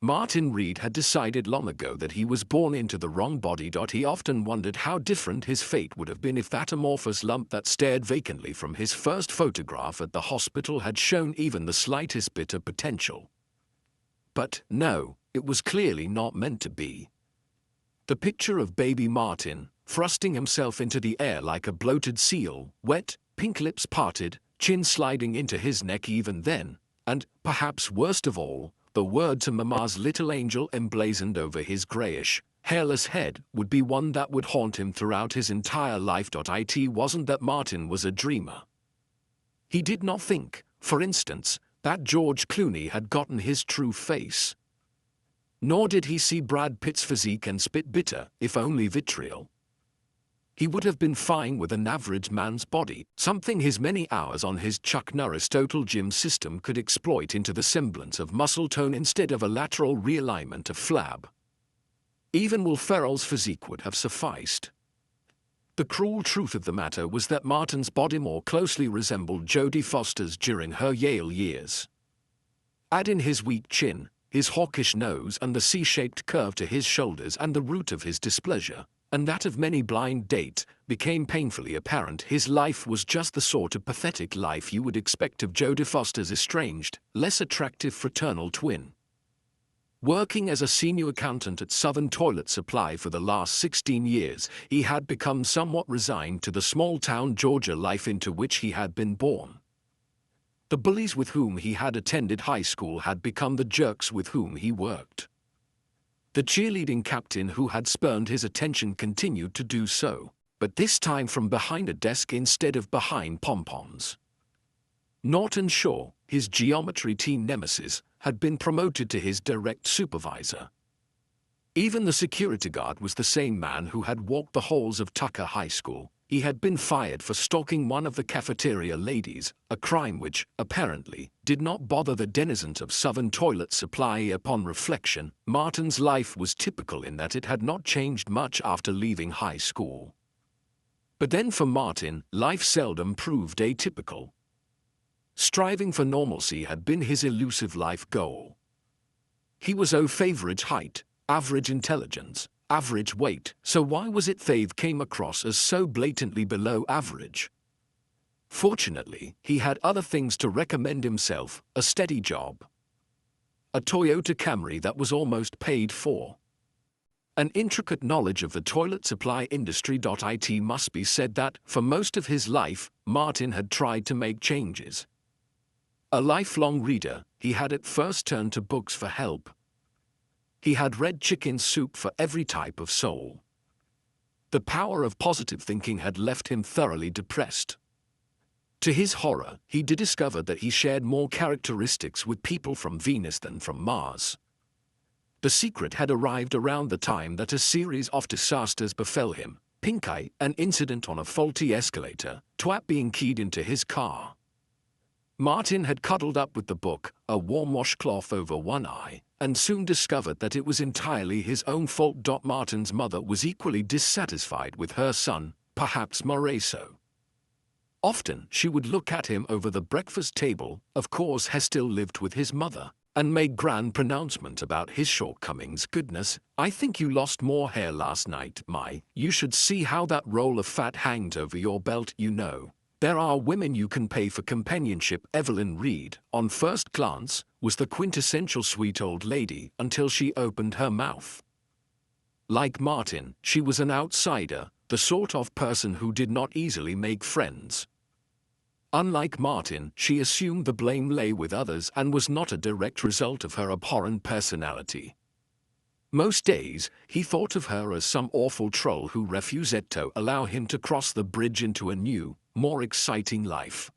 Martin Reed had decided long ago that he was born into the wrong body. He often wondered how different his fate would have been if that amorphous lump that stared vacantly from his first photograph at the hospital had shown even the slightest bit of potential. But no, it was clearly not meant to be. The picture of baby Martin, thrusting himself into the air like a bloated seal, wet, pink lips parted, chin sliding into his neck even then, and, perhaps worst of all, the word to Mama's little angel emblazoned over his grayish, hairless head would be one that would haunt him throughout his entire life. It wasn't that Martin was a dreamer. He did not think, for instance, that George Clooney had gotten his true face. Nor did he see Brad Pitt's physique and spit bitter, if only vitriol. He would have been fine with an average man's body, something his many hours on his Chuck Norris Total Gym system could exploit into the semblance of muscle tone instead of a lateral realignment of flab. Even Will Ferrell's physique would have sufficed. The cruel truth of the matter was that Martin's body more closely resembled Jodie Foster's during her Yale years. Add in his weak chin, his hawkish nose and the C-shaped curve to his shoulders, and the root of his displeasure, and that of many blind dates, became painfully apparent. His life was just the sort of pathetic life you would expect of Jodie Foster's estranged, less attractive fraternal twin. Working as a senior accountant at Southern Toilet Supply for the last 16 years, he had become somewhat resigned to the small-town Georgia life into which he had been born. The bullies with whom he had attended high school had become the jerks with whom he worked. The cheerleading captain who had spurned his attention continued to do so, but this time from behind a desk instead of behind pom-poms. Norton Shaw, his geometry team nemesis, had been promoted to his direct supervisor. Even the security guard was the same man who had walked the halls of Tucker High School. He had been fired for stalking one of the cafeteria ladies, a crime which, apparently, did not bother the denizens of Southern Toilet Supply. Upon reflection, Martin's life was typical in that it had not changed much after leaving high school. But then for Martin, life seldom proved atypical. Striving for normalcy had been his elusive life goal. He was of average height, average intelligence, average weight, so why was it they came across as so blatantly below average? Fortunately, he had other things to recommend himself: a steady job, a Toyota Camry that was almost paid for, an intricate knowledge of the toilet supply industry. It must be said that, for most of his life, Martin had tried to make changes. A lifelong reader, he had at first turned to books for help. He had read Chicken Soup for Every Type of Soul. The power of positive thinking had left him thoroughly depressed. To his horror, he did discover that he shared more characteristics with people from Venus than from Mars. The secret had arrived around the time that a series of disasters befell him: pink eye, an incident on a faulty escalator, twat being keyed into his car. Martin had cuddled up with the book, a warm washcloth over one eye, and soon discovered that it was entirely his own fault. Martin's mother was equally dissatisfied with her son, perhaps more so. Often she would look at him over the breakfast table, of course he still lived with his mother, and make grand pronouncement about his shortcomings. "Goodness, I think you lost more hair last night, you should see how that roll of fat hangs over your belt, you know. There are women you can pay for companionship." Evelyn Reed, on first glance, was the quintessential sweet old lady until she opened her mouth. Like Martin, she was an outsider, the sort of person who did not easily make friends. Unlike Martin, she assumed the blame lay with others and was not a direct result of her abhorrent personality. Most days, he thought of her as some awful troll who refused to allow him to cross the bridge into a new, more exciting life.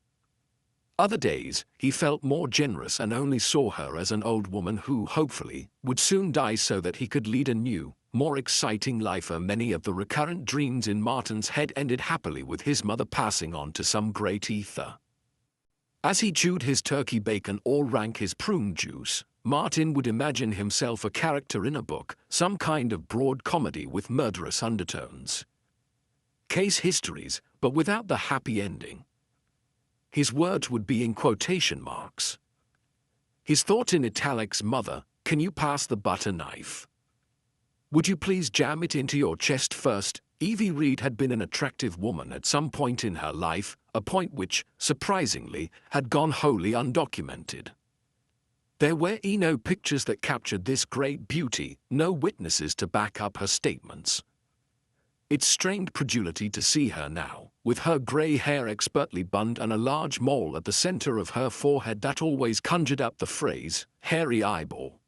Other days, he felt more generous and only saw her as an old woman who, hopefully, would soon die so that he could lead a new, more exciting life. Many of the recurrent dreams in Martin's head ended happily with his mother passing on to some great ether. As he chewed his turkey bacon or drank his prune juice, Martin would imagine himself a character in a book, some kind of broad comedy with murderous undertones. Case histories, but without the happy ending. His words would be in quotation marks. His thought in italics: "Mother, Can you pass the butter knife? Would you please jam it into your chest first? Evie Reed had been an attractive woman at some point in her life, a point which, surprisingly, had gone wholly undocumented. There were no pictures that captured this great beauty, no witnesses to back up her statements. It strained credulity to see her now, with her grey hair expertly bunned and a large mole at the center of her forehead that always conjured up the phrase, hairy eyeball.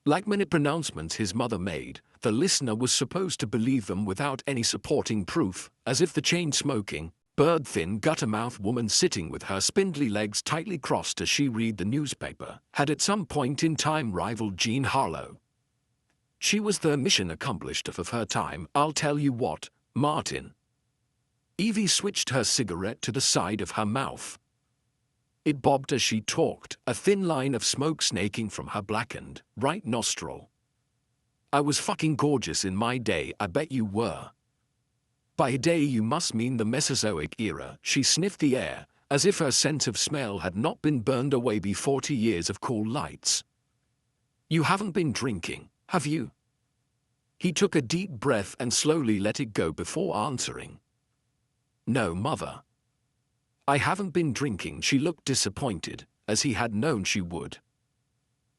Like many pronouncements his mother made, the listener was supposed to believe them without any supporting proof, as if the chain-smoking, bird-thin gutter-mouthed woman sitting with her spindly legs tightly crossed as she read the newspaper had at some point in time rivaled Jean Harlow. She was the mission accomplished of her time. I'll tell you what, Martin. Evie switched her cigarette to the side of her mouth. It bobbed as she talked, a thin line of smoke snaking from her blackened, right nostril. I was fucking gorgeous in my day, I bet you were. By day you must mean the Mesozoic era. She sniffed the air, as if her sense of smell had not been burned away by 40 years of cool lights. You haven't been drinking, have you? He took a deep breath and slowly let it go before answering. No, mother. I haven't been drinking. She looked disappointed, as he had known she would.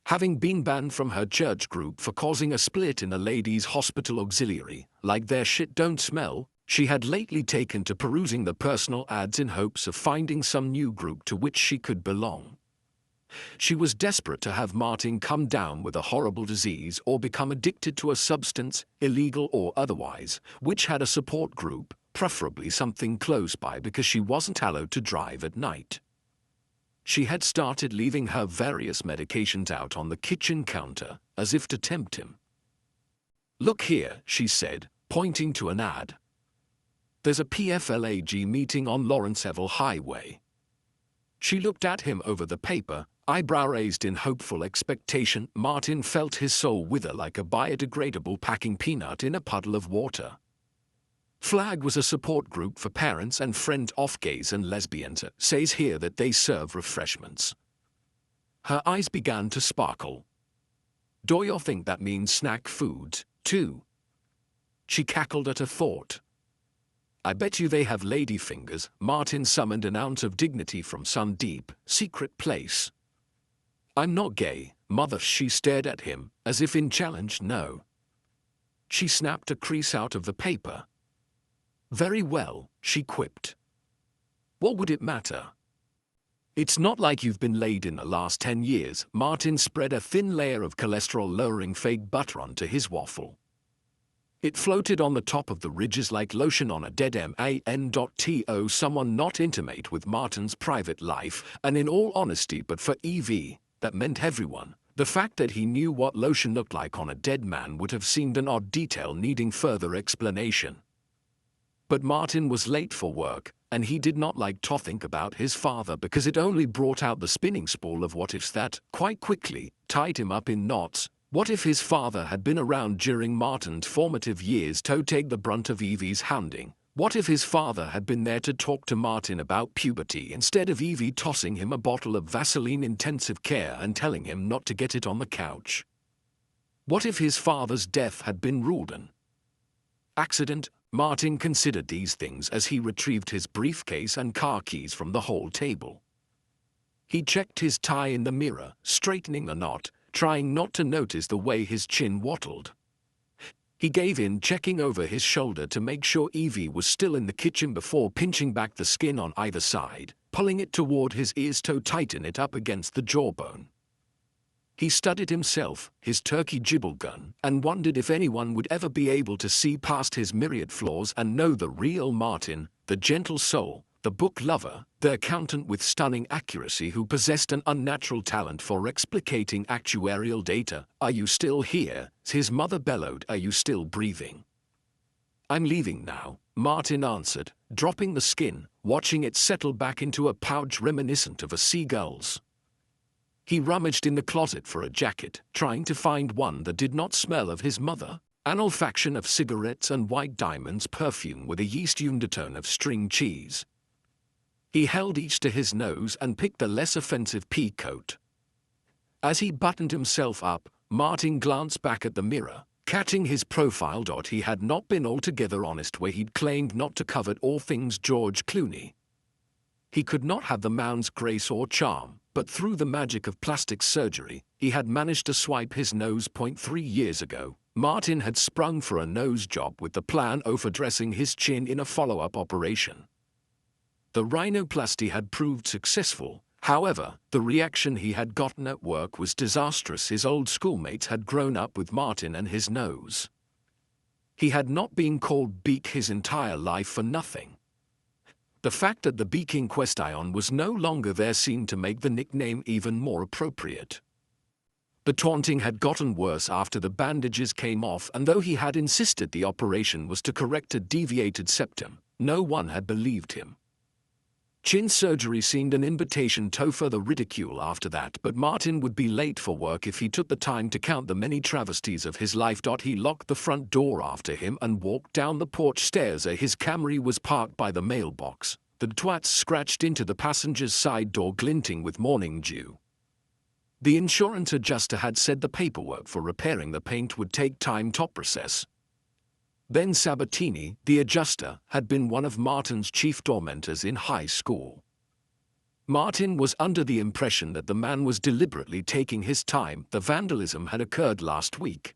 Having been banned from her church group for causing a split in a ladies' hospital auxiliary, like their shit don't smell, she had lately taken to perusing the personal ads in hopes of finding some new group to which she could belong. She was desperate to have Martin come down with a horrible disease or become addicted to a substance, illegal or otherwise, which had a support group, preferably something close by because she wasn't allowed to drive at night. She had started leaving her various medications out on the kitchen counter, as if to tempt him. Look here, she said, pointing to an ad. There's a PFLAG meeting on Lawrenceville Highway. She looked at him over the paper, eyebrow raised in hopeful expectation. Martin felt his soul wither like a biodegradable packing peanut in a puddle of water. FLAG was a support group for parents and friends of gays and lesbians. Says here that they serve refreshments. Her eyes began to sparkle. Do you think that means snack foods, too? She cackled at a thought. I bet you they have lady fingers. Martin summoned an ounce of dignity from some deep, secret place. I'm not gay, mother. She stared at him, as if in challenge. No. She snapped a crease out of the paper. Very well, she quipped. What would it matter? It's not like you've been laid in the last 10 years. Martin spread a thin layer of cholesterol-lowering fake butter onto his waffle. It floated on the top of the ridges like lotion on a dead man. Someone not intimate with Martin's private life, and in all honesty, but for Evie, that meant everyone. The fact that he knew what lotion looked like on a dead man would have seemed an odd detail needing further explanation. But Martin was late for work, and he did not like to think about his father because it only brought out the spinning spool of what-ifs that, quite quickly, tied him up in knots. What if his father had been around during Martin's formative years to take the brunt of Evie's hounding? What if his father had been there to talk to Martin about puberty instead of Evie tossing him a bottle of Vaseline intensive care and telling him not to get it on the couch? What if his father's death had been ruled an accident? Martin considered these things as he retrieved his briefcase and car keys from the hall table. He checked his tie in the mirror, straightening the knot, trying not to notice the way his chin wattled. He gave in, checking over his shoulder to make sure Evie was still in the kitchen before pinching back the skin on either side, pulling it toward his ears to tighten it up against the jawbone. He studied himself, his turkey gibble gun, and wondered if anyone would ever be able to see past his myriad flaws and know the real Martin, the gentle soul, the book lover, the accountant with stunning accuracy who possessed an unnatural talent for explicating actuarial data. Are you still here? His mother bellowed. Are you still breathing? I'm leaving now, Martin answered, dropping the skin, watching it settle back into a pouch reminiscent of a seagull's. He rummaged in the closet for a jacket, trying to find one that did not smell of his mother, an olfaction of cigarettes and white diamonds perfume with a yeast undertone of string cheese. He held each to his nose and picked the less offensive pea coat. As he buttoned himself up, Martin glanced back at the mirror, catching his profile. He had not been altogether honest where he'd claimed not to covet all things George Clooney. He could not have the man's grace or charm, but through the magic of plastic surgery, he had managed to swipe his nose. 3 years ago, Martin had sprung for a nose job with the plan of addressing his chin in a follow-up operation. The rhinoplasty had proved successful. However, the reaction he had gotten at work was disastrous. His old schoolmates had grown up with Martin and his nose. He had not been called Beak his entire life for nothing. The fact that the beak in question was no longer there seemed to make the nickname even more appropriate. The taunting had gotten worse after the bandages came off, and though he had insisted the operation was to correct a deviated septum, no one had believed him. Chin surgery seemed an invitation to further ridicule after that, but Martin would be late for work if he took the time to count the many travesties of his life. He locked the front door after him and walked down the porch stairs. His Camry was parked by the mailbox. The twats scratched into the passenger's side door, glinting with morning dew. The insurance adjuster had said the paperwork for repairing the paint would take time to process. Ben Sabatini, the adjuster, had been one of Martin's chief tormentors in high school. Martin was under the impression that the man was deliberately taking his time. The vandalism had occurred last week.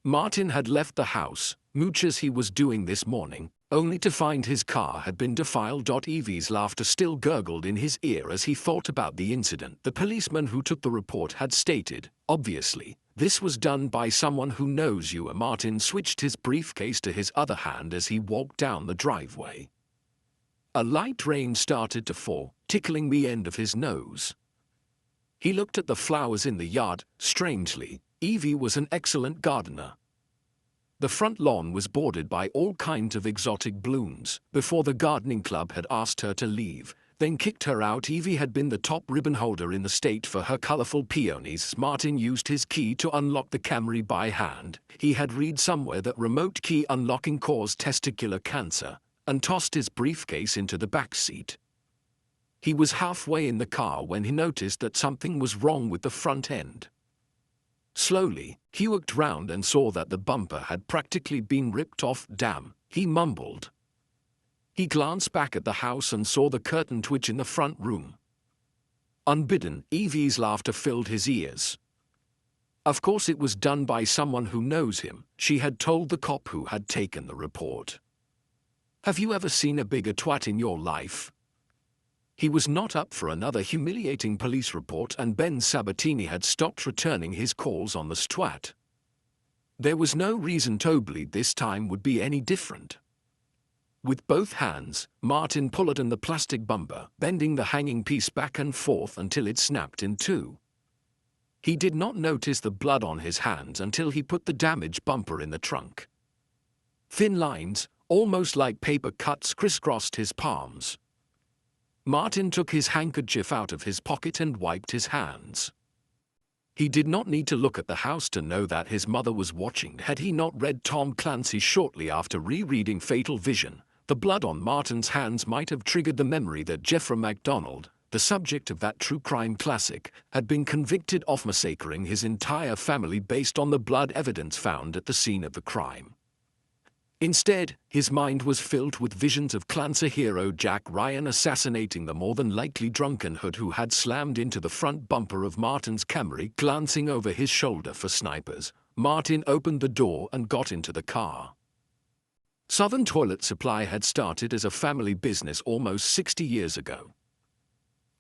Martin had left the house, much as he was doing this morning, only to find his car had been defiled. Evie's laughter still gurgled in his ear as he thought about the incident. The policeman who took the report had stated, obviously, this was done by someone who knows you. Martin switched his briefcase to his other hand as he walked down the driveway. A light rain started to fall, tickling the end of his nose. He looked at the flowers in the yard. Strangely, Evie was an excellent gardener. The front lawn was bordered by all kinds of exotic blooms. Before the gardening club had asked her to leave, then kicked her out, Evie had been the top ribbon holder in the state for her colorful peonies. Martin used his key to unlock the Camry by hand. He had read somewhere that remote key unlocking caused testicular cancer, and tossed his briefcase into the back seat. He was halfway in the car when he noticed that something was wrong with the front end. Slowly, he looked round and saw that the bumper had practically been ripped off. Damn, he mumbled. He glanced back at the house and saw the curtain twitch in the front room. Unbidden, Evie's laughter filled his ears. Of course it was done by someone who knows him, she had told the cop who had taken the report. Have you ever seen a bigger twat in your life? He was not up for another humiliating police report, and Ben Sabatini had stopped returning his calls on the twat. There was no reason to believe this time would be any different. With both hands, Martin pulled on the plastic bumper, bending the hanging piece back and forth until it snapped in two. He did not notice the blood on his hands until he put the damaged bumper in the trunk. Thin lines, almost like paper cuts, crisscrossed his palms. Martin took his handkerchief out of his pocket and wiped his hands. He did not need to look at the house to know that his mother was watching. Had he not read Tom Clancy shortly after rereading Fatal Vision, the blood on Martin's hands might have triggered the memory that Jeffrey MacDonald, the subject of that true crime classic, had been convicted of massacring his entire family based on the blood evidence found at the scene of the crime. Instead, his mind was filled with visions of Clancy hero Jack Ryan assassinating the more than likely drunken hood who had slammed into the front bumper of Martin's Camry. Glancing over his shoulder for snipers, Martin opened the door and got into the car. Southern Toilet Supply had started as a family business almost 60 years ago.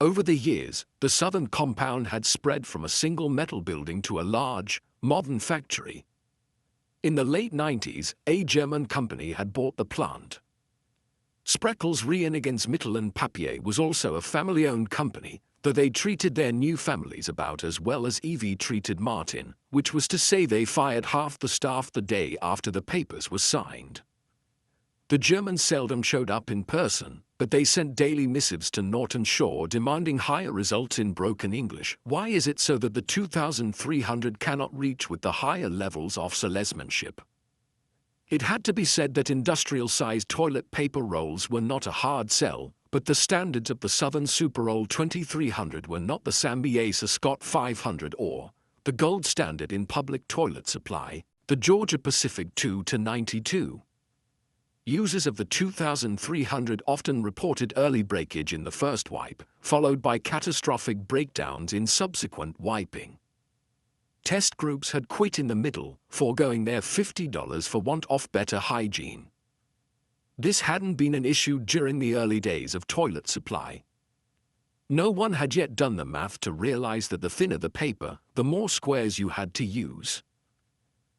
Over the years, the Southern compound had spread from a single metal building to a large, modern factory. In the late 90s, a German company had bought the plant. Spreckels Reinigens Mittel and Papier was also a family-owned company, though they treated their new families about as well as Evie treated Martin, which was to say they fired half the staff the day after the papers were signed. The Germans seldom showed up in person, but they sent daily missives to Norton Shore demanding higher results in broken English. Why is it so that the 2,300 cannot reach with the higher levels of salesmanship? It had to be said that industrial-sized toilet paper rolls were not a hard sell, But the standards of the Southern Super Old 2300 were not the Sambiasa Scott 500 or the gold standard in public toilet supply, the Georgia Pacific 2-92. Users of the 2300 often reported early breakage in the first wipe, followed by catastrophic breakdowns in subsequent wiping. Test groups had quit in the middle, foregoing their $50 for want of better hygiene. This hadn't been an issue during the early days of toilet supply. No one had yet done the math to realize that the thinner the paper, the more squares you had to use.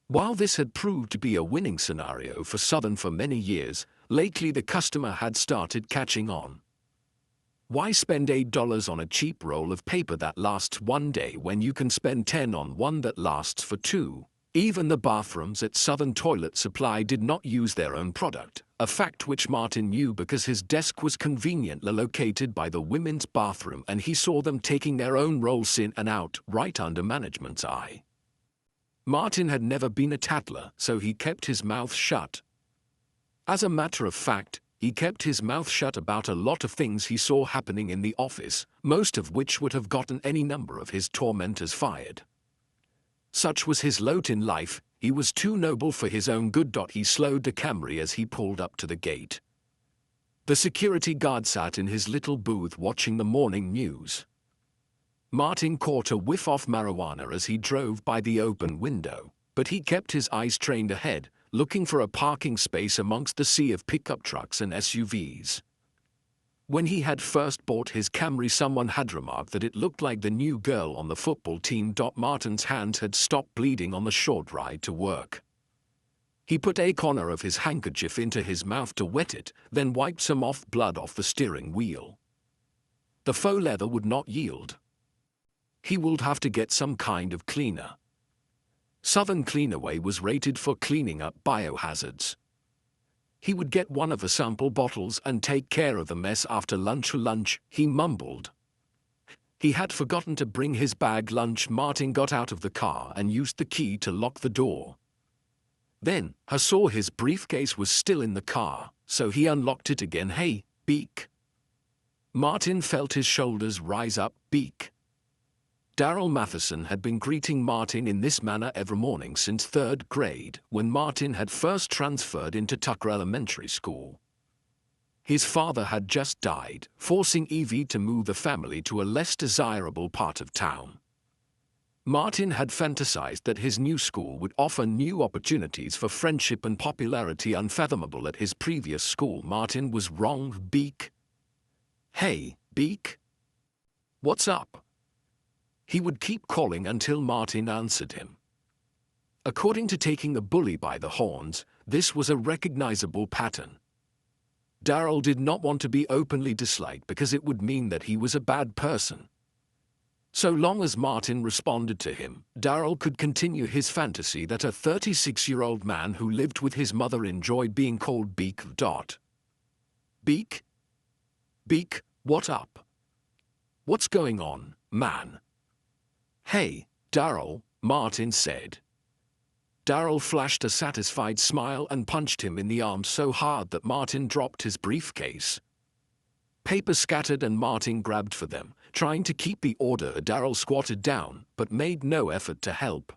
While this had proved to be a winning scenario for Southern for many years, lately the customer had started catching on. Why spend $8 on a cheap roll of paper that lasts one day when you can spend $10 on one that lasts for two? Even the bathrooms at Southern Toilet Supply did not use their own product, a fact which Martin knew because his desk was conveniently located by the women's bathroom and he saw them taking their own rolls in and out right under management's eye. Martin had never been a tattler, so he kept his mouth shut. As a matter of fact, he kept his mouth shut about a lot of things he saw happening in the office, most of which would have gotten any number of his tormentors fired. Such was his lot in life, he was too noble for his own good. He slowed the Camry as he pulled up to the gate. The security guard sat in his little booth watching the morning news. Martin caught a whiff of marijuana as he drove by the open window, but he kept his eyes trained ahead, looking for a parking space amongst the sea of pickup trucks and SUVs. When he had first bought his Camry, someone had remarked that it looked like the new girl on the football team. Martin's hands had stopped bleeding on the short ride to work. He put a corner of his handkerchief into his mouth to wet it, then wiped some blood off the steering wheel. The faux leather would not yield. He would have to get some kind of cleaner. Southern Cleanaway was rated for cleaning up biohazards. He would get one of the sample bottles and take care of the mess after lunch, he mumbled. He had forgotten to bring his bag lunch. Martin got out of the car and used the key to lock the door. Then, he saw his briefcase was still in the car, so he unlocked it again. Hey, Beak. Martin felt his shoulders rise up. Beak. Darrell Matheson had been greeting Martin in this manner every morning since third grade, when Martin had first transferred into Tucker Elementary School. His father had just died, forcing Evie to move the family to a less desirable part of town. Martin had fantasized that his new school would offer new opportunities for friendship and popularity unfathomable at his previous school. Martin was wrong. Beak. Hey, Beak. What's up? He would keep calling until Martin answered him. According to taking the bully by the horns, this was a recognizable pattern. Darrell did not want to be openly disliked because it would mean that he was a bad person. So long as Martin responded to him, Darrell could continue his fantasy that a 36-year-old man who lived with his mother enjoyed being called Beak. Beak? Beak, what up? What's going on, man? Hey, Darrell, Martin said. Darrell flashed a satisfied smile and punched him in the arm so hard that Martin dropped his briefcase. Paper scattered and Martin grabbed for them, trying to keep the order. Darrell squatted down, but made no effort to help.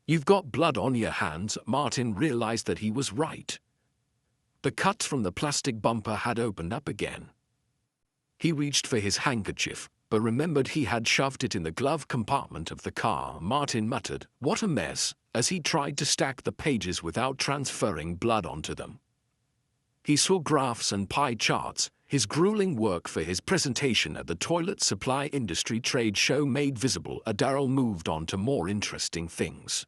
You've got blood on your hands. Martin realized that he was right. The cut from the plastic bumper had opened up again. He reached for his handkerchief, but remembered he had shoved it in the glove compartment of the car. Martin muttered, "What a mess," as he tried to stack the pages without transferring blood onto them. He saw graphs and pie charts, his grueling work for his presentation at the toilet supply industry trade show made visible. Darrell moved on to more interesting things.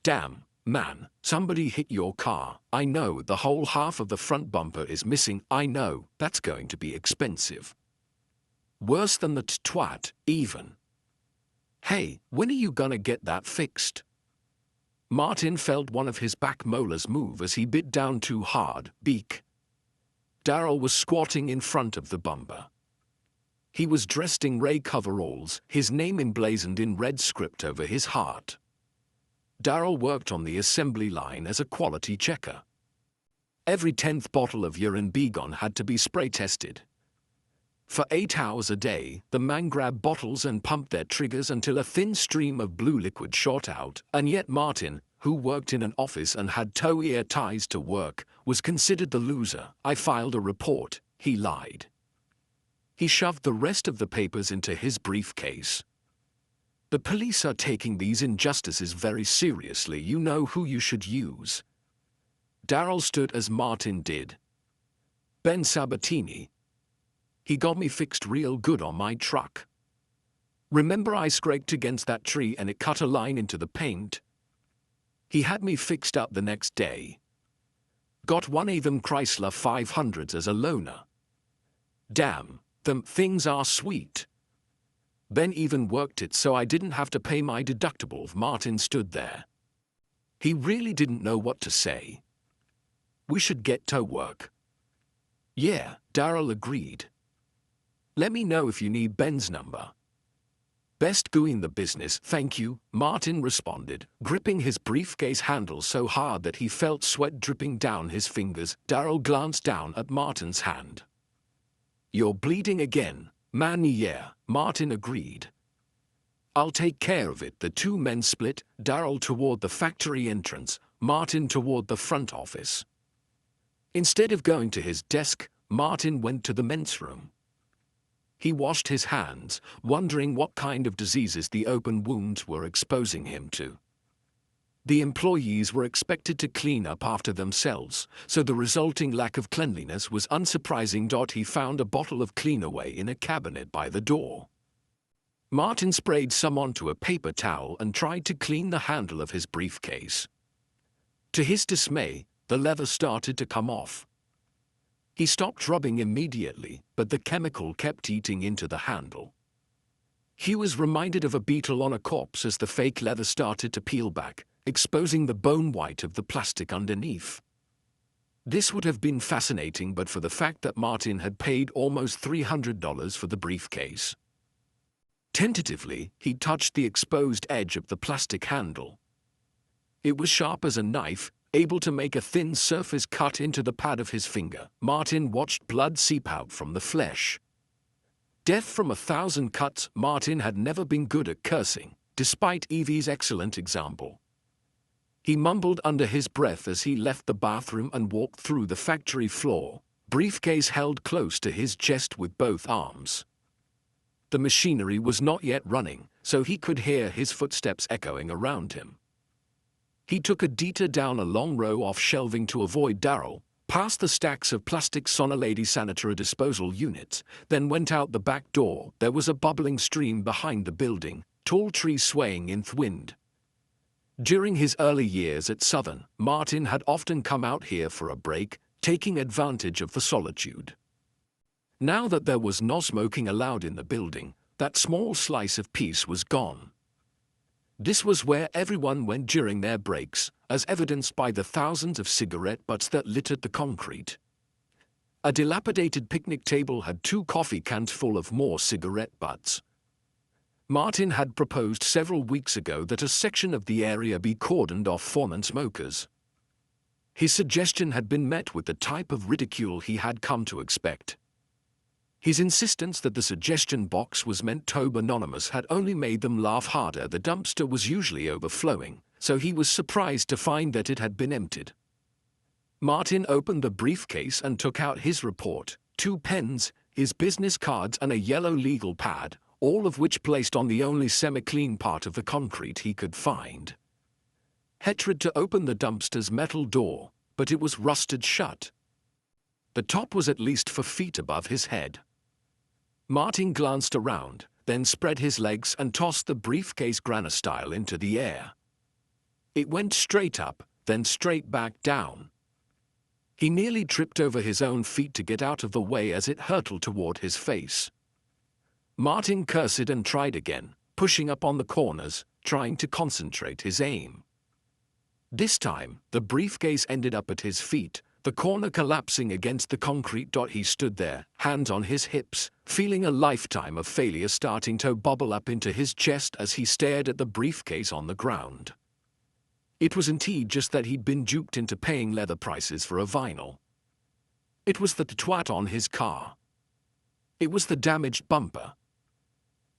Damn, man, somebody hit your car. I know, the whole half of the front bumper is missing. I know, that's going to be expensive. Worse than the twat, even. Hey, when are you gonna get that fixed? Martin felt one of his back molars move as he bit down too hard. Beak. Darrell was squatting in front of the bumper. He was dressed in gray coveralls, his name emblazoned in red script over his heart. Darrell worked on the assembly line as a quality checker. Every 10th bottle of urine Begon had to be spray tested. For 8 hours a day, the man grabbed bottles and pumped their triggers until a thin stream of blue liquid shot out, and yet Martin, who worked in an office and had toe-ear ties to work, was considered the loser. I filed a report, he lied. He shoved the rest of the papers into his briefcase. The police are taking these injustices very seriously. You know who you should use. Daryl stood as Martin did. Ben Sabatini. He got me fixed real good on my truck. Remember I scraped against that tree and it cut a line into the paint? He had me fixed up the next day. Got one of them Chrysler 500s as a loaner. Damn, them things are sweet. Ben even worked it so I didn't have to pay my deductible. Martin stood there. He really didn't know what to say. We should get to work. Yeah, Daryl agreed. Let me know if you need Ben's number. Best go in the business, thank you, Martin responded, gripping his briefcase handle so hard that he felt sweat dripping down his fingers. Daryl glanced down at Martin's hand. You're bleeding again, man. Yeah, Martin agreed. I'll take care of it. The two men split, Daryl toward the factory entrance, Martin toward the front office. Instead of going to his desk, Martin went to the men's room. He washed his hands, wondering what kind of diseases the open wounds were exposing him to. The employees were expected to clean up after themselves, so the resulting lack of cleanliness was unsurprising. He found a bottle of Cleanaway in a cabinet by the door. Martin sprayed some onto a paper towel and tried to clean the handle of his briefcase. To his dismay, the leather started to come off. He stopped rubbing immediately, but the chemical kept eating into the handle. He was reminded of a beetle on a corpse as the fake leather started to peel back, exposing the bone white of the plastic underneath. This would have been fascinating but for the fact that Martin had paid almost $300 for the briefcase. Tentatively, he touched the exposed edge of the plastic handle. It was sharp as a knife, able to make a thin surface cut into the pad of his finger. Martin watched blood seep out from the flesh. Death from 1,000 cuts. Martin had never been good at cursing, despite Evie's excellent example. He mumbled under his breath as he left the bathroom and walked through the factory floor, briefcase held close to his chest with both arms. The machinery was not yet running, so he could hear his footsteps echoing around him. He took a detour down a long row of shelving to avoid Daryl, past the stacks of plastic Sonalady sanitary disposal units, then went out the back door. There was a bubbling stream behind the building, tall trees swaying in the wind. During his early years at Southern, Martin had often come out here for a break, taking advantage of the solitude. Now that there was no smoking allowed in the building, that small slice of peace was gone. This was where everyone went during their breaks, as evidenced by the thousands of cigarette butts that littered the concrete. A dilapidated picnic table had 2 coffee cans full of more cigarette butts. Martin had proposed several weeks ago that a section of the area be cordoned off for non-smokers. His suggestion had been met with the type of ridicule he had come to expect. His insistence that the suggestion box was meant to be anonymous had only made them laugh harder. The dumpster was usually overflowing, so he was surprised to find that it had been emptied. Martin opened the briefcase and took out his report, 2 pens, his business cards and a yellow legal pad, all of which placed on the only semi-clean part of the concrete he could find. He tried to open the dumpster's metal door, but it was rusted shut. The top was at least 4 feet above his head. Martin glanced around, then spread his legs and tossed the briefcase Granny style into the air. It went straight up, then straight back down. He nearly tripped over his own feet to get out of the way as it hurtled toward his face. Martin cursed and tried again, pushing up on the corners, trying to concentrate his aim. This time, the briefcase ended up at his feet, the corner collapsing against the concrete. He stood there, hands on his hips, feeling a lifetime of failure starting to bubble up into his chest as he stared at the briefcase on the ground. It was indeed just that he'd been duped into paying leather prices for a vinyl. It was the twat on his car. It was the damaged bumper.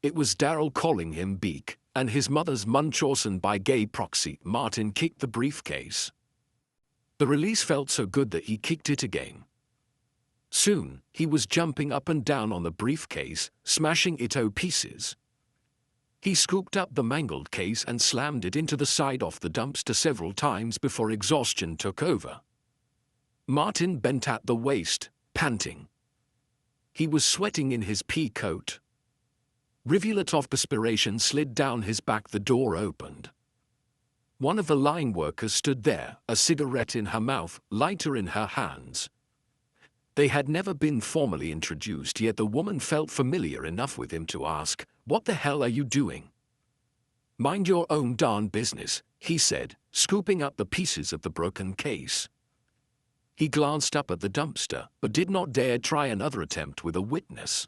It was Daryl calling him Beak, and his mother's Munchausen by gay proxy. Martin kicked the briefcase. The release felt so good that he kicked it again. Soon, he was jumping up and down on the briefcase, smashing it to pieces. He scooped up the mangled case and slammed it into the side of the dumpster several times before exhaustion took over. Martin bent at the waist, panting. He was sweating in his pea coat. Rivulet of perspiration slid down his back. The door opened. One of the line workers stood there, a cigarette in her mouth, lighter in her hands. They had never been formally introduced, yet the woman felt familiar enough with him to ask, "What the hell are you doing?" "Mind your own darn business," he said, scooping up the pieces of the broken case. He glanced up at the dumpster, but did not dare try another attempt with a witness.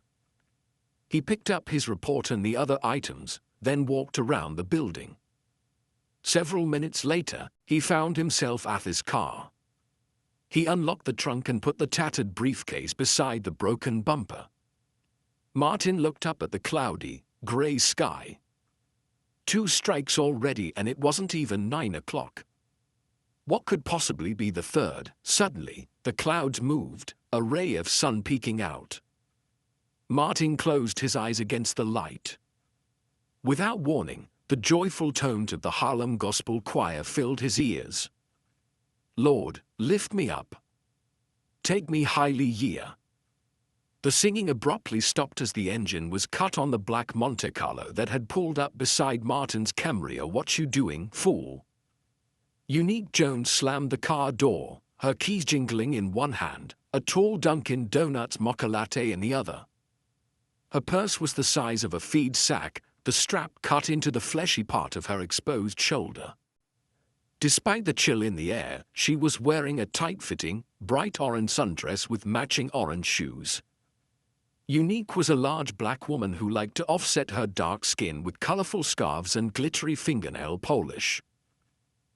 He picked up his report and the other items, then walked around the building. Several minutes later, he found himself at his car. He unlocked the trunk and put the tattered briefcase beside the broken bumper. Martin looked up at the cloudy, gray sky. 2 strikes already, and it wasn't even 9 o'clock. What could possibly be the third? Suddenly, the clouds moved, a ray of sun peeking out. Martin closed his eyes against the light. Without warning, the joyful tones of the Harlem Gospel Choir filled his ears. "Lord, lift me up. Take me highly here." The singing abruptly stopped as the engine was cut on the black Monte Carlo that had pulled up beside Martin's Camry. "What you doing, fool?" Unique Jones slammed the car door, her keys jingling in one hand, a tall Dunkin' Donuts mocha latte in the other. Her purse was the size of a feed sack, the strap cut into the fleshy part of her exposed shoulder. Despite the chill in the air, she was wearing a tight-fitting, bright orange sundress with matching orange shoes. Unique was a large black woman who liked to offset her dark skin with colorful scarves and glittery fingernail polish.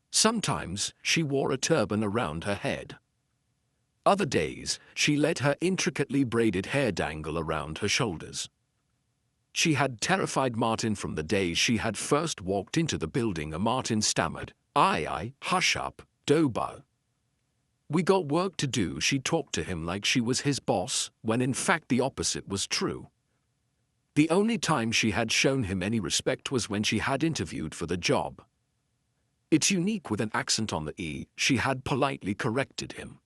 Sometimes, she wore a turban around her head. Other days, she let her intricately braided hair dangle around her shoulders. She had terrified Martin from the day she had first walked into the building. Martin stammered, "Aye, hush up, Dobo. We got work to do." She talked to him like she was his boss, when in fact the opposite was true. The only time she had shown him any respect was when she had interviewed for the job. "It's Unique," with an accent on the E, she had politely corrected him.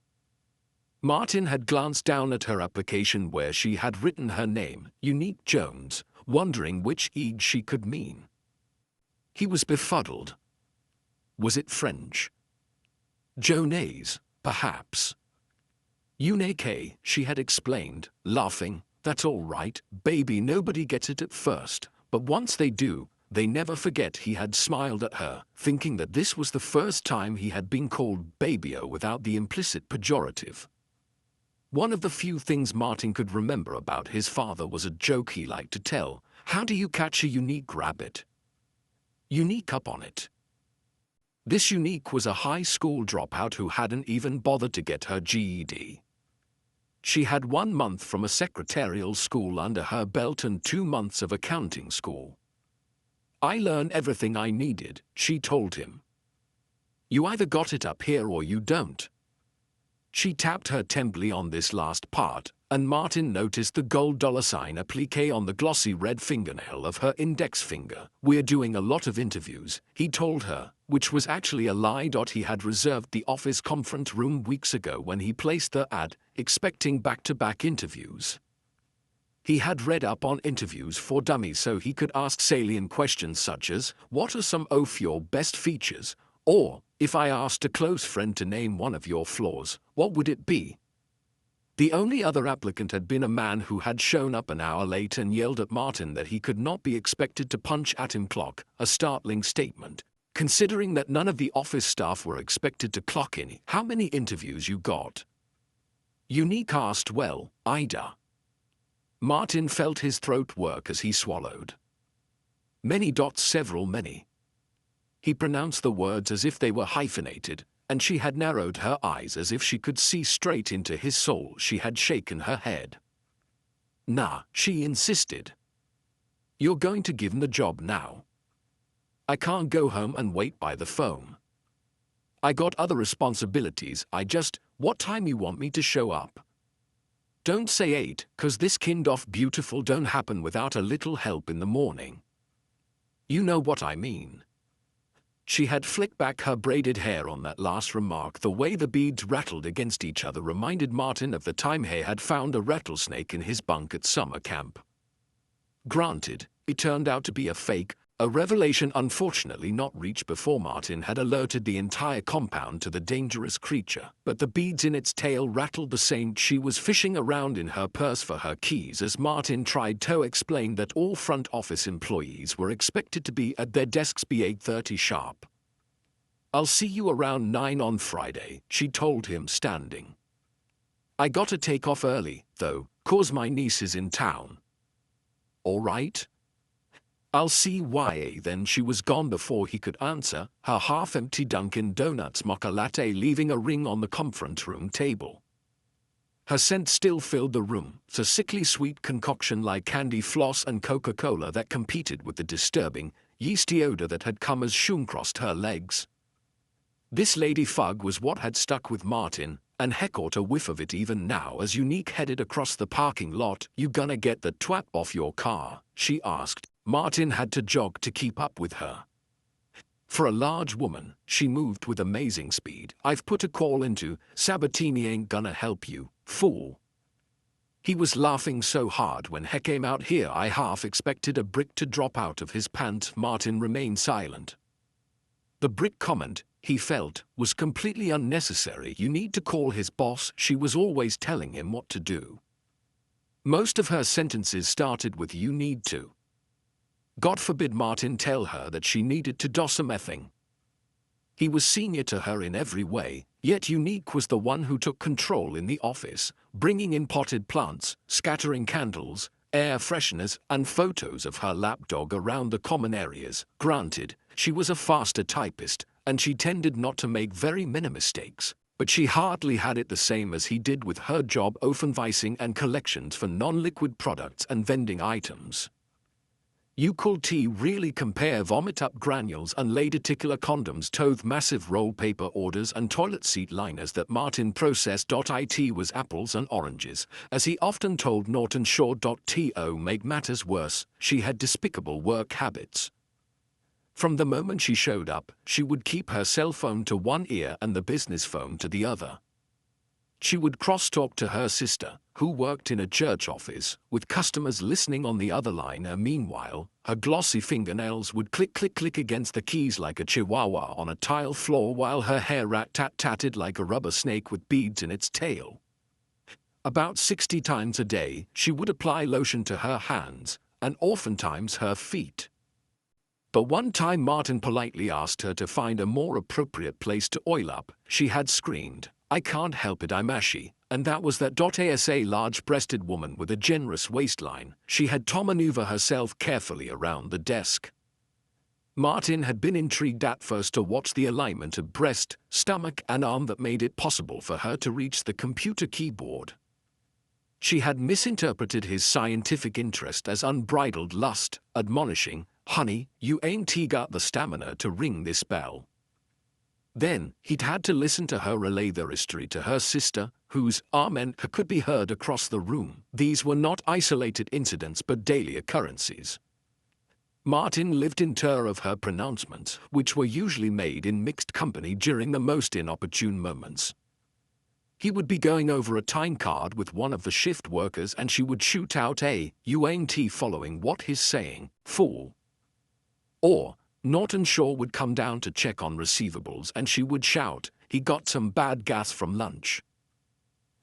Martin had glanced down at her application where she had written her name, Unique Jones, wondering which E she could mean. He was befuddled. Was it French? Jonaise, perhaps. Unique, she had explained, laughing. "That's all right, baby. Nobody gets it at first, but once they do, they never forget." He had smiled at her, thinking that this was the first time he had been called babyo without the implicit pejorative. One of the few things Martin could remember about his father was a joke he liked to tell. "How do you catch a unique rabbit? Unique up on it." This Unique was a high school dropout who hadn't even bothered to get her GED. She had 1 month from a secretarial school under her belt and 2 months of accounting school. "I learned everything I needed," she told him. "You either got it up here or you don't." She tapped her temply on this last part, and Martin noticed the gold $sign applique on the glossy red fingernail of her index finger. "We're doing a lot of interviews," he told her, which was actually a lie. He had reserved the office conference room weeks ago when he placed the ad, expecting back-to-back interviews. He had read up on interviews for dummies so he could ask salient questions such as, "What are some of your best features?" or, "If I asked a close friend to name one of your flaws, what would it be?" The only other applicant had been a man who had shown up an hour late and yelled at Martin that he could not be expected to punch at him clock, a startling statement, considering that none of the office staff were expected to clock in. "How many interviews you got?" Unique asked. "Well, Ida." Martin felt his throat work as he swallowed. "Many. Several many." He pronounced the words as if they were hyphenated, and she had narrowed her eyes as if she could see straight into his soul. She had shaken her head. "Nah," she insisted. "You're going to give him the job now. I can't go home and wait by the phone. I got other responsibilities. What time you want me to show up? Don't say 8, 'cause this kind of beautiful don't happen without a little help in the morning. You know what I mean." She had flicked back her braided hair on that last remark. The way the beads rattled against each other reminded Martin of the time he had found a rattlesnake in his bunk at summer camp. Granted, it turned out to be a fake, a revelation unfortunately not reached before Martin had alerted the entire compound to the dangerous creature, but the beads in its tail rattled the same. She was fishing around in her purse for her keys as Martin tried to explain that all front office employees were expected to be at their desks by 8:30 sharp. "I'll see you around 9 on Friday," she told him, standing. "I gotta take off early, though, 'cause my niece is in town." "All right. I'll see why." Then she was gone before he could answer, her half-empty Dunkin' Donuts mocha latte leaving a ring on the conference room table. Her scent still filled the room, a sickly sweet concoction like candy floss and Coca-Cola that competed with the disturbing, yeasty odor that had come as Shum crossed her legs. This lady fug was what had stuck with Martin, and he caught a whiff of it even now as Unique headed across the parking lot. "You gonna get the twat off your car?" she asked. Martin had to jog to keep up with her. For a large woman, she moved with amazing speed. "I've put a call into. Sabatini ain't gonna help you, fool." He was laughing so hard when he came out here I half expected a brick to drop out of his pants. Martin remained silent. The brick comment, he felt, was completely unnecessary. "You need to call his boss." She was always telling him what to do. Most of her sentences started with "you need to." God forbid Martin tell her that she needed to do something. He was senior to her in every way, yet Unique was the one who took control in the office, bringing in potted plants, scattering candles, air fresheners, and photos of her lapdog around the common areas. Granted, she was a faster typist, and she tended not to make very many mistakes, but she hardly had it the same as he did with her job offenvising and collections for non-liquid products and vending items. You could really compare vomit up granules and ladicular condoms to massive roll paper orders and toilet seat liners that Martin processed. It was apples and oranges, as he often told Norton Shaw. To make matters worse, she had despicable work habits. From the moment she showed up, she would keep her cell phone to one ear and the business phone to the other. She would cross-talk to her sister, who worked in a church office, with customers listening on the other line. Meanwhile, her glossy fingernails would click-click-click against the keys like a chihuahua on a tile floor while her hair rat-tat-tatted like a rubber snake with beads in its tail. About 60 times a day, she would apply lotion to her hands, and oftentimes her feet. But one time Martin politely asked her to find a more appropriate place to oil up. She had screamed, "I can't help it, I'm ashy," and that was that. As a large-breasted woman with a generous waistline, she had to maneuver herself carefully around the desk. Martin had been intrigued at first to watch the alignment of breast, stomach, and arm that made it possible for her to reach the computer keyboard. She had misinterpreted his scientific interest as unbridled lust, admonishing, "Honey, you ain't got the stamina to ring this bell." Then, he'd had to listen to her relay the history to her sister, whose amen could be heard across the room. These were not isolated incidents but daily occurrences. Martin lived in terror of her pronouncements, which were usually made in mixed company during the most inopportune moments. He would be going over a time card with one of the shift workers and she would shoot out a, "You ain't following what he's saying, fool." Or, Norton Shaw would come down to check on receivables and she would shout, "He got some bad gas from lunch."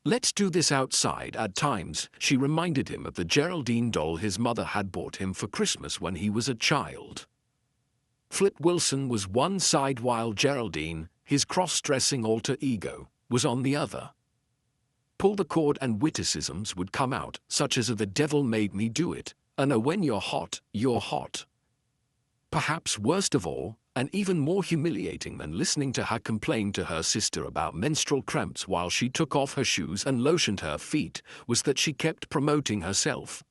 "Let's do this outside." At times, she reminded him of the Geraldine doll his mother had bought him for Christmas when he was a child. Flip Wilson was one side while Geraldine, his cross-dressing alter ego, was on the other. Pull the cord and witticisms would come out, such as "the devil made me do it," and "when you're hot, you're hot." Perhaps worst of all, And even more humiliating than listening to her complain to her sister about menstrual cramps while she took off her shoes and lotioned her feet was that she kept promoting herself.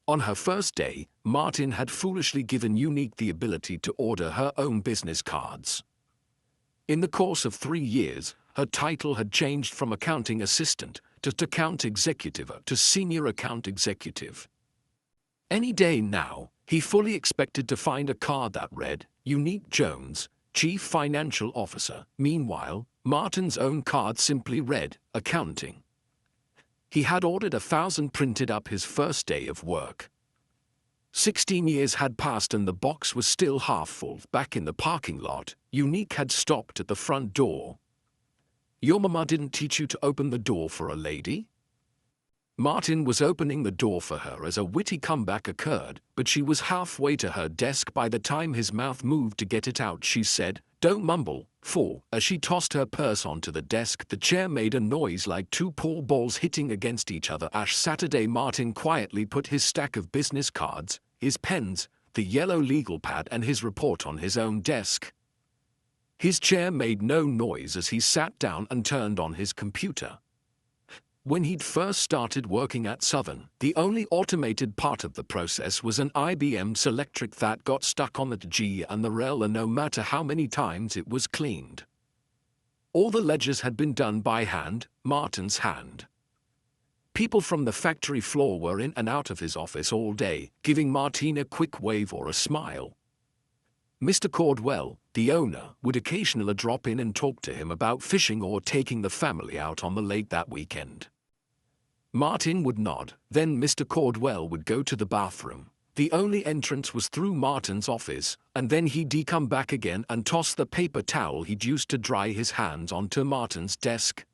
On her first day, Martin had foolishly given Unique the ability to order her own business cards. In the course of 3 years, her title had changed from accounting assistant to account executive to senior account executive. Any day now, he fully expected to find a card that read, Unique Jones, Chief Financial Officer. Meanwhile, Martin's own card simply read, Accounting. He had ordered 1,000 printed up his first day of work. 16 years had passed and the box was still half full. Back in the parking lot, Unique had stopped at the front door. Your mama didn't teach you to open the door for a lady? Martin was opening the door for her as a witty comeback occurred, but she was halfway to her desk by the time his mouth moved to get it out. She said, "Don't mumble, fool." As she tossed her purse onto the desk, the chair made a noise like two pool balls hitting against each other. Ash Saturday. Martin quietly put his stack of business cards, his pens, the yellow legal pad and his report on his own desk. His chair made no noise as he sat down and turned on his computer. When he'd first started working at Southern, the only automated part of the process was an IBM Selectric that got stuck on the G and the REL, and no matter how many times it was cleaned. All the ledgers had been done by hand, Martin's hand. People from the factory floor were in and out of his office all day, giving Martin a quick wave or a smile. Mr. Cordwell, the owner, would occasionally drop in and talk to him about fishing or taking the family out on the lake that weekend. Martin would nod, then Mr. Cordwell would go to the bathroom. The only entrance was through Martin's office, and then he'd come back again and toss the paper towel he'd used to dry his hands onto Martin's desk.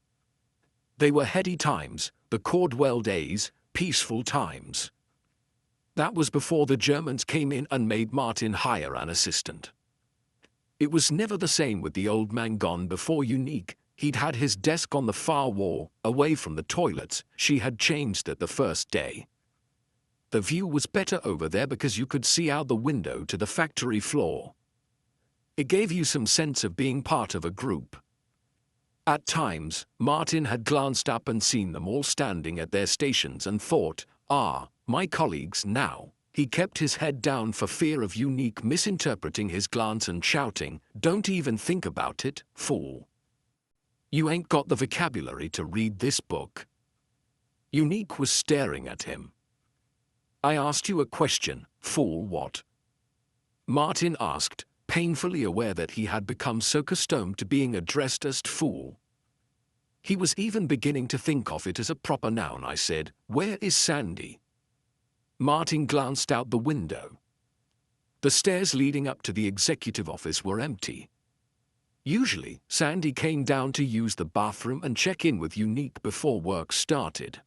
They were heady times, the Cordwell days, peaceful times. That was before the Germans came in and made Martin hire an assistant. It was never the same with the old man gone before Unique. He'd had his desk on the far wall, away from the toilets. She had changed it the first day. The view was better over there because you could see out the window to the factory floor. It gave you some sense of being part of a group. At times, Martin had glanced up and seen them all standing at their stations and thought, my colleagues now. He kept his head down for fear of Unique misinterpreting his glance and shouting, "Don't even think about it, fool. You ain't got the vocabulary to read this book." Unique was staring at him. "I asked you a question, fool." "What?" Martin asked, painfully aware that he had become so accustomed to being addressed as fool. He was even beginning to think of it as a proper noun. "I said, where is Sandy?" Martin glanced out the window. The stairs leading up to the executive office were empty. Usually, Sandy came down to use the bathroom and check in with Unique before work started.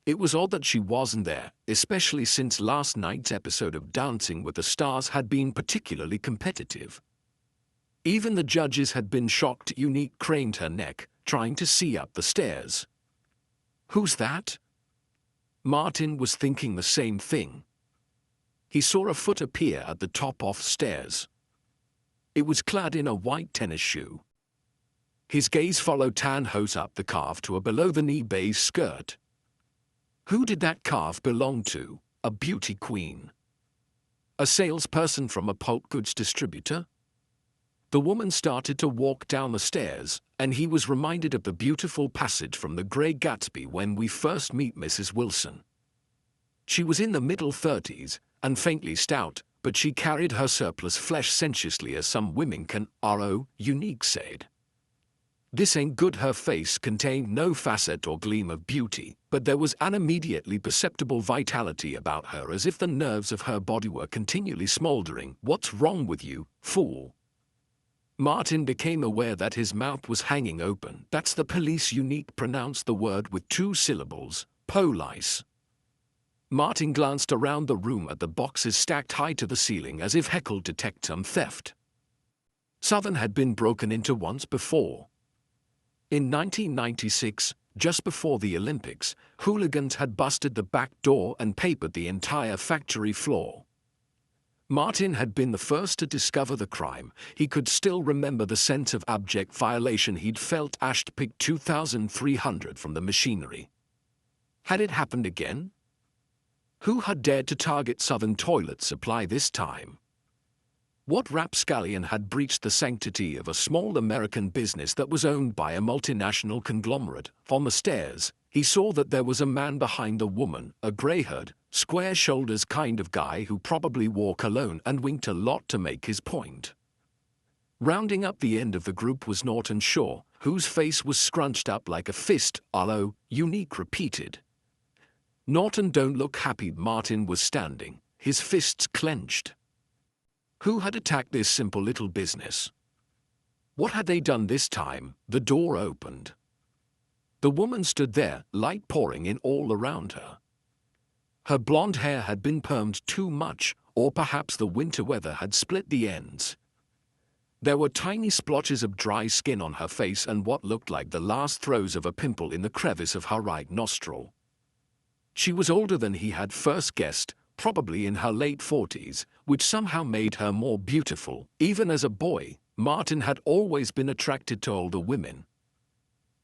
It was odd that she wasn't there, especially since last night's episode of Dancing with the Stars had been particularly competitive. Even the judges had been shocked. Unique craned her neck, trying to see up the stairs. "Who's that?" Martin was thinking the same thing. He saw a foot appear at the top of stairs. It was clad in a white tennis shoe. His gaze followed tan hose up the calf to a below-the-knee beige skirt. Who did that calf belong to? A beauty queen? A salesperson from a pulp goods distributor? The woman started to walk down the stairs, and he was reminded of the beautiful passage from The Great Gatsby when we first meet Mrs. Wilson. She was in the middle 30s, and faintly stout, but she carried her surplus flesh sensuously as some women can. Unique said. This ain't good. Her face contained no facet or gleam of beauty, but there was an immediately perceptible vitality about her, as if the nerves of her body were continually smoldering. "What's wrong with you, fool?" Martin became aware that his mouth was hanging open. "That's the police." Unique pronounced the word with 2 syllables, police. Martin glanced around the room at the boxes stacked high to the ceiling as if heckled detectum theft. Southern had been broken into once before. In 1996, just before the Olympics, hooligans had busted the back door and papered the entire factory floor. Martin had been the first to discover the crime. He could still remember the sense of abject violation he'd felt ashed picked 2,300 from the machinery. Had it happened again? Who had dared to target Southern Toilet Supply this time? What rapscallion had breached the sanctity of a small American business that was owned by a multinational conglomerate? On the stairs, he saw that there was a man behind the woman, a grey-haired, square-shoulders kind of guy who probably wore cologne and winked a lot to make his point. Rounding up the end of the group was Norton Shaw, whose face was scrunched up like a fist. "Hello," Unique repeated. "Norton, don't look happy." Martin was standing, his fists clenched. Who had attacked this simple little business? What had they done this time? The door opened. The woman stood there, light pouring in all around her. Her blonde hair had been permed too much, or perhaps the winter weather had split the ends. There were tiny splotches of dry skin on her face and what looked like the last throes of a pimple in the crevice of her right nostril. She was older than he had first guessed, probably in her late 40s, which somehow made her more beautiful. Even as a boy, Martin had always been attracted to older women.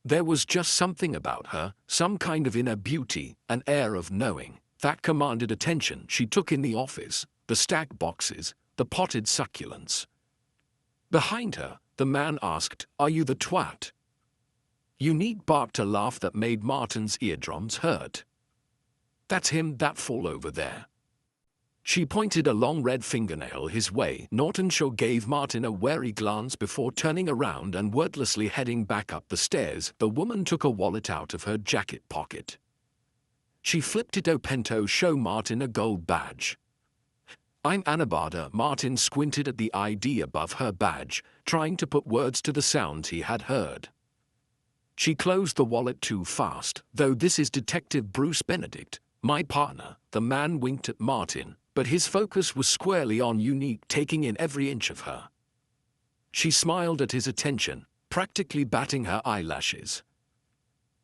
There was just something about her, some kind of inner beauty, an air of knowing, that commanded attention. She took in the office, the stacked boxes, the potted succulents. Behind her, the man asked, "Are you the twat?" Unique barked a laugh that made Martin's eardrums hurt. "That's him, that fool over there." She pointed a long red fingernail his way. Norton Shaw gave Martin a wary glance before turning around and wordlessly heading back up the stairs. The woman took a wallet out of her jacket pocket. She flipped it open to show Martin a gold badge. "I'm Anabada." Martin squinted at the ID above her badge, trying to put words to the sounds he had heard. She closed the wallet too fast. "Though this is Detective Bruce Benedict, my partner." The man winked at Martin, but his focus was squarely on Unique, taking in every inch of her. She smiled at his attention, practically batting her eyelashes.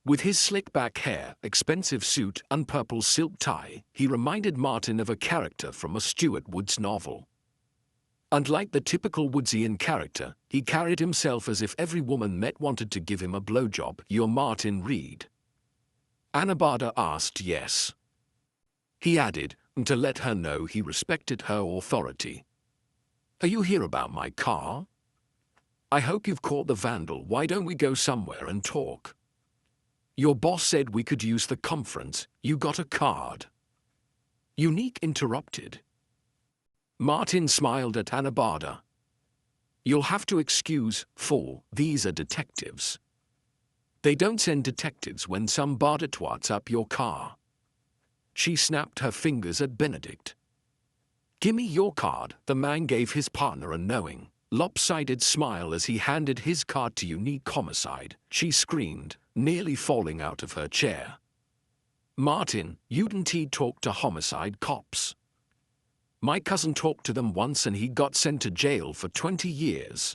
With his slick-back hair, expensive suit, and purple silk tie, he reminded Martin of a character from a Stuart Woods novel. Unlike the typical Woodsian character, he carried himself as if every woman met wanted to give him a blowjob. "You're Martin Reed?" Anabada asked. "Yes." He added, to let her know he respected her authority. "Are you here about my car? I hope you've caught the vandal. Why don't we go somewhere and talk? Your boss said we could use the conference. You got a card?" Unique interrupted. Martin smiled at Anabada. "You'll have to excuse, fool, these are detectives. They don't send detectives when some barda twats up your car." She snapped her fingers at Benedict. "Gimme your card." The man gave his partner a knowing, lopsided smile as he handed his card to Unique Homicide. She screamed, nearly falling out of her chair. "Martin, you didn't talk to homicide cops. My cousin talked to them once and he got sent to jail for 20 years.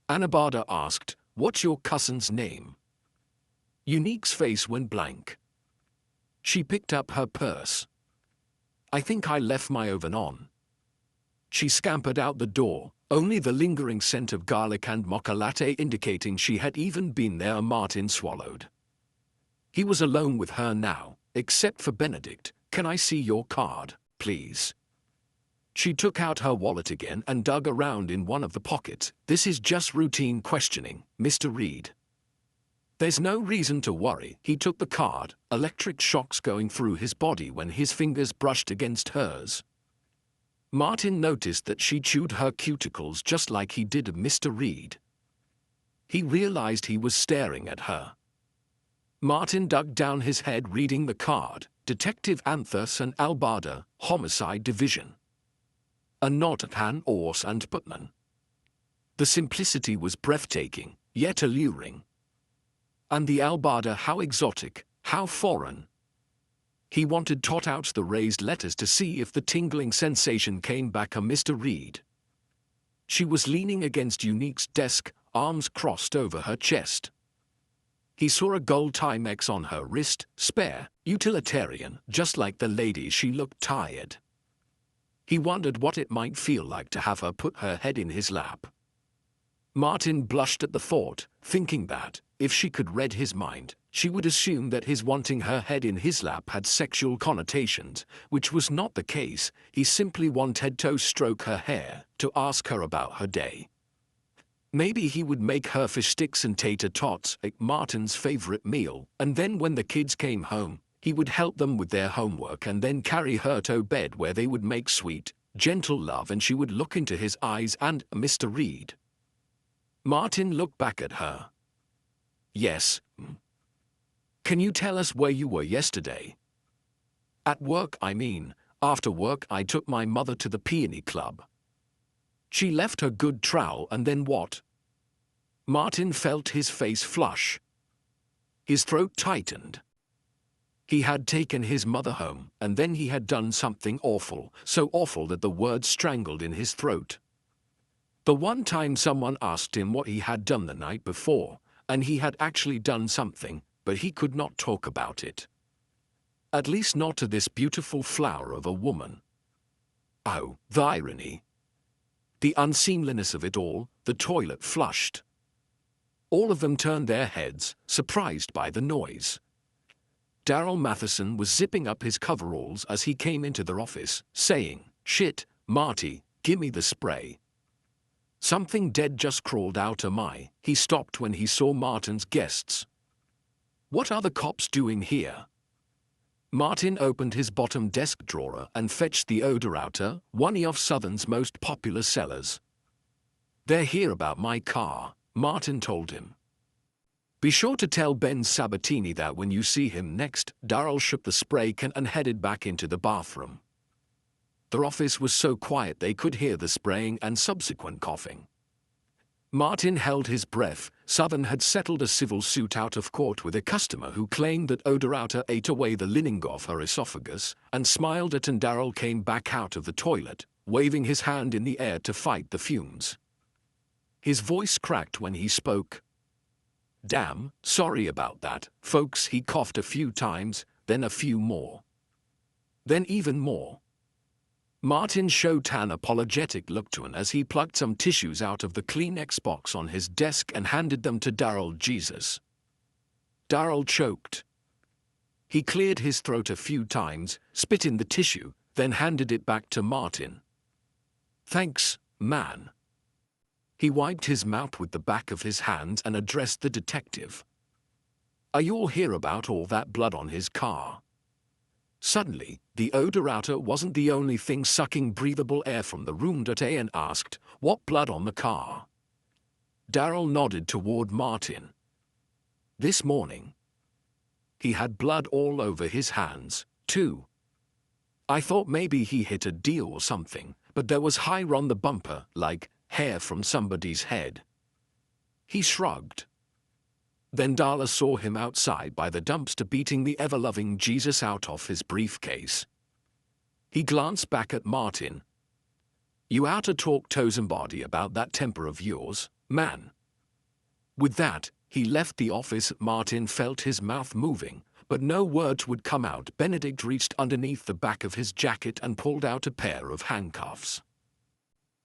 Anabada asked, "What's your cousin's name?" Unique's face went blank. She picked up her purse. "I think I left my oven on." She scampered out the door, only the lingering scent of garlic and mocha latte indicating she had even been there. Martin swallowed. He was alone with her now, except for Benedict. "Can I see your card, please?" She took out her wallet again and dug around in one of the pockets. "This is just routine questioning, Mr. Reed." "There's no reason to worry." He took the card, electric shocks going through his body when his fingers brushed against hers. Martin noticed that she chewed her cuticles just like he did of Mr. Reed. He realized he was staring at her. Martin dug down his head reading the card. "Detective Anthus and Albada, Homicide Division." A nod at Han Ors and Putman. The simplicity was breathtaking, yet alluring. And the Albada, how exotic, how foreign. He wanted to tot out the raised letters to see if the tingling sensation came back. Mr. Reed. She was leaning against Unique's desk, arms crossed over her chest. He saw a gold Timex on her wrist, spare, utilitarian, just like the lady. She looked tired. He wondered what it might feel like to have her put her head in his lap. Martin blushed at the thought, thinking that, if she could read his mind, she would assume that his wanting her head in his lap had sexual connotations, which was not the case. He simply wanted to stroke her hair, to ask her about her day. Maybe he would make her fish sticks and tater tots, like Martin's favorite meal, and then when the kids came home, he would help them with their homework and then carry her to bed where they would make sweet, gentle love and she would look into his eyes and, Mr. Reed. Martin looked back at her. Yes. Can you tell us where you were yesterday? At work, I mean. After work I took my mother to the peony club. She left her good trowel and then what? Martin felt his face flush. His throat tightened. He had taken his mother home, and then he had done something awful, so awful that the words strangled in his throat. The one time someone asked him what he had done the night before, and he had actually done something, but he could not talk about it. At least not to this beautiful flower of a woman. Oh, the irony. The unseemliness of it all. The toilet flushed. All of them turned their heads, surprised by the noise. Daryl Matheson was zipping up his coveralls as he came into their office, saying, "Shit, Marty, gimme the spray." Something dead just crawled out of my. He stopped when he saw Martin's guests. What are the cops doing here? Martin opened his bottom desk drawer and fetched the Odorouter, one of Southern's most popular sellers. They're here about my car, Martin told him. Be sure to tell Ben Sabatini that when you see him next. Daryl shook the spray can and headed back into the bathroom. Their office was so quiet they could hear the spraying and subsequent coughing. Martin held his breath. Southern had settled a civil suit out of court with a customer who claimed that Odorouter ate away the lining of her esophagus, and smiled at and Daryl came back out of the toilet, waving his hand in the air to fight the fumes. His voice cracked when he spoke. Damn, sorry about that, folks. He coughed a few times, then a few more. Then even more. Martin showed an apologetic look to him as he plucked some tissues out of the Kleenex box on his desk and handed them to Daryl. Jesus. Daryl choked. He cleared his throat a few times, spit in the tissue, then handed it back to Martin. Thanks, man. He wiped his mouth with the back of his hand and addressed the detective. Are you all here about all that blood on his car? Suddenly, the Odorouter wasn't the only thing sucking breathable air from the room. And asked, what blood on the car? Daryl nodded toward Martin. This morning. He had blood all over his hands, too. I thought maybe he hit a deal or something, but there was hair on the bumper, like hair from somebody's head. He shrugged. Then Darla saw him outside by the dumpster beating the ever-loving Jesus out of his briefcase. He glanced back at Martin. You out to talk to somebody about that temper of yours, man? With that, he left the office. Martin felt his mouth moving, but no words would come out. Benedict reached underneath the back of his jacket and pulled out a pair of handcuffs.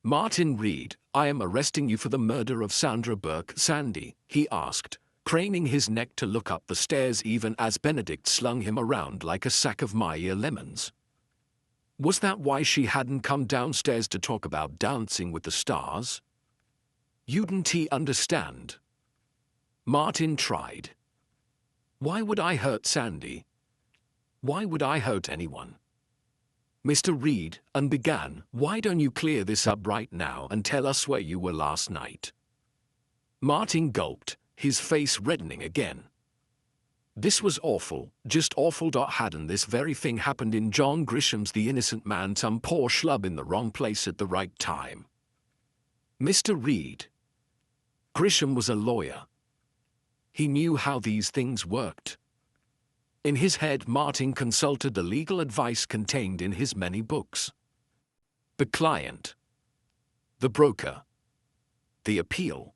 Martin Reed, I am arresting you for the murder of Sandra Burke. Sandy, he asked, craning his neck to look up the stairs even as Benedict slung him around like a sack of Meyer lemons. Was that why she hadn't come downstairs to talk about Dancing with the Stars? You'dn't he understand? Martin tried. Why would I hurt Sandy? Why would I hurt anyone? Mr. Reed, and began, why don't you clear this up right now and tell us where you were last night? Martin gulped, his face reddening again. This was awful, just awful. Hadn't this very thing happened in John Grisham's The Innocent Man? Some poor schlub in the wrong place at the right time. Mr. Reed. Grisham was a lawyer. He knew how these things worked. In his head, Martin consulted the legal advice contained in his many books. The client. The broker. The appeal.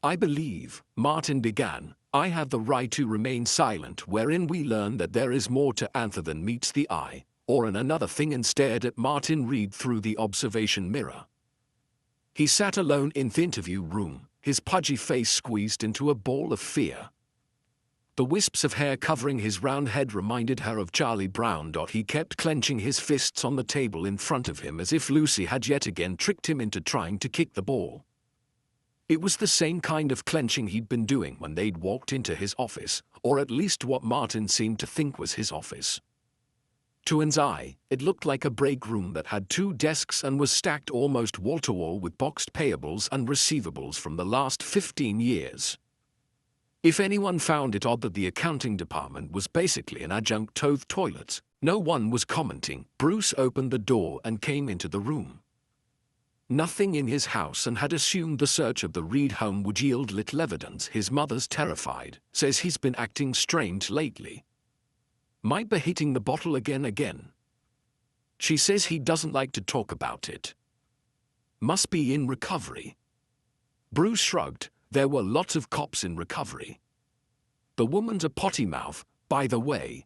I believe, Martin began, I have the right to remain silent, wherein we learn that there is more to answer than meets the eye, or an another thing and stared at Martin Reed through the observation mirror. He sat alone in the interview room, his pudgy face squeezed into a ball of fear. The wisps of hair covering his round head reminded her of Charlie Brown. He kept clenching his fists on the table in front of him as if Lucy had yet again tricked him into trying to kick the ball. It was the same kind of clenching he'd been doing when they'd walked into his office, or at least what Martin seemed to think was his office. To Anne's eye, it looked like a break room that had 2 desks and was stacked almost wall-to-wall with boxed payables and receivables from the last 15 years. If anyone found it odd that the accounting department was basically an adjunct to the toilets, no one was commenting. Bruce opened the door and came into the room. Nothing in his house, and had assumed the search of the Reed home would yield little evidence. His mother's terrified, says he's been acting strange lately. Might be hitting the bottle again. She says he doesn't like to talk about it. Must be in recovery. Bruce shrugged. There were lots of cops in recovery. The woman's a potty mouth, by the way.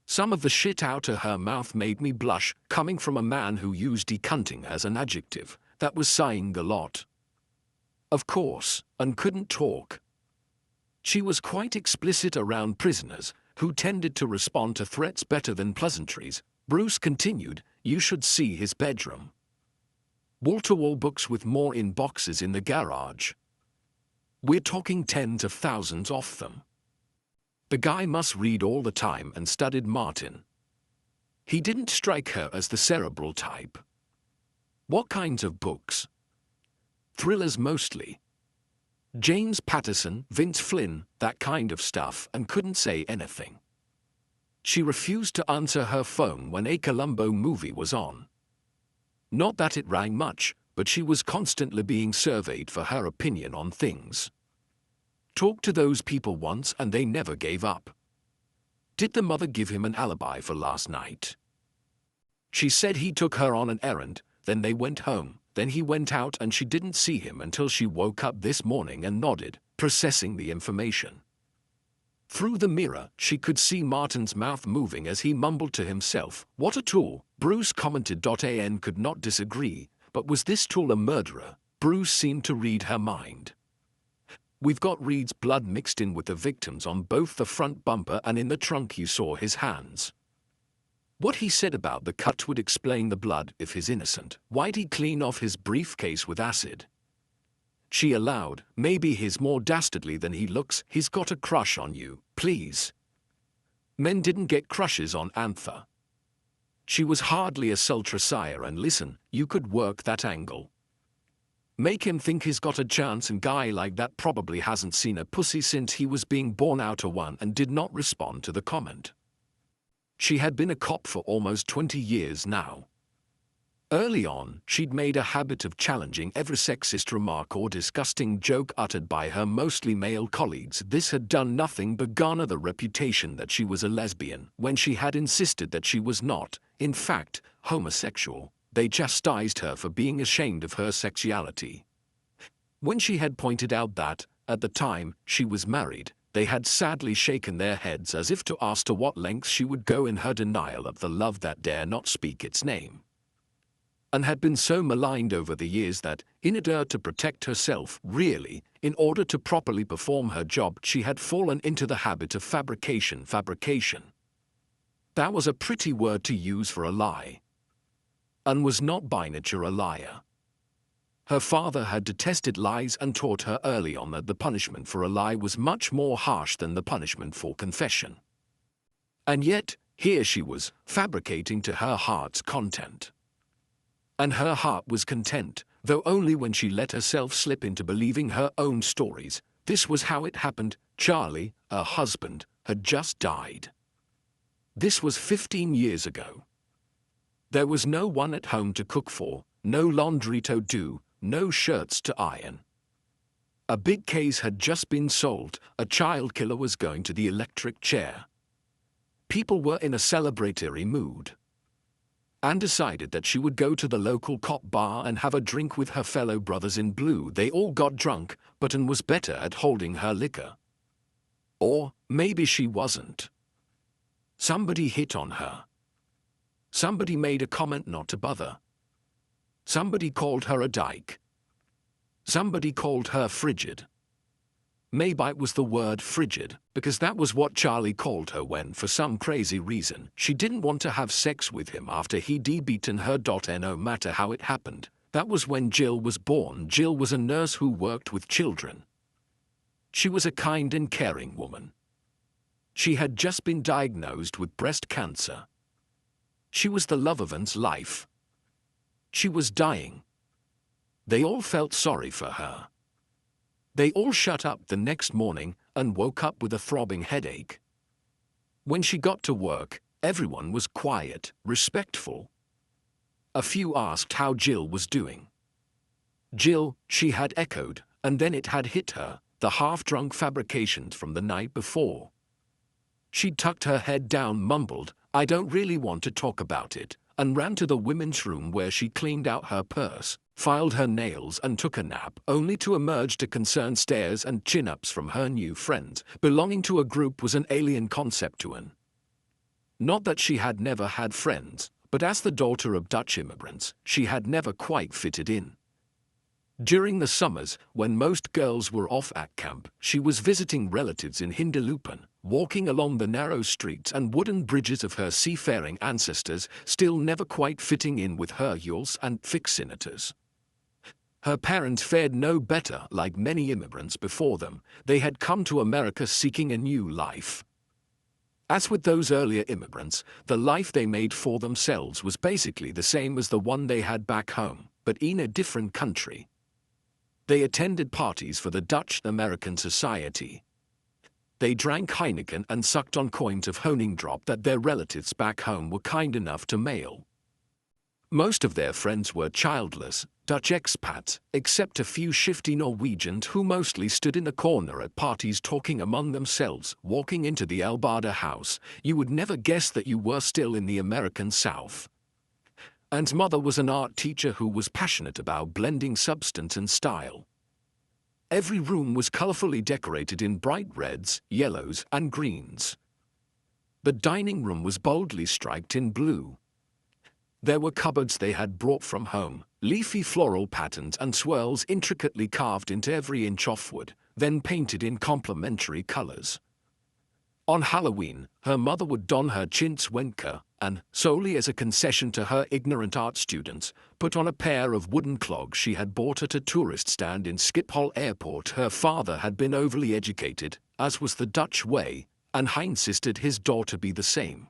Some of the shit out of her mouth made me blush, coming from a man who used decunting as an adjective. That was saying a lot. Of course, and couldn't talk. She was quite explicit around prisoners, who tended to respond to threats better than pleasantries. Bruce continued, you should see his bedroom. Wall-to-wall books with more in boxes in the garage. We're talking tens of thousands of them. The guy must read all the time, and studied Martin. He didn't strike her as the cerebral type. What kinds of books? Thrillers mostly. James Patterson, Vince Flynn, that kind of stuff, and couldn't say anything. She refused to answer her phone when a Columbo movie was on. Not that it rang much, but she was constantly being surveyed for her opinion on things. Talked to those people once and they never gave up. Did the mother give him an alibi for last night? She said he took her on an errand, then they went home, then he went out and she didn't see him until she woke up this morning and nodded, processing the information. Through the mirror, she could see Martin's mouth moving as he mumbled to himself, what a tool, Bruce commented. Anne could not disagree, but was this tool a murderer? Bruce seemed to read her mind. We've got Reed's blood mixed in with the victim's on both the front bumper and in the trunk. You saw his hands. What he said about the cut would explain the blood. If he's innocent, why'd he clean off his briefcase with acid? She allowed, maybe he's more dastardly than he looks. He's got a crush on you, please. Men didn't get crushes on Antha. She was hardly a sultrasire, and listen, you could work that angle. Make him think he's got a chance, and guy like that probably hasn't seen a pussy since he was being born out of one, and did not respond to the comment. She had been a cop for almost 20 years now. Early on, she'd made a habit of challenging every sexist remark or disgusting joke uttered by her mostly male colleagues. This had done nothing but garner the reputation that she was a lesbian, when she had insisted that she was not, in fact, homosexual. They chastised her for being ashamed of her sexuality. When she had pointed out that, at the time, she was married, they had sadly shaken their heads as if to ask to what lengths she would go in her denial of the love that dare not speak its name. And had been so maligned over the years that, in order to protect herself, really, in order to properly perform her job, she had fallen into the habit of fabrication. That was a pretty word to use for a lie. And was not by nature a liar. Her father had detested lies and taught her early on that the punishment for a lie was much more harsh than the punishment for confession. And yet, here she was, fabricating to her heart's content. And her heart was content, though only when she let herself slip into believing her own stories. This was how it happened. Charlie, her husband, had just died. This was 15 years ago. There was no one at home to cook for, no laundry to do, no shirts to iron. A big case had just been sold. A child killer was going to the electric chair. People were in a celebratory mood. Anne decided that she would go to the local cop bar and have a drink with her fellow brothers in blue. They all got drunk, but Anne was better at holding her liquor. Or maybe she wasn't. Somebody hit on her. Somebody made a comment not to bother. Somebody called her a dyke. Somebody called her frigid. Maybe it was the word frigid, because that was what Charlie called her when, for some crazy reason, she didn't want to have sex with him after he'd beaten her. No matter how it happened, that was when Jill was born. Jill was a nurse who worked with children. She was a kind and caring woman. She had just been diagnosed with breast cancer. She was the love of Anne's life. She was dying. They all felt sorry for her. They all shut up the next morning and woke up with a throbbing headache. When she got to work, everyone was quiet, respectful. A few asked how Jill was doing. Jill, she had echoed, and then it had hit her, the half-drunk fabrications from the night before. She tucked her head down, mumbled, "I don't really want to talk about it," and ran to the women's room where she cleaned out her purse, filed her nails and took a nap, only to emerge to concerned stares and chin-ups from her new friends. Belonging to a group was an alien concept to Anne. Not that she had never had friends, but as the daughter of Dutch immigrants, she had never quite fitted in. During the summers, when most girls were off at camp, she was visiting relatives in Hindelupen, walking along the narrow streets and wooden bridges of her seafaring ancestors, still never quite fitting in with her Yules and Fixinators. Her parents fared no better. Like many immigrants before them, they had come to America seeking a new life. As with those earlier immigrants, the life they made for themselves was basically the same as the one they had back home, but in a different country. They attended parties for the Dutch-American Society. They drank Heineken and sucked on coins of honingdrop that their relatives back home were kind enough to mail. Most of their friends were childless, Dutch expats, except a few shifty Norwegians who mostly stood in the corner at parties talking among themselves. Walking into the Albada house, you would never guess that you were still in the American South. Anne's mother was an art teacher who was passionate about blending substance and style. Every room was colorfully decorated in bright reds, yellows, and greens. The dining room was boldly striped in blue. There were cupboards they had brought from home, leafy floral patterns and swirls intricately carved into every inch of wood, then painted in complementary colors. On Halloween, her mother would don her chintz wenker and, solely as a concession to her ignorant art students, put on a pair of wooden clogs she had bought at a tourist stand in Schiphol Airport. Her father had been overly educated, as was the Dutch way, and he insisted his daughter be the same.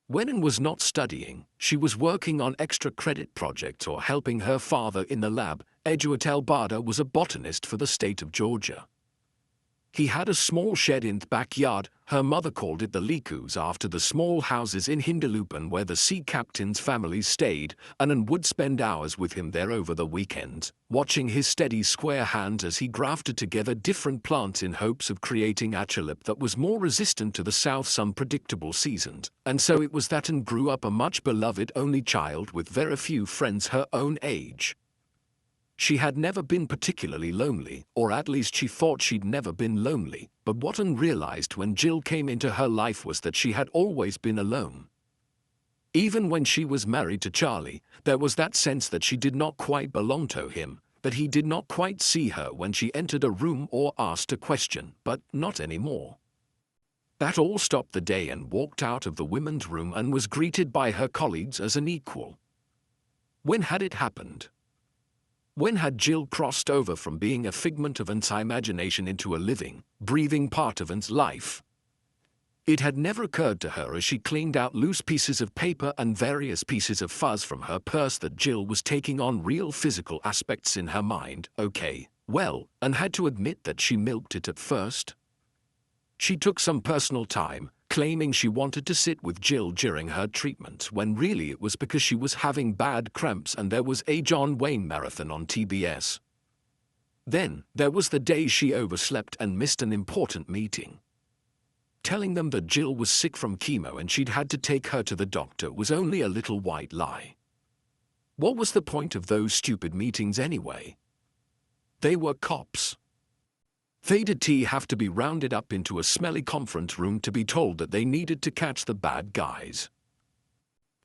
When Anne was not studying, she was working on extra credit projects or helping her father in the lab. Eduard Albada was a botanist for the state of Georgia. He had a small shed in the backyard. Her mother called it the Likus after the small houses in Hindelupen where the sea captain's families stayed, and Anne would spend hours with him there over the weekends, watching his steady square hands as he grafted together different plants in hopes of creating a tulip that was more resistant to the South's unpredictable seasons. And so it was that Anne grew up a much beloved only child with very few friends her own age. She had never been particularly lonely, or at least she thought she'd never been lonely, but what Anne realized when Jill came into her life was that she had always been alone. Even when she was married to Charlie, there was that sense that she did not quite belong to him, that he did not quite see her when she entered a room or asked a question, but not anymore. That all stopped the day Anne walked out of the women's room and was greeted by her colleagues as an equal. When had it happened? When had Jill crossed over from being a figment of Anne's imagination into a living, breathing part of Anne's life? It had never occurred to her as she cleaned out loose pieces of paper and various pieces of fuzz from her purse that Jill was taking on real physical aspects in her mind. Okay, well, Anne had to admit that she milked it at first. She took some personal time, claiming she wanted to sit with Jill during her treatment, when really it was because she was having bad cramps and there was a John Wayne marathon on TBS. Then, there was the day she overslept and missed an important meeting. Telling them that Jill was sick from chemo and she'd had to take her to the doctor was only a little white lie. What was the point of those stupid meetings anyway? They were cops. They'd have to be rounded up into a smelly conference room to be told that they needed to catch the bad guys.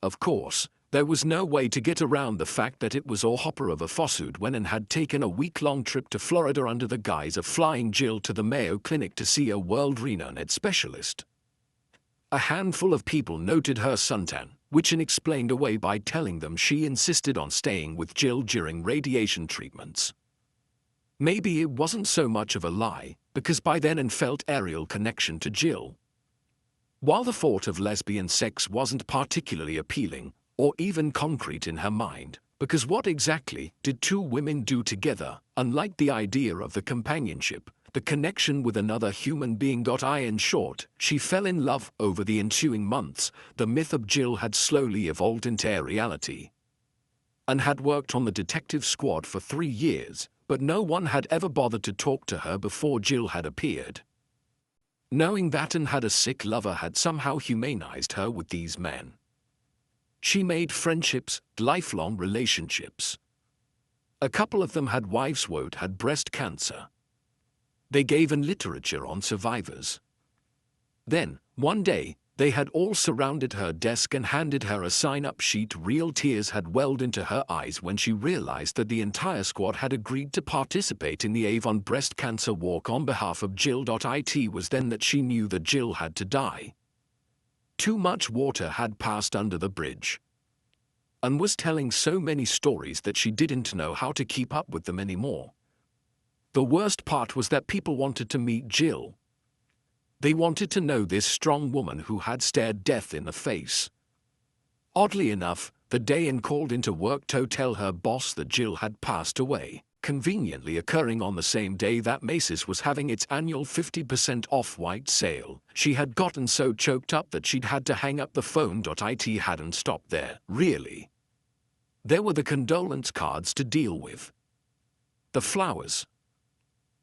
Of course, there was no way to get around the fact that it was all hopper of a fossud when and had taken a week-long trip to Florida under the guise of flying Jill to the Mayo Clinic to see a world-renowned specialist. A handful of people noted her suntan, which Anne explained away by telling them she insisted on staying with Jill during radiation treatments. Maybe it wasn't so much of a lie, because by then Anne felt a real connection to Jill. While the thought of lesbian sex wasn't particularly appealing, or even concrete in her mind, because what exactly did two women do together, unlike the idea of the companionship, the connection with another human being? In short, she fell in love. Over the ensuing months, the myth of Jill had slowly evolved into a reality. Anne had worked on the detective squad for 3 years, but no one had ever bothered to talk to her before Jill had appeared. Knowing that Anne had a sick lover had somehow humanized her with these men. She made friendships, lifelong relationships. A couple of them had wives who had breast cancer. They gave Anne literature on survivors. Then, one day, they had all surrounded her desk and handed her a sign-up sheet. Real tears had welled into her eyes when she realized that the entire squad had agreed to participate in the Avon Breast Cancer Walk on behalf of Jill. It was then that she knew that Jill had to die. Too much water had passed under the bridge. Anne was telling so many stories that she didn't know how to keep up with them anymore. The worst part was that people wanted to meet Jill. They wanted to know this strong woman who had stared death in the face. Oddly enough, the day Anne called into work to tell her boss that Jill had passed away, conveniently occurring on the same day that Macy's was having its annual 50% off white sale, she had gotten so choked up that she'd had to hang up the phone. It hadn't stopped there, really. There were the condolence cards to deal with. The flowers.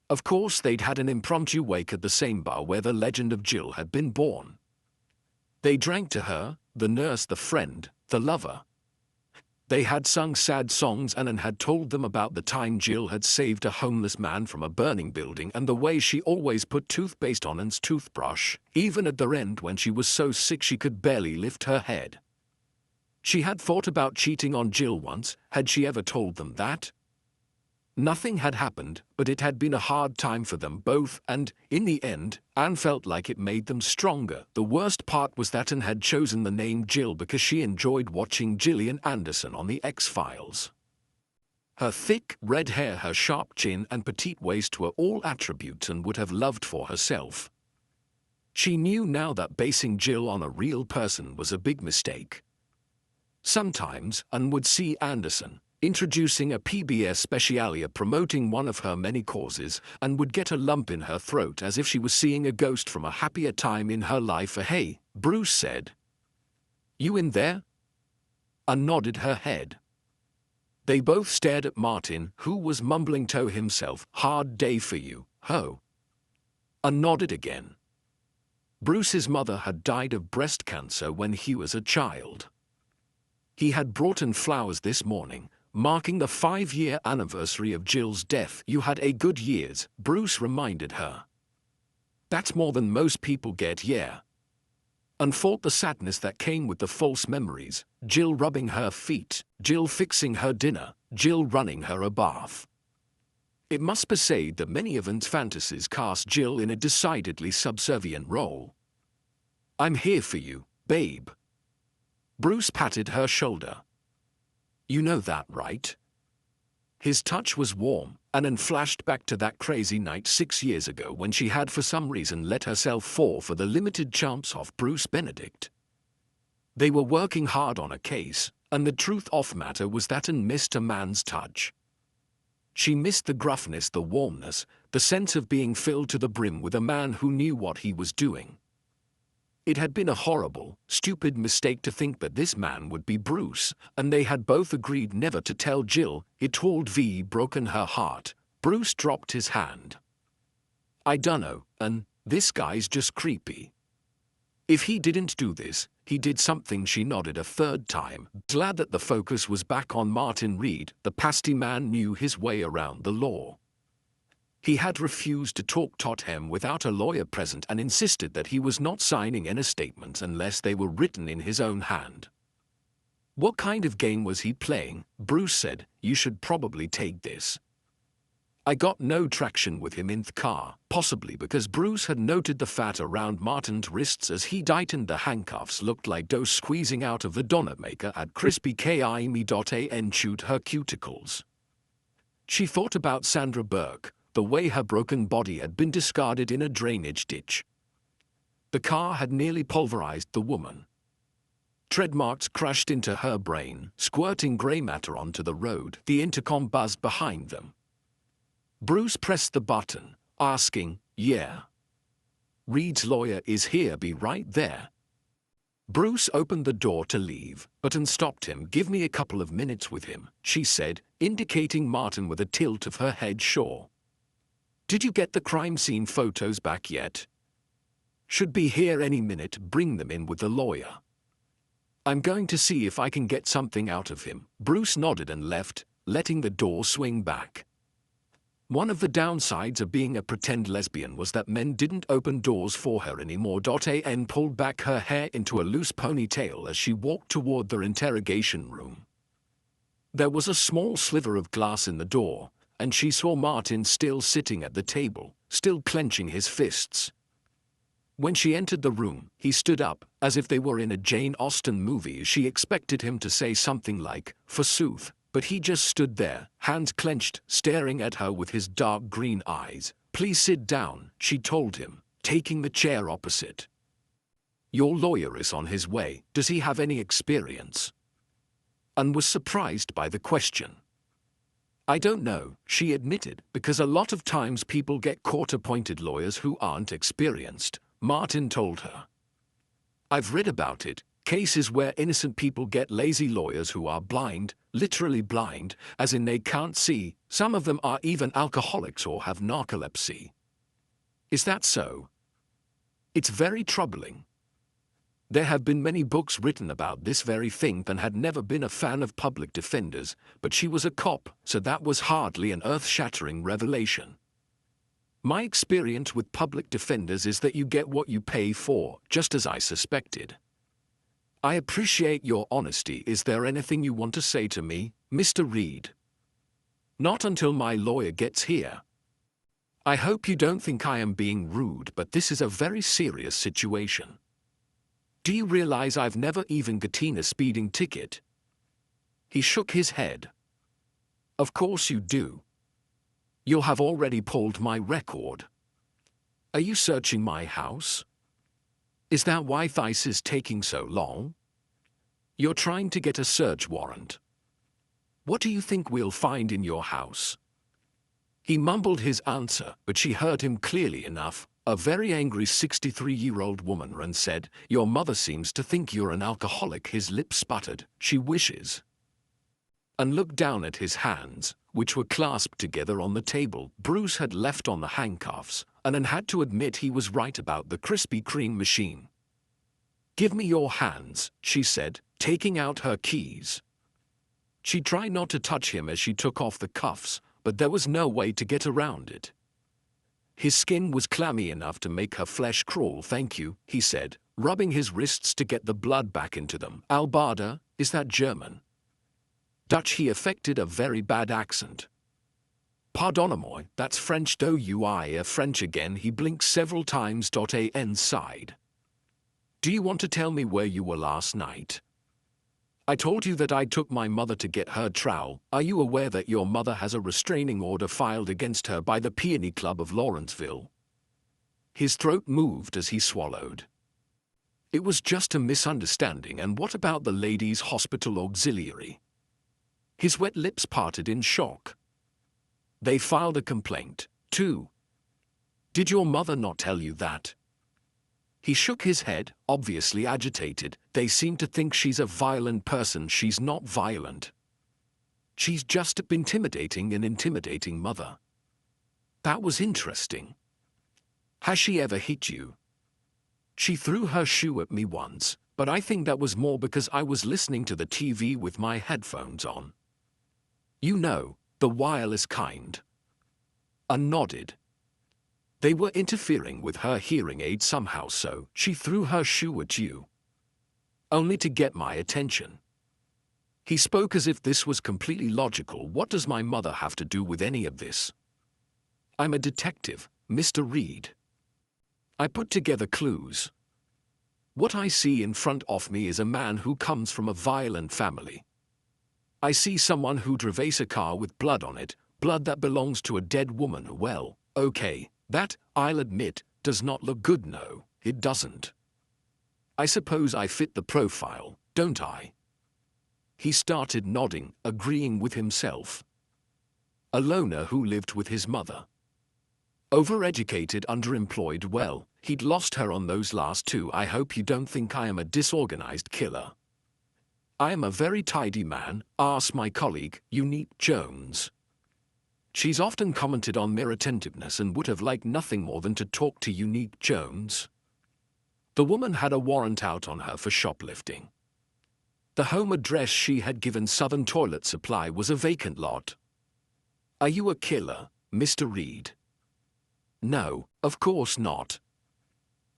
Of course, they'd had an impromptu wake at the same bar where the legend of Jill had been born. They drank to her, the nurse, the friend, the lover. They had sung sad songs and Anne had told them about the time Jill had saved a homeless man from a burning building and the way she always put toothpaste on Anne's toothbrush, even at the end when she was so sick she could barely lift her head. She had thought about cheating on Jill once. Had she ever told them that? Nothing had happened, but it had been a hard time for them both, and, in the end, Anne felt like it made them stronger. The worst part was that Anne had chosen the name Jill because she enjoyed watching Gillian Anderson on The X-Files. Her thick, red hair, her sharp chin, and petite waist were all attributes Anne would have loved for herself. She knew now that basing Jill on a real person was a big mistake. Sometimes, Anne would see Anderson introducing a PBS specialia promoting one of her many causes, and would get a lump in her throat as if she was seeing a ghost from a happier time in her life. Hey, Bruce said. You in there? Anne nodded her head. They both stared at Martin, who was mumbling to himself, hard day for you, ho. Anne nodded again. Bruce's mother had died of breast cancer when he was a child. He had brought in flowers this morning, marking the 5-year anniversary of Jill's death. You had a good years, Bruce reminded her. That's more than most people get, yeah. And fought the sadness that came with the false memories, Jill rubbing her feet, Jill fixing her dinner, Jill running her a bath. It must be said that many of Anne's fantasies cast Jill in a decidedly subservient role. I'm here for you, babe. Bruce patted her shoulder. You know that, right? His touch was warm, and Anne flashed back to that crazy night 6 years ago when she had for some reason let herself fall for the limited chance of Bruce Benedict. They were working hard on a case, and the truth of matter was that Anne missed a man's touch. She missed the gruffness, the warmness, the sense of being filled to the brim with a man who knew what he was doing. It had been a horrible, stupid mistake to think that this man would be Bruce, and they had both agreed never to tell Jill. It would have broken her heart. Bruce dropped his hand. I dunno, Anne, this guy's just creepy. If he didn't do this, he did something. She nodded a third time, glad that the focus was back on Martin Reed. The pasty man knew his way around the law. He had refused to talk to him without a lawyer present and insisted that he was not signing any statements unless they were written in his own hand. What kind of game was he playing? Bruce said, you should probably take this. I got no traction with him in the car, possibly because Bruce had noted the fat around Martin's wrists as he tightened the handcuffs looked like dough squeezing out of the donut maker at crispy Kain chewed her cuticles. She thought about Sandra Burke, the way her broken body had been discarded in a drainage ditch. The car had nearly pulverized the woman. Tread marks crashed into her brain, squirting gray matter onto the road. The intercom buzzed behind them. Bruce pressed the button, asking, yeah. Reed's lawyer is here, be right there. Bruce opened the door to leave, but Anne stopped him. Give me a couple of minutes with him, she said, indicating Martin with a tilt of her head. Sure. Did you get the crime scene photos back yet? Should be here any minute. Bring them in with the lawyer. I'm going to see if I can get something out of him. Bruce nodded and left, letting the door swing back. One of the downsides of being a pretend lesbian was that men didn't open doors for her anymore. Anne pulled back her hair into a loose ponytail as she walked toward their interrogation room. There was a small sliver of glass in the door, and she saw Martin still sitting at the table, still clenching his fists. When she entered the room, he stood up, as if they were in a Jane Austen movie. She expected him to say something like, forsooth. But he just stood there, hands clenched, staring at her with his dark green eyes. Please sit down, she told him, taking the chair opposite. Your lawyer is on his way. Does he have any experience? Anne was surprised by the question. I don't know, she admitted, because a lot of times people get court-appointed lawyers who aren't experienced, Martin told her. I've read about it. Cases where innocent people get lazy lawyers who are blind, literally blind, as in they can't see. Some of them are even alcoholics or have narcolepsy. Is that so? It's very troubling. There have been many books written about this very thing. Anne had never been a fan of public defenders, but she was a cop, so that was hardly an earth-shattering revelation. My experience with public defenders is that you get what you pay for, just as I suspected. I appreciate your honesty. Is there anything you want to say to me, Mr. Reed? Not until my lawyer gets here. I hope you don't think I am being rude, but this is a very serious situation. Do you realize I've never even gotten a speeding ticket? He shook his head. Of course you do. You'll have already pulled my record. Are you searching my house? Is that why this is taking so long? You're trying to get a search warrant. What do you think we'll find in your house? He mumbled his answer, but she heard him clearly enough. A very angry 63-year-old woman ran said, your mother seems to think you're an alcoholic. His lips sputtered. She wishes. And looked down at his hands, which were clasped together on the table. Bruce had left on the handcuffs, and Anne had to admit he was right about the Krispy Kreme machine. Give me your hands, she said, taking out her keys. She tried not to touch him as she took off the cuffs, but there was no way to get around it. His skin was clammy enough to make her flesh crawl. Thank you, he said, rubbing his wrists to get the blood back into them. Albada, is that German? Dutch. He affected a very bad accent. Pardonnez-moi, that's French. Though you are French again. He blinked several times. Anne sighed. Do you want to tell me where you were last night? I told you that I took my mother to get her trowel. Are you aware that your mother has a restraining order filed against her by the Peony Club of Lawrenceville? His throat moved as he swallowed. It was just a misunderstanding. And what about the ladies' hospital auxiliary? His wet lips parted in shock. They filed a complaint, too. Did your mother not tell you that? He shook his head, obviously agitated. They seem to think she's a violent person. She's not violent. She's just an intimidating mother. That was interesting. Has she ever hit you? She threw her shoe at me once, but I think that was more because I was listening to the TV with my headphones on. You know, the wireless kind. Anne nodded. They were interfering with her hearing aid somehow, so she threw her shoe at you. Only to get my attention. He spoke as if this was completely logical. What does my mother have to do with any of this? I'm a detective, Mr. Reed. I put together clues. What I see in front of me is a man who comes from a violent family. I see someone who drove a car with blood on it, blood that belongs to a dead woman. Well, okay, that, I'll admit, does not look good. No, it doesn't. I suppose I fit the profile, don't I? He started nodding, agreeing with himself. A loner who lived with his mother. Overeducated, underemployed. Well, he'd lost her on those last two. I hope you don't think I am a disorganized killer. I am a very tidy man, asked my colleague, Unique Jones. She's often commented on mere attentiveness and would have liked nothing more than to talk to Unique Jones. The woman had a warrant out on her for shoplifting. The home address she had given, Southern Toilet Supply, was a vacant lot. Are you a killer, Mr. Reed? No, of course not.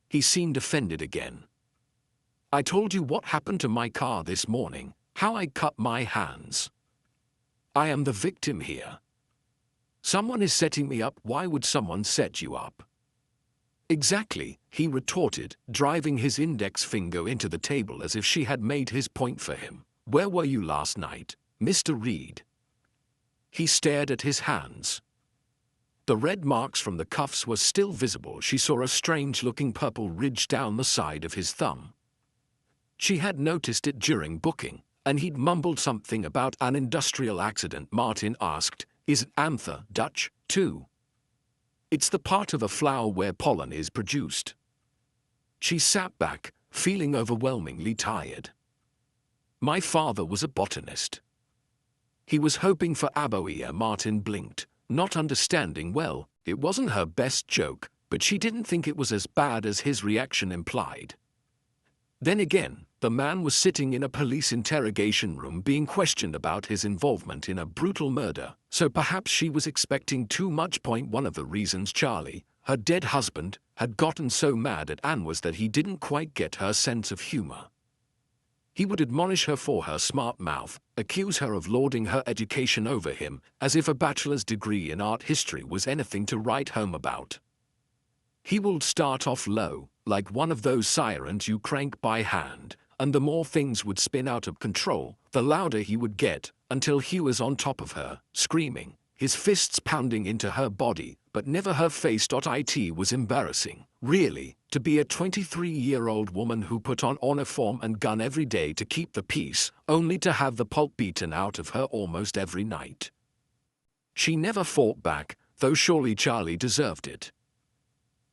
He seemed offended again. I told you what happened to my car this morning, how I cut my hands. I am the victim here. Someone is setting me up. Why would someone set you up? Exactly, he retorted, driving his index finger into the table as if she had made his point for him. Where were you last night, Mr. Reed? He stared at his hands. The red marks from the cuffs were still visible. She saw a strange-looking purple ridge down the side of his thumb. She had noticed it during booking, and he'd mumbled something about an industrial accident. Martin asked, is anther Dutch, too? It's the part of a flower where pollen is produced. She sat back, feeling overwhelmingly tired. My father was a botanist. He was hoping for aboea. Martin blinked, not understanding. Well, it wasn't her best joke, but she didn't think it was as bad as his reaction implied. Then again, the man was sitting in a police interrogation room being questioned about his involvement in a brutal murder, so perhaps she was expecting too much. One of the reasons Charlie, her dead husband, had gotten so mad at Anne was that he didn't quite get her sense of humor. He would admonish her for her smart mouth, accuse her of lording her education over him, as if a bachelor's degree in art history was anything to write home about. He would start off low, like one of those sirens you crank by hand, and the more things would spin out of control, the louder he would get, until he was on top of her, screaming, his fists pounding into her body, but never her face. It was embarrassing, really, to be a 23-year-old woman who put on uniform and gun every day to keep the peace, only to have the pulp beaten out of her almost every night. She never fought back, though surely Charlie deserved it.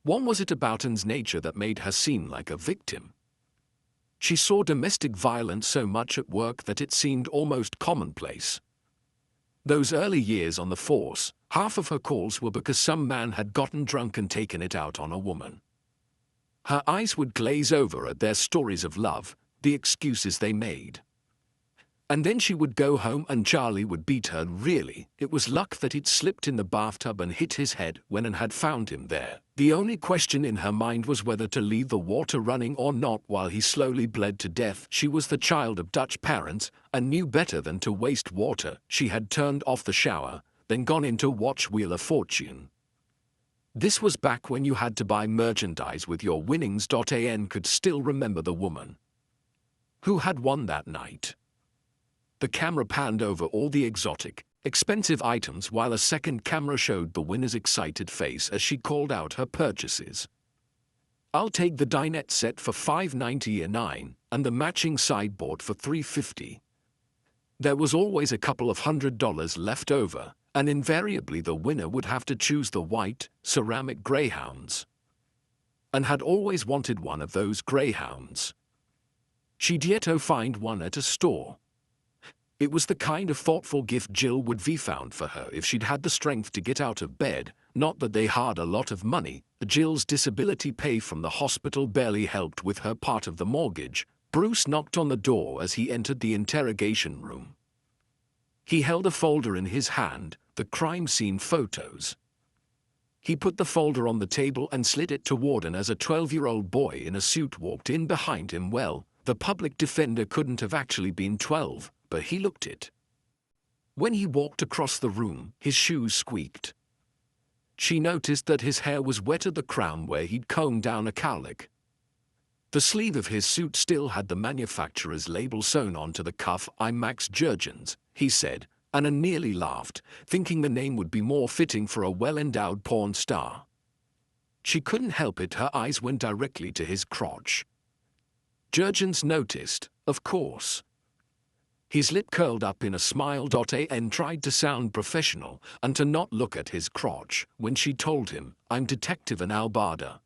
What was it about Anne's nature that made her seem like a victim? She saw domestic violence so much at work that it seemed almost commonplace. Those early years on the force, half of her calls were because some man had gotten drunk and taken it out on a woman. Her eyes would glaze over at their stories of love, the excuses they made. And then she would go home and Charlie would beat her. Really, it was luck that he'd slipped in the bathtub and hit his head when Anne had found him there. The only question in her mind was whether to leave the water running or not while he slowly bled to death. She was the child of Dutch parents and knew better than to waste water. She had turned off the shower, then gone in to watch Wheel of Fortune. This was back when you had to buy merchandise with your winnings. Anne could still remember the woman who had won that night. The camera panned over all the exotic, expensive items while a second camera showed the winner's excited face as she called out her purchases. I'll take the dinette set for $5.99 and the matching sideboard for $3.50. There was always a couple of $100 left over, and invariably the winner would have to choose the white, ceramic greyhounds. Anne had always wanted one of those greyhounds. She'd yet to find one at a store. It was the kind of thoughtful gift Jill would have found for her if she'd had the strength to get out of bed. Not that they had a lot of money. Jill's disability pay from the hospital barely helped with her part of the mortgage. Bruce knocked on the door as he entered the interrogation room. He held a folder in his hand, the crime scene photos. He put the folder on the table and slid it toward Anne as a 12-year-old boy in a suit walked in behind him. Well, the public defender couldn't have actually been 12. whenever he looked it. When he walked across the room, his shoes squeaked. She noticed that his hair was wet at the crown where he'd combed down a cowlick. The sleeve of his suit still had the manufacturer's label sewn onto the cuff. "I'm Max Jurgens," he said, and nearly laughed, thinking the name would be more fitting for a well-endowed porn star. She couldn't help it, her eyes went directly to his crotch. Jurgens noticed, of course. His lip curled up in a smile. And tried to sound professional and to not look at his crotch when she told him, "I'm Detective Albarda.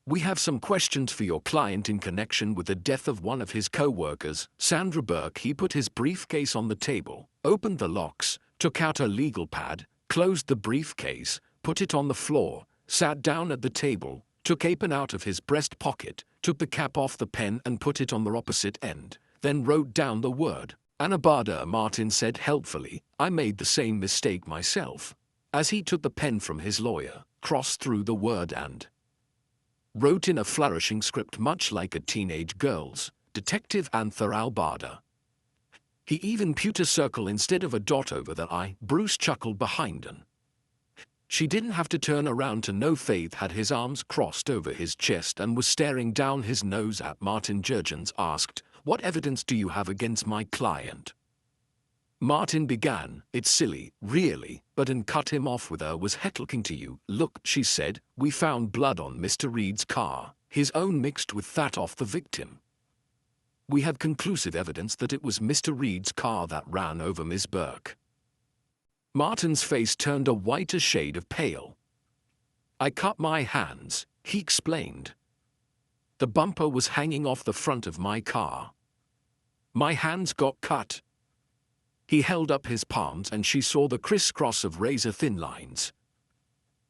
We have some questions for your client in connection with the death of one of his co-workers, Sandra Burke." He put his briefcase on the table, opened the locks, took out a legal pad, closed the briefcase, put it on the floor, sat down at the table, took a pen out of his breast pocket, took the cap off the pen and put it on the opposite end, then wrote down the word Albarda. Martin said helpfully, "I made the same mistake myself," as he took the pen from his lawyer, crossed through the word and wrote in a flourishing script much like a teenage girl's, "Detective Anther Albarda." He even put a circle instead of a dot over the I. Bruce chuckled behind him. She didn't have to turn around to know Faith had his arms crossed over his chest and was staring down his nose at Martin. Jurgens asked, "What evidence do you have against my client?" Martin began, "It's silly, really, but," and cut him off with, "was heckling to you." "Look," she said, "we found blood on Mr. Reed's car, his own mixed with that of the victim. We have conclusive evidence that it was Mr. Reed's car that ran over Miss Burke." Martin's face turned a whiter shade of pale. "I cut my hands," he explained. "The bumper was hanging off the front of my car. My hands got cut." He held up his palms and she saw the crisscross of razor-thin lines.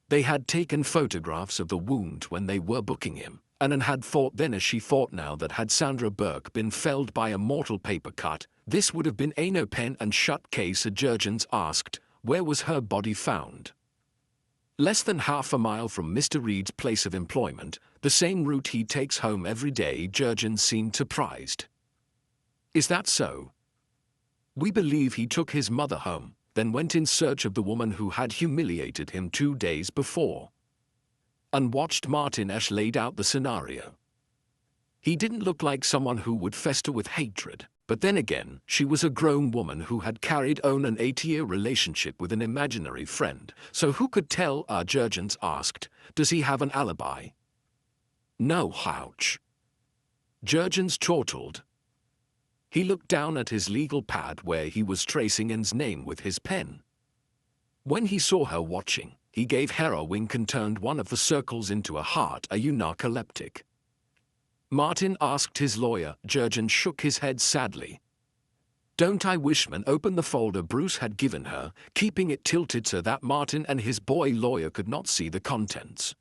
They had taken photographs of the wound when they were booking him, and had thought then as she thought now that had Sandra Burke been felled by a mortal paper cut, this would have been a no pen and shut case. Jurgens asked, "Where was her body found?" "Less than half a mile from Mr. Reed's place of employment, the same route he takes home every day." Jurgens seemed surprised. "Is that so?" "We believe he took his mother home, then went in search of the woman who had humiliated him 2 days before." And watched Martin as laid out the scenario. He didn't look like someone who would fester with hatred, but then again, she was a grown woman who had carried on an 8-year relationship with an imaginary friend, so who could tell? Jurgens asked, "Does he have an alibi?" "No." Ouch. Jurgens chortled. He looked down at his legal pad where he was tracing N's name with his pen. When he saw her watching, he gave her a wink and turned one of the circles into a heart, a narcoleptic. Martin asked his lawyer. Jurgens shook his head sadly. "Don't I wish?" Man opened the folder Bruce had given her, keeping it tilted so that Martin and his boy lawyer could not see the contents.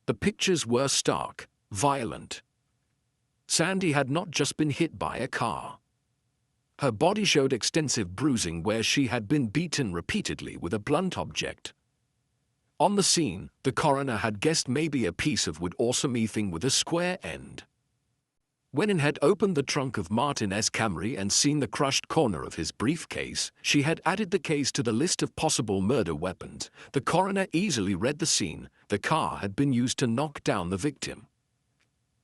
The pictures were stark, violent. Sandy had not just been hit by a car. Her body showed extensive bruising where she had been beaten repeatedly with a blunt object. On the scene, the coroner had guessed maybe a piece of wood or something with a square end. When Anne had opened the trunk of Martin's Camry and seen the crushed corner of his briefcase, she had added the case to the list of possible murder weapons. The coroner easily read the scene. The car had been used to knock down the victim.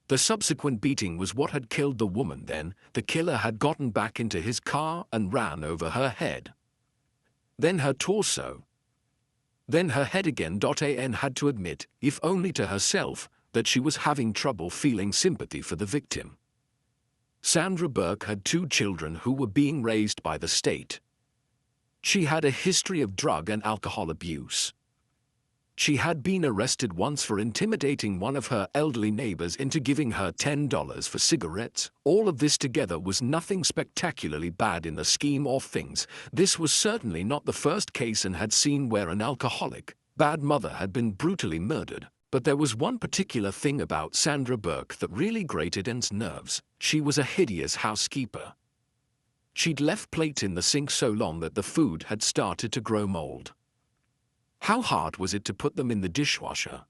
The subsequent beating was what had killed the woman. Then, the killer had gotten back into his car and ran over her head. Then her torso. Then her head again. Anne had to admit, if only to herself, that she was having trouble feeling sympathy for the victim. Sandra Burke had 2 children who were being raised by the state. She had a history of drug and alcohol abuse. She had been arrested once for intimidating one of her elderly neighbors into giving her $10 for cigarettes. All of this together was nothing spectacularly bad in the scheme of things. This was certainly not the first case Anne had seen where an alcoholic, bad mother had been brutally murdered. But there was one particular thing about Sandra Burke that really grated Anne's nerves. She was a hideous housekeeper. She'd left plates in the sink so long that the food had started to grow mold. How hard was it to put them in the dishwasher?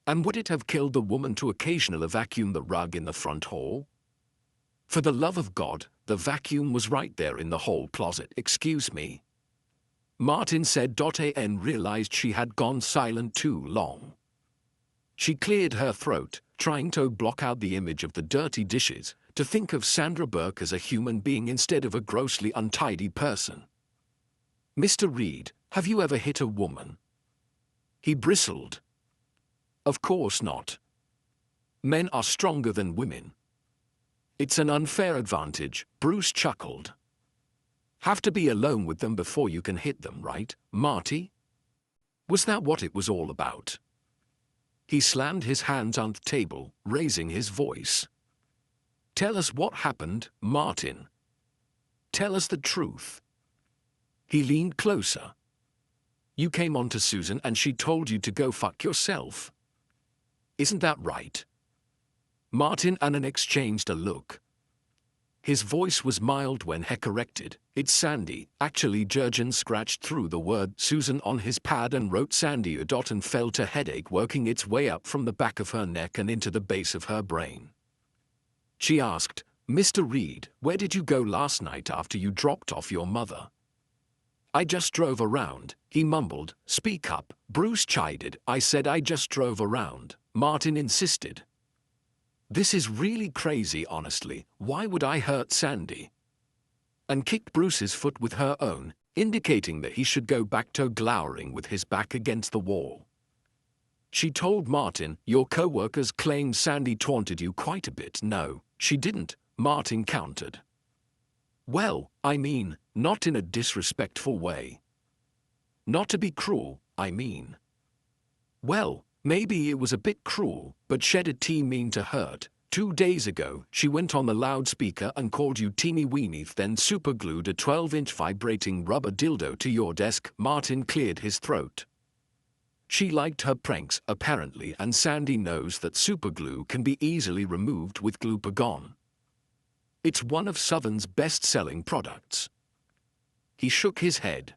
And would it have killed the woman to occasionally vacuum the rug in the front hall? For the love of God, The vacuum was right there in the hall closet. Excuse me, Martin said. Anne realized she had gone silent too long. She cleared her throat, trying to block out the image of the dirty dishes, to think of Sandra Burke as a human being instead of a grossly untidy person. Mr. Reed, have you ever hit a woman? He bristled. Of course not. Men are stronger than women. It's an unfair advantage, Bruce chuckled. Have to be alone with them before you can hit them, right, Marty? Was that what it was all about? He slammed his hands on the table, raising his voice. Tell us what happened, Martin. Tell us the truth. He leaned closer. You came on to Susan and she told you to go fuck yourself. Isn't that right? Martin and Anne exchanged a look. His voice was mild when he corrected. It's Sandy. Actually, Jurgen scratched through the word Susan on his pad and wrote Sandy and felt a headache working its way up from the back of her neck and into the base of her brain. She asked, Mr. Reed, where did you go last night after you dropped off your mother? I just drove around, he mumbled. Speak up, Bruce chided. I said I just drove around, Martin insisted. This is really crazy, honestly. Why would I hurt Sandy? And kicked Bruce's foot with her own, indicating that he should go back to glowering with his back against the wall. She told Martin, your co-workers claimed Sandy taunted you quite a bit. No, she didn't, Martin countered. Well, I mean, not in a disrespectful way. Not to be cruel, I mean. Well, maybe it was a bit cruel, but shedded tea mean to hurt. 2 days ago, she went on the loudspeaker and called you teeny weeny, then superglued a 12-inch vibrating rubber dildo to your desk. Martin cleared his throat. She liked her pranks, apparently, and Sandy knows that superglue can be easily removed with glucagon. It's one of Southern's best-selling products. He shook his head.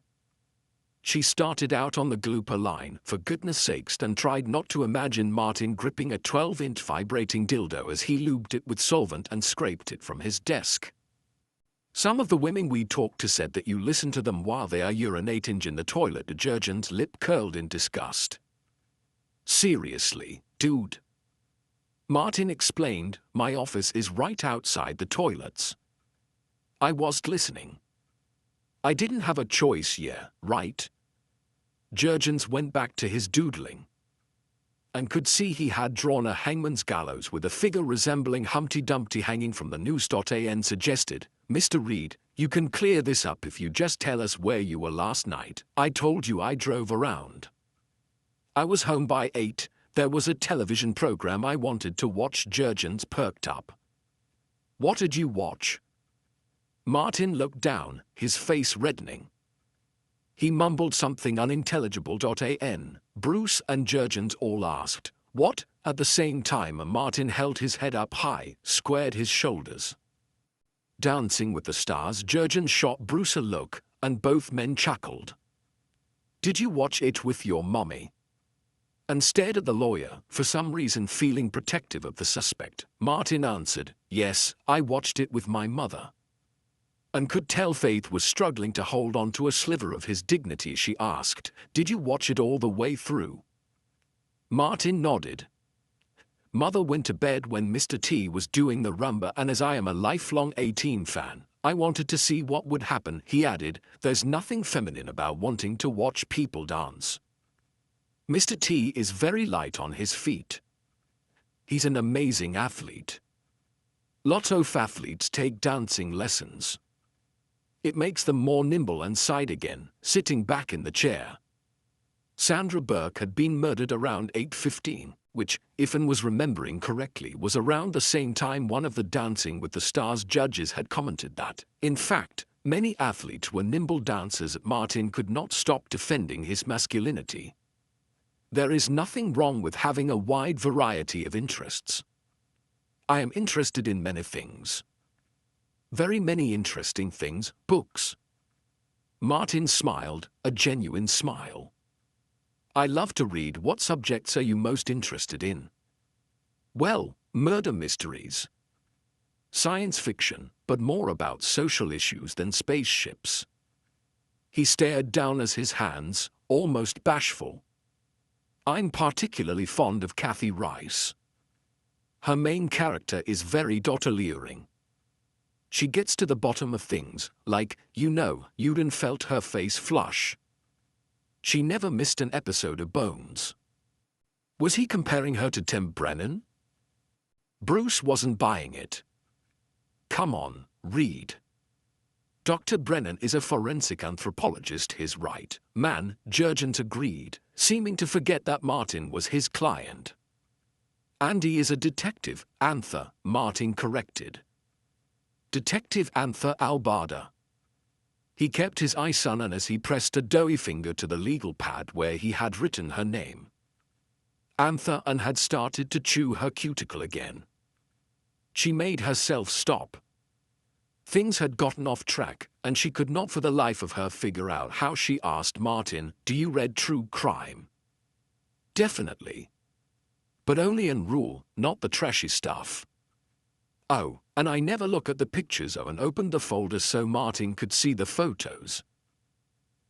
She started out on the glooper line, for goodness sakes, and tried not to imagine Martin gripping a 12-inch vibrating dildo as he lubed it with solvent and scraped it from his desk. Some of the women we talked to said that you listen to them while they are urinating in the toilet. Jurgen's lip curled in disgust. Seriously, dude. Martin explained, my office is right outside the toilets. I was listening. I didn't have a choice, yeah, right? Jurgens went back to his doodling. And could see he had drawn a hangman's gallows with a figure resembling Humpty Dumpty hanging from the noose. Anne suggested, Mr. Reed, you can clear this up if you just tell us where you were last night. I told you I drove around. I was home by 8. There was a television program I wanted to watch. Jurgens perked up. What did you watch? Martin looked down, his face reddening. He mumbled something unintelligible. Anne, Bruce and Jurgens all asked, what? At the same time Martin held his head up high, squared his shoulders. Dancing with the Stars. Jurgens shot Bruce a look, and both men chuckled. Did you watch it with your mommy? And stared at the lawyer, for some reason feeling protective of the suspect. Martin answered, yes, I watched it with my mother. And could tell Faith was struggling to hold on to a sliver of his dignity. She asked, did you watch it all the way through? Martin nodded. Mother went to bed when Mr. T was doing the rumba, and as I am a lifelong 18 fan, I wanted to see what would happen. He added, there's nothing feminine about wanting to watch people dance. Mr. T is very light on his feet. He's an amazing athlete. Lots of athletes take dancing lessons. It makes them more nimble and sighed again, sitting back in the chair. Sandra Burke had been murdered around 8:15, which, if Anne was remembering correctly, was around the same time one of the Dancing with the Stars judges had commented that, in fact, many athletes were nimble dancers. Martin could not stop defending his masculinity. There is nothing wrong with having a wide variety of interests. I am interested in many things. Very many interesting things, books. Martin smiled, a genuine smile. I love to read. What subjects are you most interested in? Well, murder mysteries. Science fiction, but more about social issues than spaceships. He stared down at his hands, almost bashful. I'm particularly fond of Kathy Rice. Her main character is very alluring. She gets to the bottom of things, like, you'd felt her face flush. She never missed an episode of Bones. Was he comparing her to Tim Brennan? Bruce wasn't buying it. Come on, read. Dr. Brennan is a forensic anthropologist, his right man, Jurgens agreed, seeming to forget that Martin was his client. Andy is a detective, Anther, Martin corrected. Detective Anther Albada. He kept his eyes on as he pressed a doughy finger to the legal pad where he had written her name. Anther had started to chew her cuticle again. She made herself stop. Things had gotten off track, and she could not for the life of her figure out how. She asked Martin, "Do you read true crime?" "Definitely. But only in rule, not the trashy stuff." "Oh, and I never look at the pictures." Owen opened the folder so Martin could see the photos.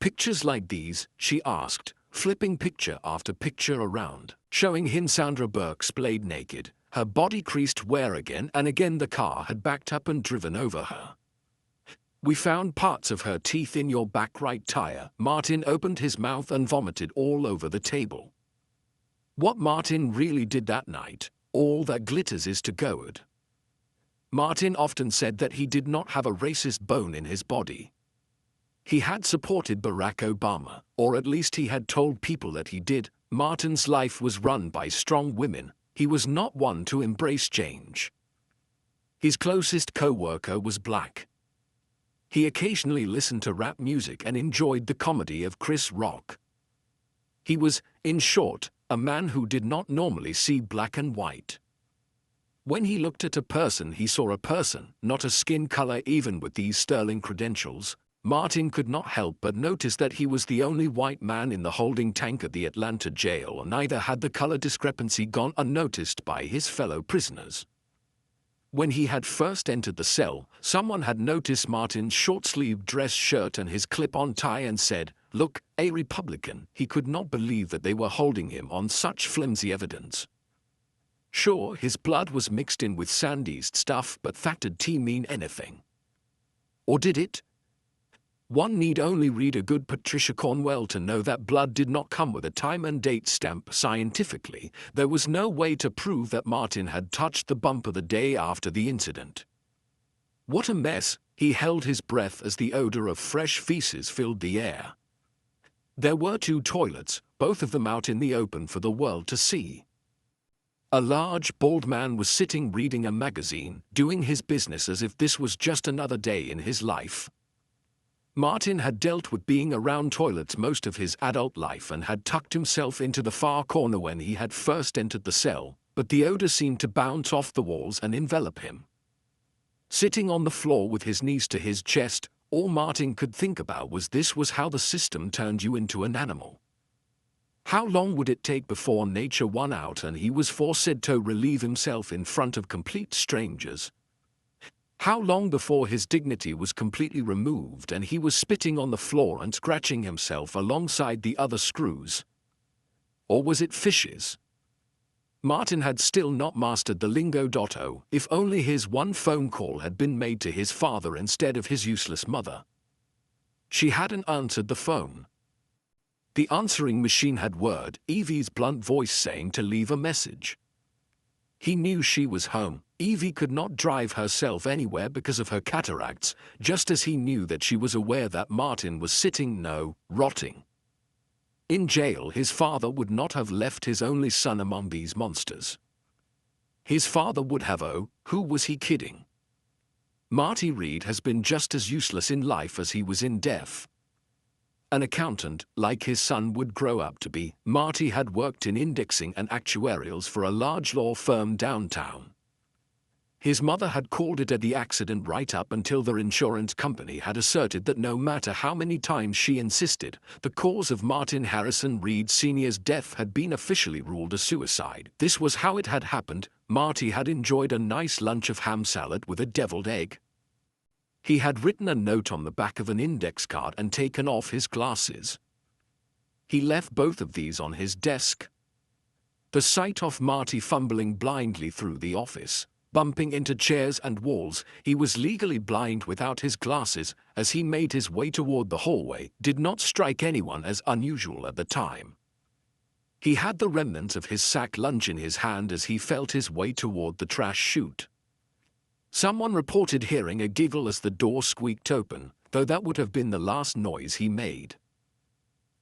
"Pictures like these?" she asked, flipping picture after picture around, showing him Sandra Burke splayed naked, her body creased where again and again the car had backed up and driven over her. "We found parts of her teeth in your back right tire." Martin opened his mouth and vomited all over the table. What Martin really did that night, all that glitters is to goad. Martin often said that he did not have a racist bone in his body. He had supported Barack Obama, or at least he had told people that he did. Martin's life was run by strong women. He was not one to embrace change. His closest co-worker was black. He occasionally listened to rap music and enjoyed the comedy of Chris Rock. He was, in short, a man who did not normally see black and white. When he looked at a person, he saw a person, not a skin color. Even with these sterling credentials, Martin could not help but notice that he was the only white man in the holding tank at the Atlanta jail, and neither had the color discrepancy gone unnoticed by his fellow prisoners. When he had first entered the cell, someone had noticed Martin's short-sleeved dress shirt and his clip-on tie and said, "Look, a Republican." He could not believe that they were holding him on such flimsy evidence. Sure, his blood was mixed in with Sandy's stuff, but that did tea mean anything? Or did it? One need only read a good Patricia Cornwell to know that blood did not come with a time and date stamp. Scientifically, there was no way to prove that Martin had touched the bumper the day after the incident. What a mess! He held his breath as the odor of fresh feces filled the air. There were 2 toilets, both of them out in the open for the world to see. A large, bald man was sitting reading a magazine, doing his business as if this was just another day in his life. Martin had dealt with being around toilets most of his adult life and had tucked himself into the far corner when he had first entered the cell, but the odor seemed to bounce off the walls and envelop him. Sitting on the floor with his knees to his chest, all Martin could think about was this was how the system turned you into an animal. How long would it take before nature won out and he was forced to relieve himself in front of complete strangers? How long before his dignity was completely removed and he was spitting on the floor and scratching himself alongside the other screws? Or was it fishes? Martin had still not mastered the lingo. If only his one phone call had been made to his father instead of his useless mother. She hadn't answered the phone. The answering machine had word Evie's blunt voice saying to leave a message. He knew she was home. Evie could not drive herself anywhere because of her cataracts, just as he knew that she was aware that Martin was rotting. In jail, his father would not have left his only son among these monsters. His father would have. Oh, who was he kidding? Marty Reed has been just as useless in life as he was in death. An accountant, like his son would grow up to be, Marty had worked in indexing and actuarials for a large law firm downtown. His mother had called it the accident right up until their insurance company had asserted that no matter how many times she insisted, the cause of Martin Harrison Reed Sr.'s death had been officially ruled a suicide. This was how it had happened. Marty had enjoyed a nice lunch of ham salad with a deviled egg. He had written a note on the back of an index card and taken off his glasses. He left both of these on his desk. The sight of Marty fumbling blindly through the office, bumping into chairs and walls, he was legally blind without his glasses, as he made his way toward the hallway, did not strike anyone as unusual at the time. He had the remnants of his sack lunch in his hand as he felt his way toward the trash chute. Someone reported hearing a giggle as the door squeaked open, though that would have been the last noise he made.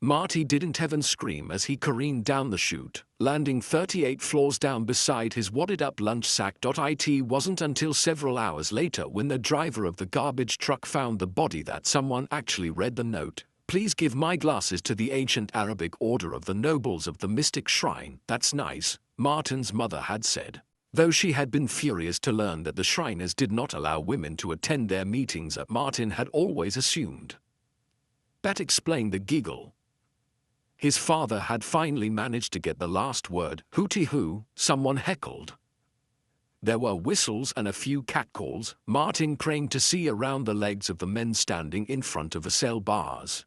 Marty didn't even scream as he careened down the chute, landing 38 floors down beside his wadded-up lunch sack. It wasn't until several hours later when the driver of the garbage truck found the body that someone actually read the note. "Please give my glasses to the ancient Arabic order of the nobles of the mystic shrine." "That's nice," Martin's mother had said, though she had been furious to learn that the Shriners did not allow women to attend their meetings, that Martin had always assumed. That explained the giggle. His father had finally managed to get the last word. "Hooty-hoo," someone heckled. There were whistles and a few catcalls. Martin craned to see around the legs of the men standing in front of the cell bars.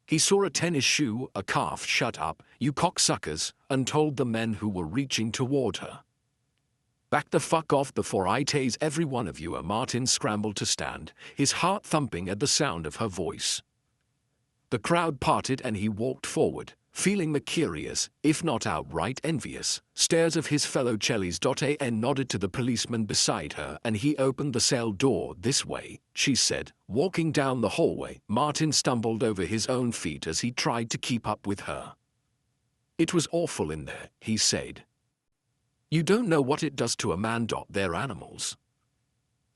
He saw a tennis shoe, a calf. "Shut up, you cocksuckers," and told the men who were reaching toward her. "Back the fuck off before I tase every one of you." Martin scrambled to stand, his heart thumping at the sound of her voice. The crowd parted and he walked forward, feeling the curious, if not outright envious, stares of his fellow Chellies. Ann nodded to the policeman beside her and he opened the cell door. "This way," she said, walking down the hallway. Martin stumbled over his own feet as he tried to keep up with her. "It was awful in there," he said. "You don't know what it does to a man. They're animals."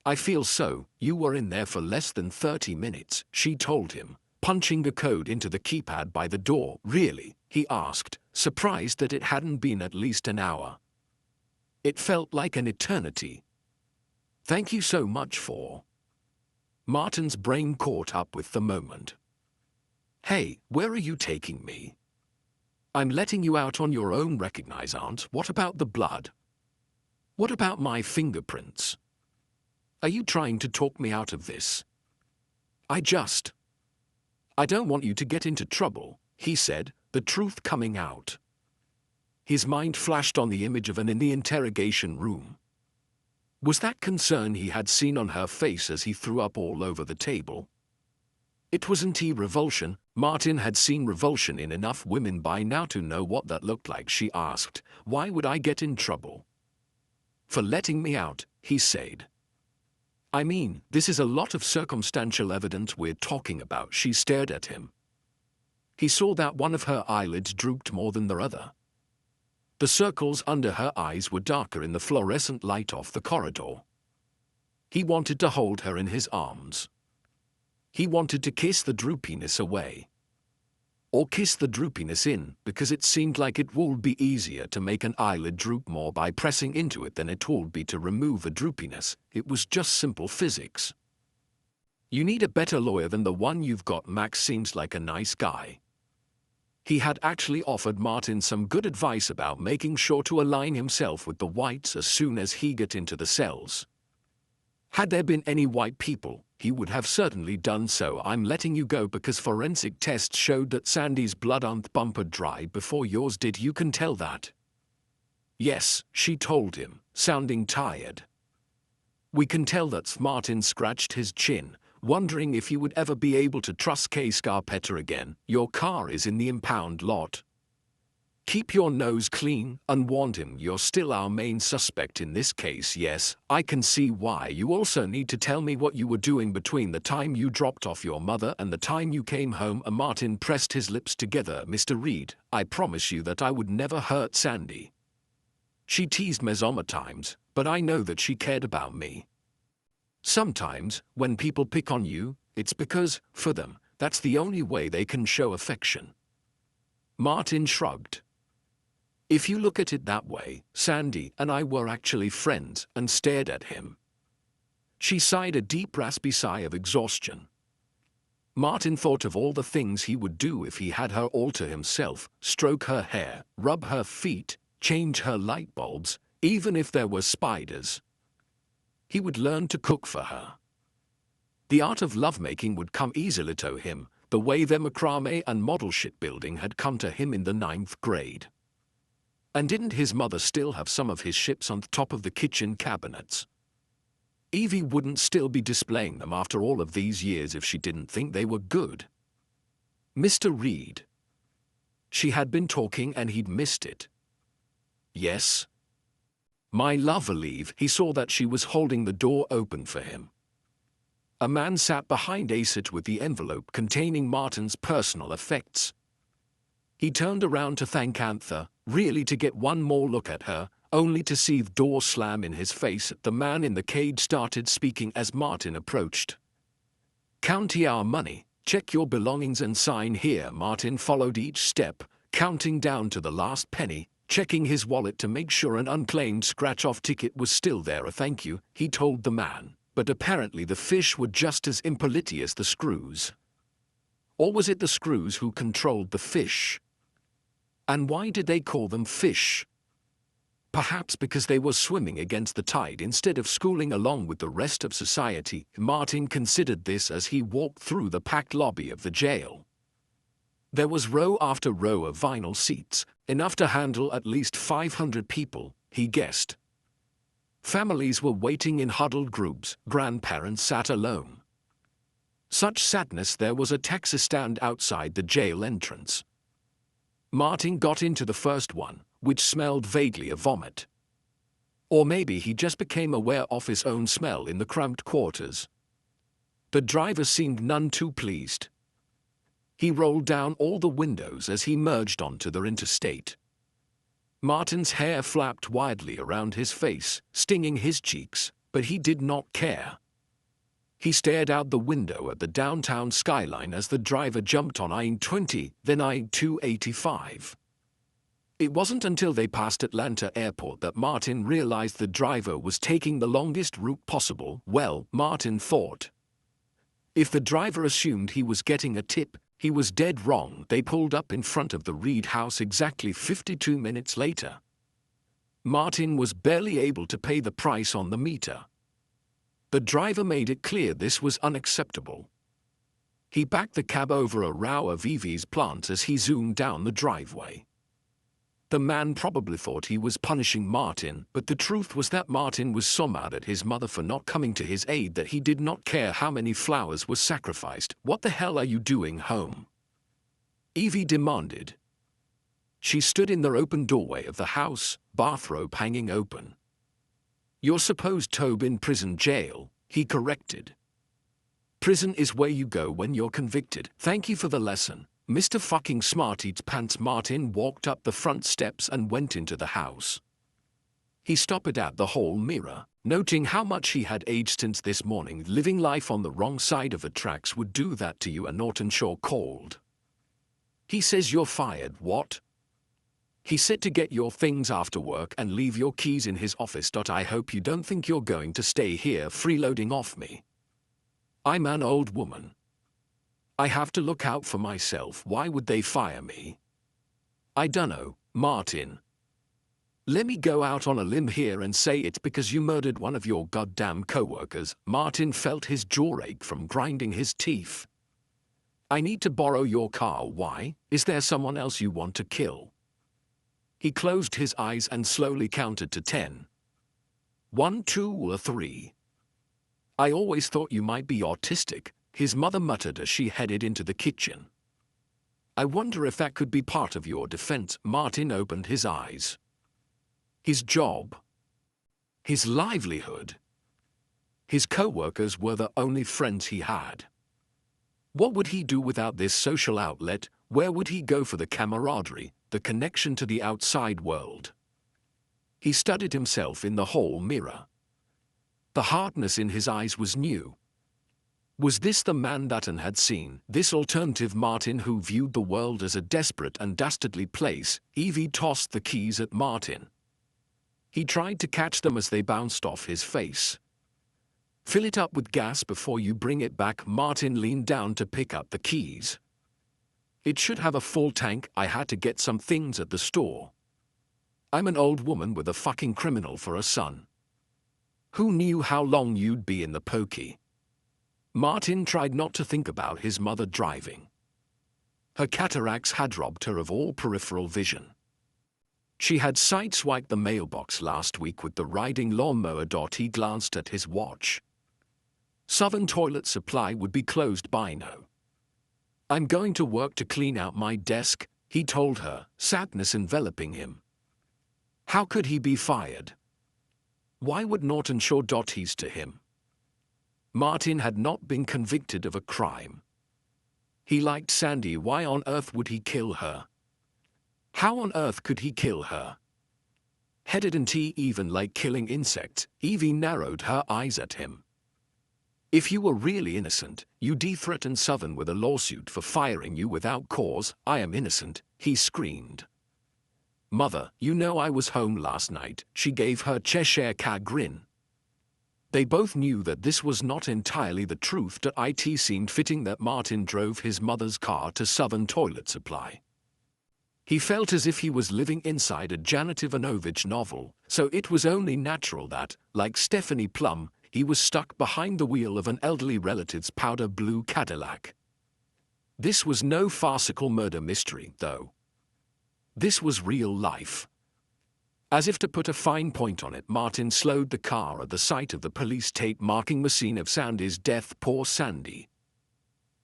"I feel so. You were in there for less than 30 minutes, she told him, punching the code into the keypad by the door. "Really?" he asked, surprised that it hadn't been at least an hour. "It felt like an eternity." "Thank you so much for..." Martin's brain caught up with the moment. "Hey, where are you taking me?" "I'm letting you out on your own. Recognize, Aunt. What about the blood? What about my fingerprints? Are you trying to talk me out of this?" I don't want you to get into trouble," he said, the truth coming out. His mind flashed on the image of Anne in the interrogation room. Was that concern he had seen on her face as he threw up all over the table? It wasn't revulsion. Martin had seen revulsion in enough women by now to know what that looked like. She asked, "Why would I get in trouble?" "For letting me out," he said. "I mean, this is a lot of circumstantial evidence we're talking about." She stared at him. He saw that one of her eyelids drooped more than the other. The circles under her eyes were darker in the fluorescent light off the corridor. He wanted to hold her in his arms. He wanted to kiss the droopiness away. Or kiss the droopiness in, because it seemed like it would be easier to make an eyelid droop more by pressing into it than it would be to remove a droopiness. It was just simple physics. "You need a better lawyer than the one you've got. Max seems like a nice guy." He had actually offered Martin some good advice about making sure to align himself with the whites as soon as he got into the cells. Had there been any white people, he would have certainly done so. "I'm letting you go because forensic tests showed that Sandy's blood bumper dried before yours did. You can tell that." "Yes," she told him, sounding tired. "We can tell that." Martin scratched his chin, wondering if he would ever be able to trust Kay Scarpetta again. "Your car is in the impound lot. Keep your nose clean," and warned him. "You're still our main suspect in this case." "Yes, I can see why. You also need to tell me what you were doing between the time you dropped off your mother and the time you came home." Martin pressed his lips together. "Mr. Reed, I promise you that I would never hurt Sandy. She teased me sometimes, but I know that she cared about me. Sometimes, when people pick on you, it's because, for them, that's the only way they can show affection." Martin shrugged. "If you look at it that way, Sandy and I were actually friends," and stared at him. She sighed a deep raspy sigh of exhaustion. Martin thought of all the things he would do if he had her all to himself: stroke her hair, rub her feet, change her light bulbs, even if there were spiders. He would learn to cook for her. The art of lovemaking would come easily to him, the way their macrame and model shipbuilding had come to him in the 9th grade. And didn't his mother still have some of his ships on the top of the kitchen cabinets? Evie wouldn't still be displaying them after all of these years if she didn't think they were good. Mr. Reed. She had been talking and he'd missed it. Yes. My love, Aleve. He saw that she was holding the door open for him. A man sat behind Acet with the envelope containing Martin's personal effects. He turned around to thank Anther, really to get one more look at her, only to see the door slam in his face. The man in the cage started speaking as Martin approached. "Count our money, check your belongings and sign here." Martin followed each step, counting down to the last penny, checking his wallet to make sure an unclaimed scratch-off ticket was still there. "A thank you," he told the man, but apparently the fish were just as impolite as the screws. Or was it the screws who controlled the fish? And why did they call them fish? Perhaps because they were swimming against the tide instead of schooling along with the rest of society. Martin considered this as he walked through the packed lobby of the jail. There was row after row of vinyl seats, enough to handle at least 500 people, he guessed. Families were waiting in huddled groups, grandparents sat alone. Such sadness. There was a taxi stand outside the jail entrance. Martin got into the first one, which smelled vaguely of vomit. Or maybe he just became aware of his own smell in the cramped quarters. The driver seemed none too pleased. He rolled down all the windows as he merged onto the interstate. Martin's hair flapped wildly around his face, stinging his cheeks, but he did not care. He stared out the window at the downtown skyline as the driver jumped on I-20, then I-285. It wasn't until they passed Atlanta Airport that Martin realized the driver was taking the longest route possible. Well, Martin thought. If the driver assumed he was getting a tip, he was dead wrong. They pulled up in front of the Reed house exactly 52 minutes later. Martin was barely able to pay the price on the meter. The driver made it clear this was unacceptable. He backed the cab over a row of Evie's plants as he zoomed down the driveway. The man probably thought he was punishing Martin, but the truth was that Martin was so mad at his mother for not coming to his aid that he did not care how many flowers were sacrificed. "What the hell are you doing home?" Evie demanded. She stood in the open doorway of the house, bathrobe hanging open. "You're supposed to be in prison jail," he corrected. "Prison is where you go when you're convicted." "Thank you for the lesson, Mr. fucking Smarty Pants." Martin walked up the front steps and went into the house. He stopped at the hall mirror, noting how much he had aged since this morning. Living life on the wrong side of the tracks would do that to you, a Norton Shaw called. "He says you're fired." "What?" "He said to get your things after work and leave your keys in his office. I hope you don't think you're going to stay here freeloading off me. I'm an old woman. I have to look out for myself. Why would they fire me?" "I dunno, Martin. Let me go out on a limb here and say it's because you murdered one of your goddamn coworkers." Martin felt his jaw ache from grinding his teeth. "I need to borrow your car." "Why? Is there someone else you want to kill?" He closed his eyes and slowly counted to 10. 1, 2, or 3. "I always thought you might be autistic," his mother muttered as she headed into the kitchen. "I wonder if that could be part of your defense." Martin opened his eyes. His job, his livelihood, his co-workers were the only friends he had. What would he do without this social outlet? Where would he go for the camaraderie, the connection to the outside world? He studied himself in the hall mirror. The hardness in his eyes was new. Was this the man Dutton had seen, this alternative Martin who viewed the world as a desperate and dastardly place? Evie tossed the keys at Martin. He tried to catch them as they bounced off his face. "Fill it up with gas before you bring it back." Martin leaned down to pick up the keys. "It should have a full tank. I had to get some things at the store. I'm an old woman with a fucking criminal for a son. Who knew how long you'd be in the pokey?" Martin tried not to think about his mother driving. Her cataracts had robbed her of all peripheral vision. She had sideswiped the mailbox last week with the riding lawnmower. He glanced at his watch. Southern Toilet Supply would be closed by now. I'm going to work to clean out my desk, he told her, sadness enveloping him. How could he be fired? Why would Norton show his to him? Martin had not been convicted of a crime. He liked Sandy. Why on earth would he kill her? How on earth could he kill her? Didn't he even like killing insects? Evie narrowed her eyes at him. If you were really innocent, you'd threaten Southern with a lawsuit for firing you without cause. I am innocent, he screamed. Mother, you know I was home last night, she gave her Cheshire cat grin. They both knew that this was not entirely the truth. It seemed fitting that Martin drove his mother's car to Southern Toilet Supply. He felt as if he was living inside a Janet Ivanovich novel, so it was only natural that, like Stephanie Plum, he was stuck behind the wheel of an elderly relative's powder blue Cadillac. This was no farcical murder mystery, though. This was real life. As if to put a fine point on it, Martin slowed the car at the sight of the police tape marking the scene of Sandy's death. Poor Sandy.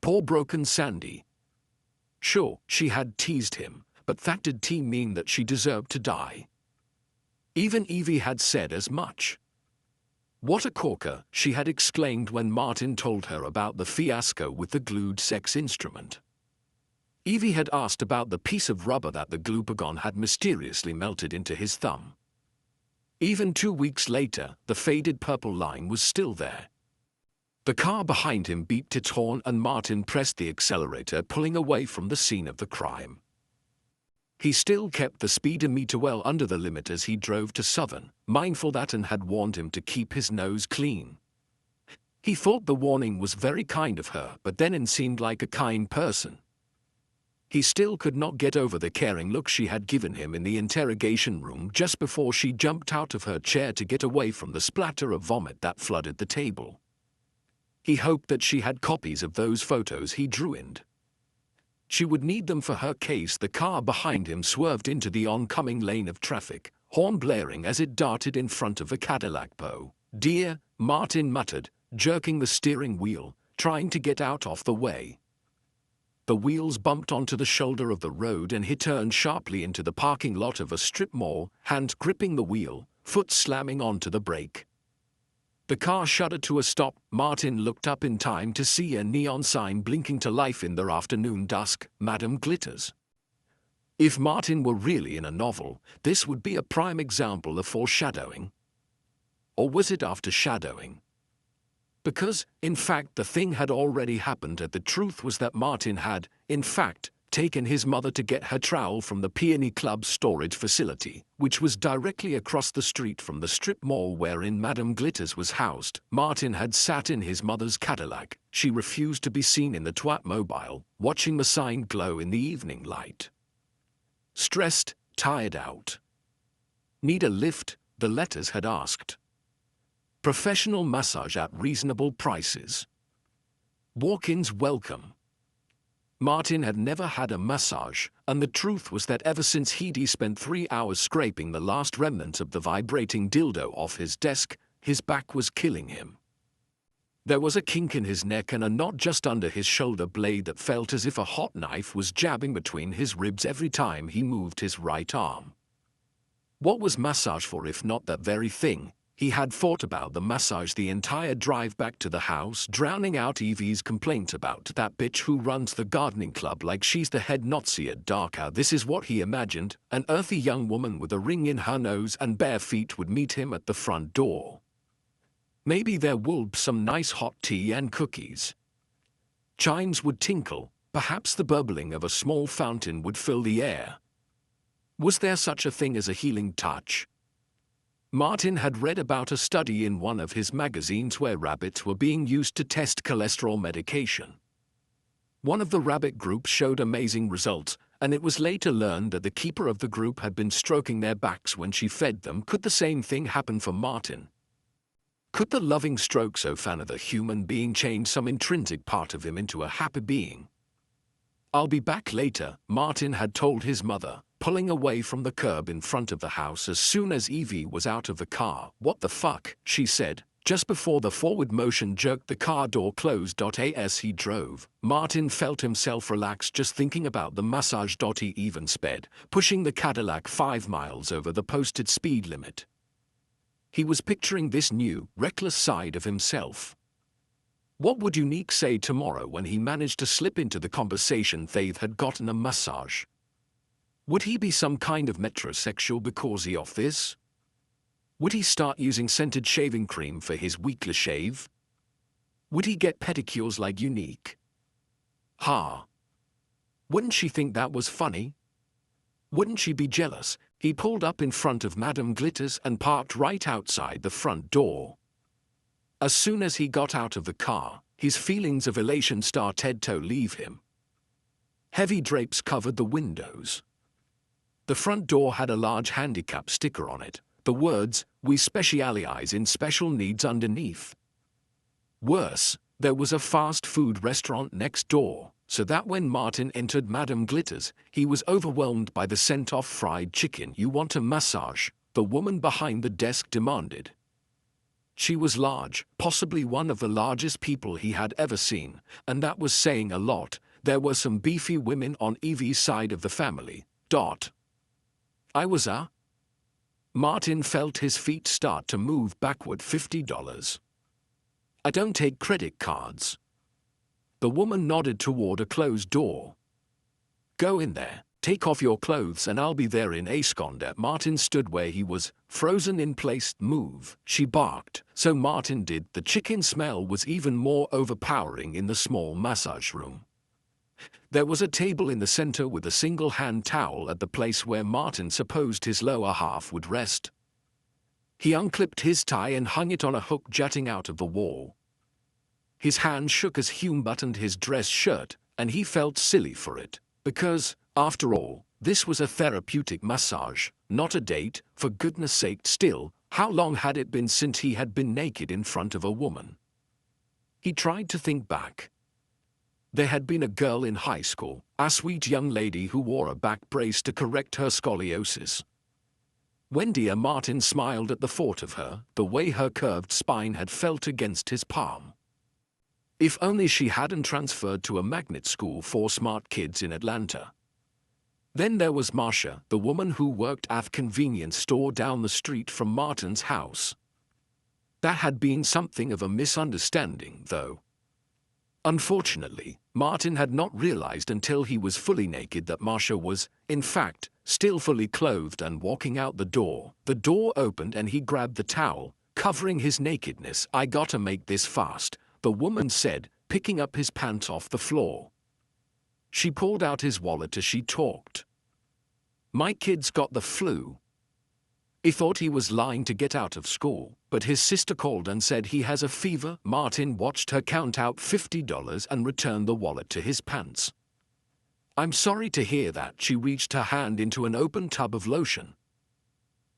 Poor broken Sandy. Sure, she had teased him, but that did mean that she deserved to die. Even Evie had said as much. What a corker, she had exclaimed when Martin told her about the fiasco with the glued sex instrument. Evie had asked about the piece of rubber that the glucagon had mysteriously melted into his thumb. Even 2 weeks later, the faded purple line was still there. The car behind him beeped its horn and Martin pressed the accelerator, pulling away from the scene of the crime. He still kept the speedometer well under the limit as he drove to Southern, mindful that Anne had warned him to keep his nose clean. He thought the warning was very kind of her, but then Anne seemed like a kind person. He still could not get over the caring look she had given him in the interrogation room just before she jumped out of her chair to get away from the splatter of vomit that flooded the table. He hoped that she had copies of those photos he drew in. She would need them for her case. The car behind him swerved into the oncoming lane of traffic, horn blaring as it darted in front of a Cadillac. "Oh, dear," Martin muttered, jerking the steering wheel, trying to get out of the way. The wheels bumped onto the shoulder of the road and he turned sharply into the parking lot of a strip mall, hand gripping the wheel, foot slamming onto the brake. The car shuddered to a stop. Martin looked up in time to see a neon sign blinking to life in the afternoon dusk, Madame Glitters. If Martin were really in a novel, this would be a prime example of foreshadowing. Or was it aftershadowing? Because, in fact, the thing had already happened, and the truth was that Martin had, in fact, taken his mother to get her trowel from the Peony Club storage facility, which was directly across the street from the strip mall wherein Madame Glitters was housed. Martin had sat in his mother's Cadillac. She refused to be seen in the Twatmobile, watching the sign glow in the evening light. Stressed, tired out. Need a lift? The letters had asked. Professional massage at reasonable prices. Walk-ins welcome. Martin had never had a massage, and the truth was that ever since he'd spent 3 hours scraping the last remnants of the vibrating dildo off his desk, his back was killing him. There was a kink in his neck and a knot just under his shoulder blade that felt as if a hot knife was jabbing between his ribs every time he moved his right arm. What was massage for if not that very thing? He had thought about the massage the entire drive back to the house, drowning out Evie's complaint about that bitch who runs the gardening club like she's the head Nazi at Dachau. This is what he imagined. An earthy young woman with a ring in her nose and bare feet would meet him at the front door. Maybe there would be some nice hot tea and cookies. Chimes would tinkle, perhaps the bubbling of a small fountain would fill the air. Was there such a thing as a healing touch? Martin had read about a study in one of his magazines where rabbits were being used to test cholesterol medication. One of the rabbit groups showed amazing results, and it was later learned that the keeper of the group had been stroking their backs when she fed them. Could the same thing happen for Martin? Could the loving strokes of another human being change some intrinsic part of him into a happy being? "I'll be back later," Martin had told his mother, pulling away from the curb in front of the house as soon as Evie was out of the car. "What the fuck?" she said, just before the forward motion jerked the car door closed. As he drove, Martin felt himself relax just thinking about the massage. He even sped, pushing the Cadillac 5 miles over the posted speed limit. He was picturing this new, reckless side of himself. What would Unique say tomorrow when he managed to slip into the conversation they had gotten a massage? Would he be some kind of metrosexual because of this? Would he start using scented shaving cream for his weekly shave? Would he get pedicures like Unique? Wouldn't she think that was funny? Wouldn't she be jealous? He pulled up in front of Madame Glitters and parked right outside the front door. As soon as he got out of the car, his feelings of elation started to leave him. Heavy drapes covered the windows. The front door had a large handicap sticker on it, the words, "We specialize in special needs" underneath. Worse, there was a fast food restaurant next door, so that when Martin entered Madame Glitters, he was overwhelmed by the scent of fried chicken. "You want a massage?" the woman behind the desk demanded. She was large, possibly one of the largest people he had ever seen, and that was saying a lot. There were some beefy women on Evie's side of the family. Martin felt his feet start to move backward. $50. "I don't take credit cards." The woman nodded toward a closed door. "Go in there, take off your clothes, and I'll be there in a second." Martin stood where he was, frozen in place. "Move," she barked. So Martin did. The chicken smell was even more overpowering in the small massage room. There was a table in the center with a single hand towel at the place where Martin supposed his lower half would rest. He unclipped his tie and hung it on a hook jutting out of the wall. His hand shook as Hume buttoned his dress shirt, and he felt silly for it, because, after all, this was a therapeutic massage, not a date. For goodness sake, still, how long had it been since he had been naked in front of a woman? He tried to think back. There had been a girl in high school, a sweet young lady who wore a back brace to correct her scoliosis. Wendy. Martin smiled at the thought of her, the way her curved spine had felt against his palm. If only she hadn't transferred to a magnet school for smart kids in Atlanta. Then there was Marcia, the woman who worked at a convenience store down the street from Martin's house. That had been something of a misunderstanding, though. Unfortunately, Martin had not realized until he was fully naked that Marcia was, in fact, still fully clothed and walking out the door. The door opened and he grabbed the towel, covering his nakedness. "I gotta make this fast," the woman said, picking up his pants off the floor. She pulled out his wallet as she talked. "My kid's got the flu." He thought he was lying to get out of school, but his sister called and said he has a fever. Martin watched her count out $50 and returned the wallet to his pants. "I'm sorry to hear that." She reached her hand into an open tub of lotion.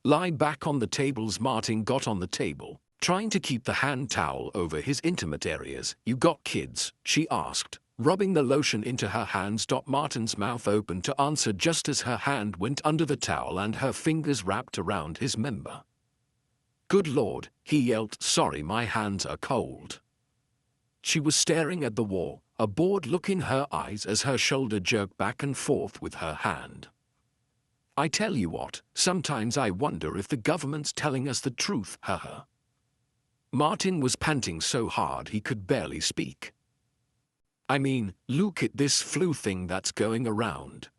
Lie back on the tables. Martin got on the table, trying to keep the hand towel over his intimate areas. "You got kids?" she asked, rubbing the lotion into her hands. Martin's mouth opened to answer just as her hand went under the towel and her fingers wrapped around his member. "Good Lord," he yelled. "Sorry, my hands are cold." She was staring at the wall, a bored look in her eyes as her shoulder jerked back and forth with her hand. "I tell you what, sometimes I wonder if the government's telling us the truth, haha." Martin was panting so hard he could barely speak. "I mean, look at this flu thing that's going around.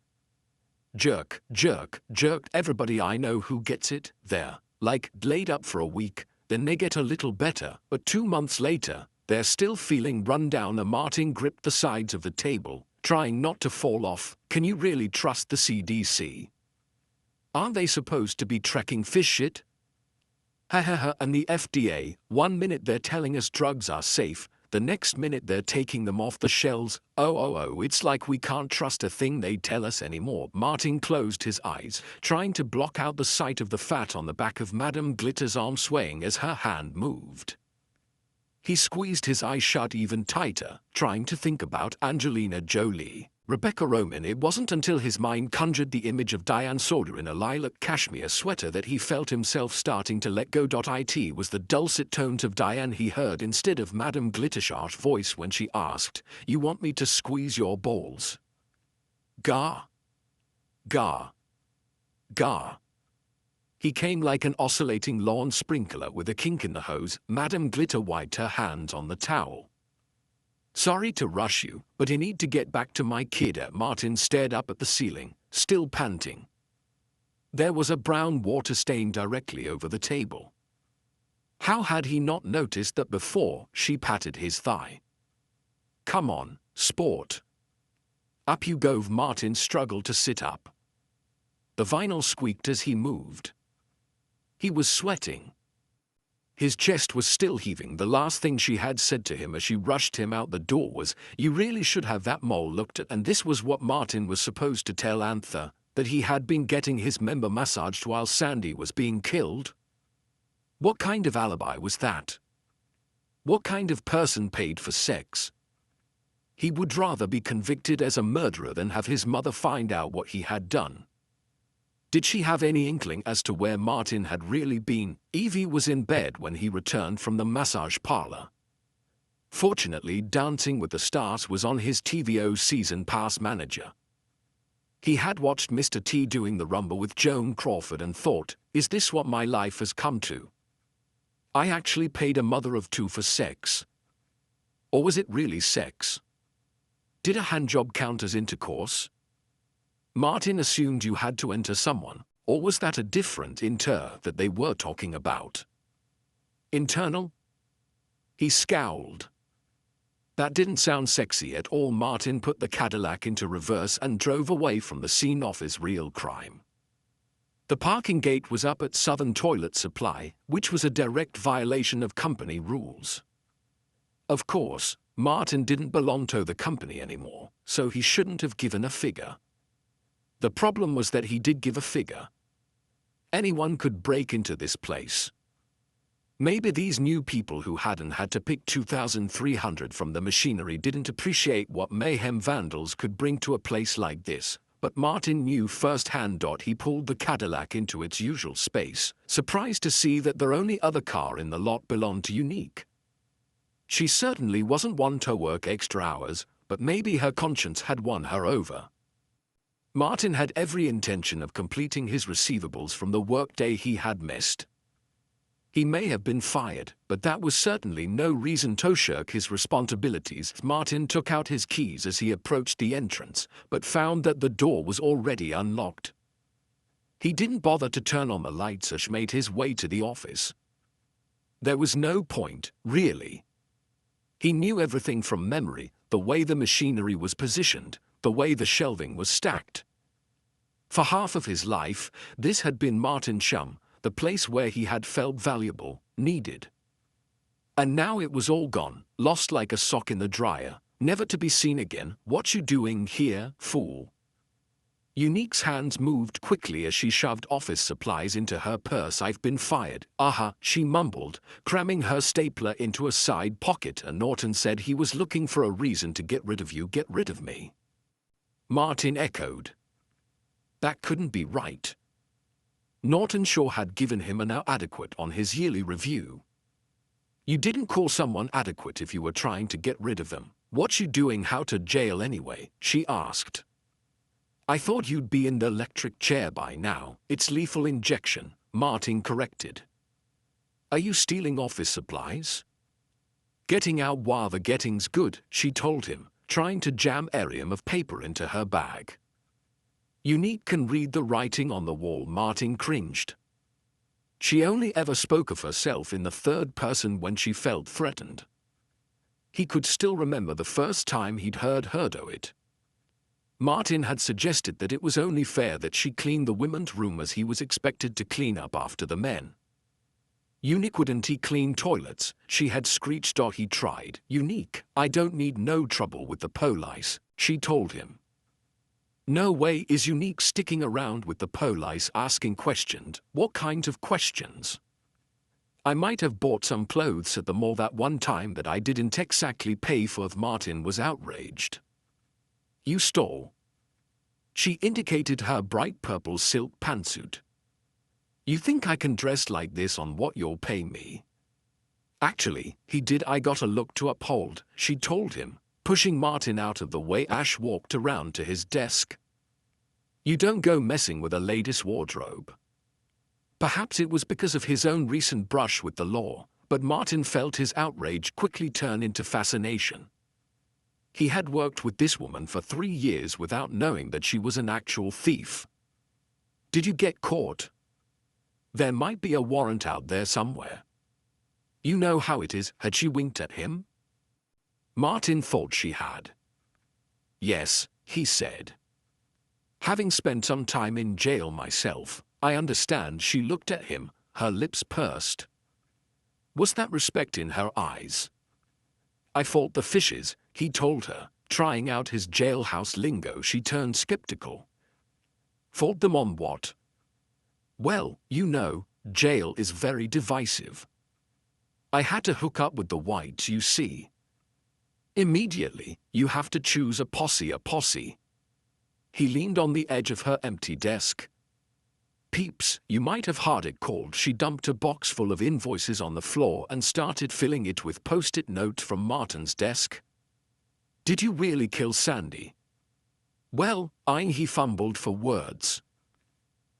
Jerk, jerk, jerked everybody I know who gets it, they're, like, laid up for a week, then they get a little better, but 2 months later, they're still feeling run down." Martin gripped the sides of the table, trying not to fall off. "Can you really trust the CDC? Aren't they supposed to be tracking fish shit? Ha ha ha, and the FDA, 1 minute they're telling us drugs are safe, the next minute they're taking them off the shelves. Oh, it's like we can't trust a thing they tell us anymore." Martin closed his eyes, trying to block out the sight of the fat on the back of Madame Glitter's arm swaying as her hand moved. He squeezed his eyes shut even tighter, trying to think about Angelina Jolie, Rebecca Romain. It wasn't until his mind conjured the image of Diane Sawyer in a lilac cashmere sweater that he felt himself starting to let go. It was the dulcet tones of Diane he heard instead of Madame Glittershar's voice when she asked, "You want me to squeeze your balls?" Gah. Gah. Gah. He came like an oscillating lawn sprinkler with a kink in the hose. Madame Glitter wiped her hands on the towel. "Sorry to rush you, but I need to get back to my kid." Martin stared up at the ceiling, still panting. There was a brown water stain directly over the table. How had he not noticed that before? She patted his thigh. "Come on, sport. Up you go." Martin struggled to sit up. The vinyl squeaked as he moved. He was sweating. His chest was still heaving. The last thing she had said to him as she rushed him out the door was, "You really should have that mole looked at." And this was what Martin was supposed to tell Anther, that he had been getting his member massaged while Sandy was being killed? What kind of alibi was that? What kind of person paid for sex? He would rather be convicted as a murderer than have his mother find out what he had done. Did she have any inkling as to where Martin had really been? Evie was in bed when he returned from the massage parlor. Fortunately, Dancing with the Stars was on his TVO season pass manager. He had watched Mr. T doing the rumba with Joan Crawford and thought, "Is this what my life has come to? I actually paid a mother of two for sex. Or was it really sex? Did a handjob count as intercourse? Martin assumed you had to enter someone, or was that a different inter that they were talking about? Internal?" He scowled. That didn't sound sexy at all. Martin put the Cadillac into reverse and drove away from the scene of his real crime. The parking gate was up at Southern Toilet Supply, which was a direct violation of company rules. Of course, Martin didn't belong to the company anymore, so he shouldn't have given a figure. The problem was that he did give a figure. Anyone could break into this place. Maybe these new people who hadn't had to pick 2,300 from the machinery didn't appreciate what mayhem vandals could bring to a place like this, but Martin knew firsthand. He pulled the Cadillac into its usual space, surprised to see that the only other car in the lot belonged to Unique. She certainly wasn't one to work extra hours, but maybe her conscience had won her over. Martin had every intention of completing his receivables from the workday he had missed. He may have been fired, but that was certainly no reason to shirk his responsibilities. Martin took out his keys as he approached the entrance, but found that the door was already unlocked. He didn't bother to turn on the lights as he made his way to the office. There was no point, really. He knew everything from memory, the way the machinery was positioned, the way the shelving was stacked. For half of his life, this had been Martin's Shum, the place where he had felt valuable, needed. And now it was all gone, lost like a sock in the dryer, never to be seen again. "What you doing here, fool?" Unique's hands moved quickly as she shoved office supplies into her purse. "I've been fired." She mumbled, cramming her stapler into a side pocket. "And Norton said he was looking for a reason to get rid of you." "Get rid of me?" Martin echoed. That couldn't be right. Norton sure had given him an adequate on his yearly review. You didn't call someone adequate if you were trying to get rid of them. "What you doing out to jail anyway?" she asked. "I thought you'd be in the electric chair by now." "It's lethal injection," Martin corrected. "Are you stealing office supplies?" "Getting out while the getting's good," she told him, trying to jam a ream of paper into her bag. "Unique can read the writing on the wall." Martin cringed. She only ever spoke of herself in the third person when she felt threatened. He could still remember the first time he'd heard her do it. Martin had suggested that it was only fair that she clean the women's room as he was expected to clean up after the men. "Unique, wouldn't he clean toilets?" she had screeched. He tried. "Unique, I don't need no trouble with the police," she told him. No way is Unique sticking around with the police asking questions. "What kind of questions?" I might have bought some clothes at the mall that one time that I didn't exactly pay for. Martin was outraged. You stole. She indicated her bright purple silk pantsuit. You think I can dress like this on what you'll pay me? Actually, he did. I got a look to uphold, she told him, pushing Martin out of the way. Ash walked around to his desk. You don't go messing with a lady's wardrobe. Perhaps it was because of his own recent brush with the law, but Martin felt his outrage quickly turn into fascination. He had worked with this woman for 3 years without knowing that she was an actual thief. Did you get caught? There might be a warrant out there somewhere. You know how it is. Had she winked at him? Martin thought she had. Yes, he said. Having spent some time in jail myself, I understand. She looked at him, her lips pursed. Was that respect in her eyes? I fought the fishes, he told her, trying out his jailhouse lingo. She turned skeptical. Fought them on what? Well, you know, jail is very divisive. I had to hook up with the whites, you see. Immediately, you have to choose a posse. He leaned on the edge of her empty desk. Peeps, you might have heard it called. She dumped a box full of invoices on the floor and started filling it with post-it notes from Martin's desk. Did you really kill Sandy? Well, he fumbled for words.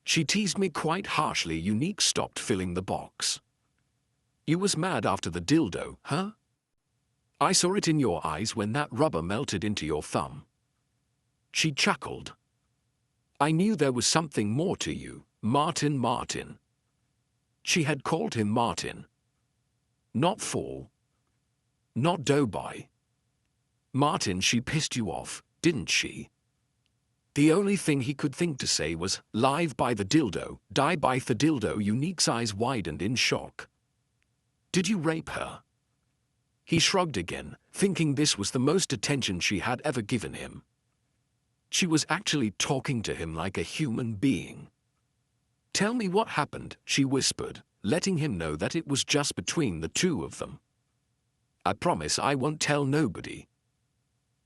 She teased me quite harshly. Unique stopped filling the box. You was mad after the dildo, huh? I saw it in your eyes when that rubber melted into your thumb. She chuckled. I knew there was something more to you, Martin. She had called him Martin. Not fool. Not doughboy. Martin, she pissed you off, didn't she? The only thing he could think to say was, live by the dildo, die by the dildo. Unique's eyes widened in shock. Did you rape her? He shrugged again, thinking this was the most attention she had ever given him. She was actually talking to him like a human being. Tell me what happened, she whispered, letting him know that it was just between the two of them. I promise I won't tell nobody.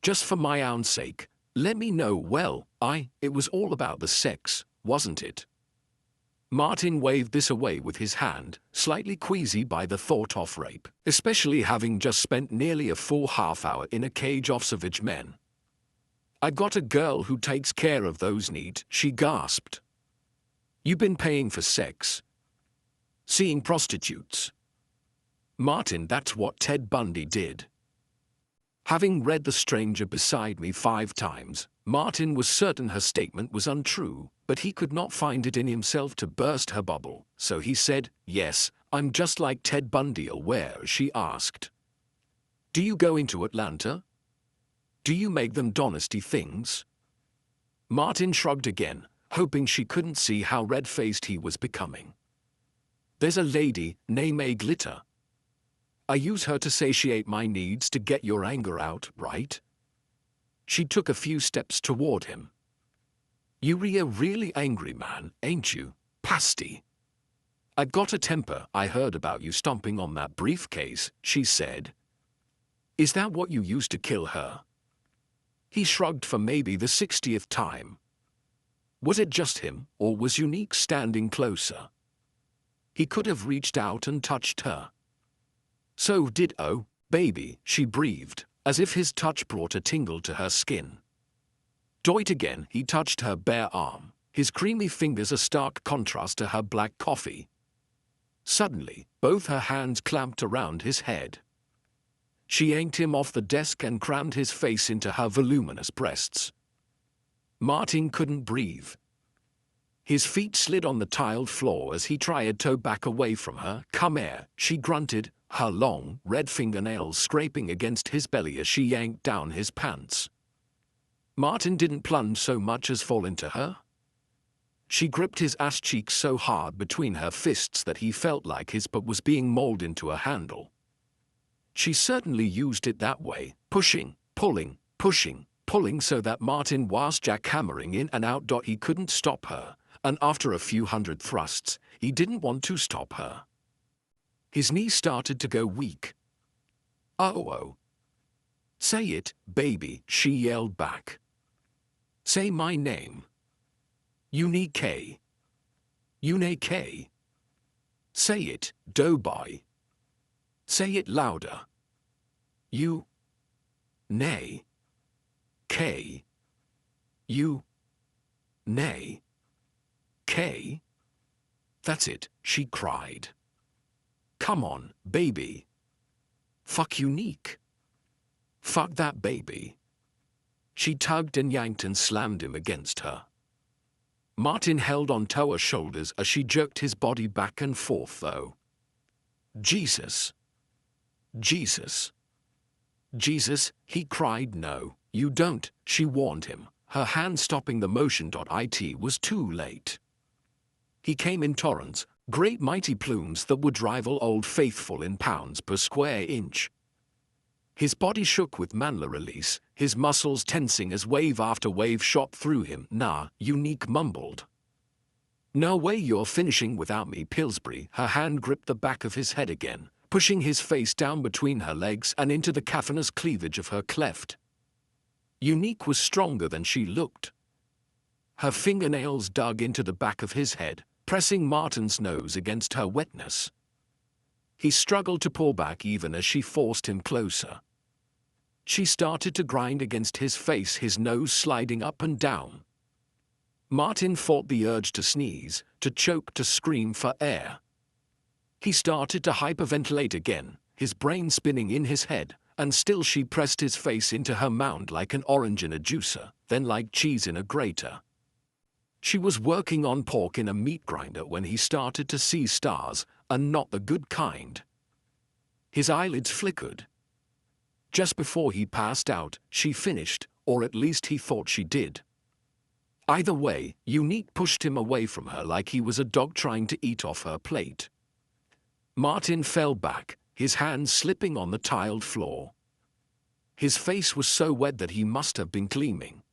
Just for my own sake, let me know. Well, it was all about the sex, wasn't it? Martin waved this away with his hand, slightly queasy by the thought of rape, especially having just spent nearly a full half-hour in a cage of savage men. I got a girl who takes care of those needs, she gasped. You been paying for sex? Seeing prostitutes? Martin, that's what Ted Bundy did. Having read The Stranger Beside Me 5 times, Martin was certain her statement was untrue, but he could not find it in himself to burst her bubble, so he said, yes, I'm just like Ted Bundy. Where? She asked. Do you go into Atlanta? Do you make them dynasty things? Martin shrugged again, hoping she couldn't see how red-faced he was becoming. There's a lady named Glitter. I use her to satiate my needs to get your anger out, right? She took a few steps toward him. You're a really angry man, ain't you, Pasty? I've got a temper. I heard about you stomping on that briefcase, she said. Is that what you used to kill her? He shrugged for maybe the 60th time. Was it just him, or was Unique standing closer? He could have reached out and touched her. So did, oh, baby, she breathed, as if his touch brought a tingle to her skin. Doit again, he touched her bare arm, his creamy fingers a stark contrast to her black coffee. Suddenly, both her hands clamped around his head. She yanked him off the desk and crammed his face into her voluminous breasts. Martin couldn't breathe. His feet slid on the tiled floor as he tried to back away from her. Come here, she grunted, her long, red fingernails scraping against his belly as she yanked down his pants. Martin didn't plunge so much as fall into her. She gripped his ass cheeks so hard between her fists that he felt like his butt was being molded into a handle. She certainly used it that way, pushing, pulling, so that Martin was jackhammering in and out. He couldn't stop her, and after a few hundred thrusts, he didn't want to stop her. His knees started to go weak. Oh. Say it, baby, she yelled back. Say my name. Unique. Unique. Say it, doughboy. Say it louder. You. Nay. K. You. Nay. K. That's it, she cried. Come on, baby. Fuck Unique. Fuck that baby. She tugged and yanked and slammed him against her. Martin held onto her shoulders as she jerked his body back and forth though. Jesus. Jesus. Jesus, he cried. No, you don't, she warned him, her hand stopping the motion. It was too late. He came in torrents, great mighty plumes that would rival Old Faithful in pounds per square inch. His body shook with manly release, his muscles tensing as wave after wave shot through him. Nah, Unique mumbled. No way you're finishing without me, Pillsbury. Her hand gripped the back of his head again, pushing his face down between her legs and into the cavernous cleavage of her cleft. Unique was stronger than she looked. Her fingernails dug into the back of his head, pressing Martin's nose against her wetness. He struggled to pull back even as she forced him closer. She started to grind against his face, his nose sliding up and down. Martin fought the urge to sneeze, to choke, to scream for air. He started to hyperventilate again, his brain spinning in his head, and still she pressed his face into her mound like an orange in a juicer, then like cheese in a grater. She was working on pork in a meat grinder when he started to see stars, and not the good kind. His eyelids flickered. Just before he passed out, she finished, or at least he thought she did. Either way, Unique pushed him away from her like he was a dog trying to eat off her plate. Martin fell back, his hands slipping on the tiled floor. His face was so wet that he must have been gleaming.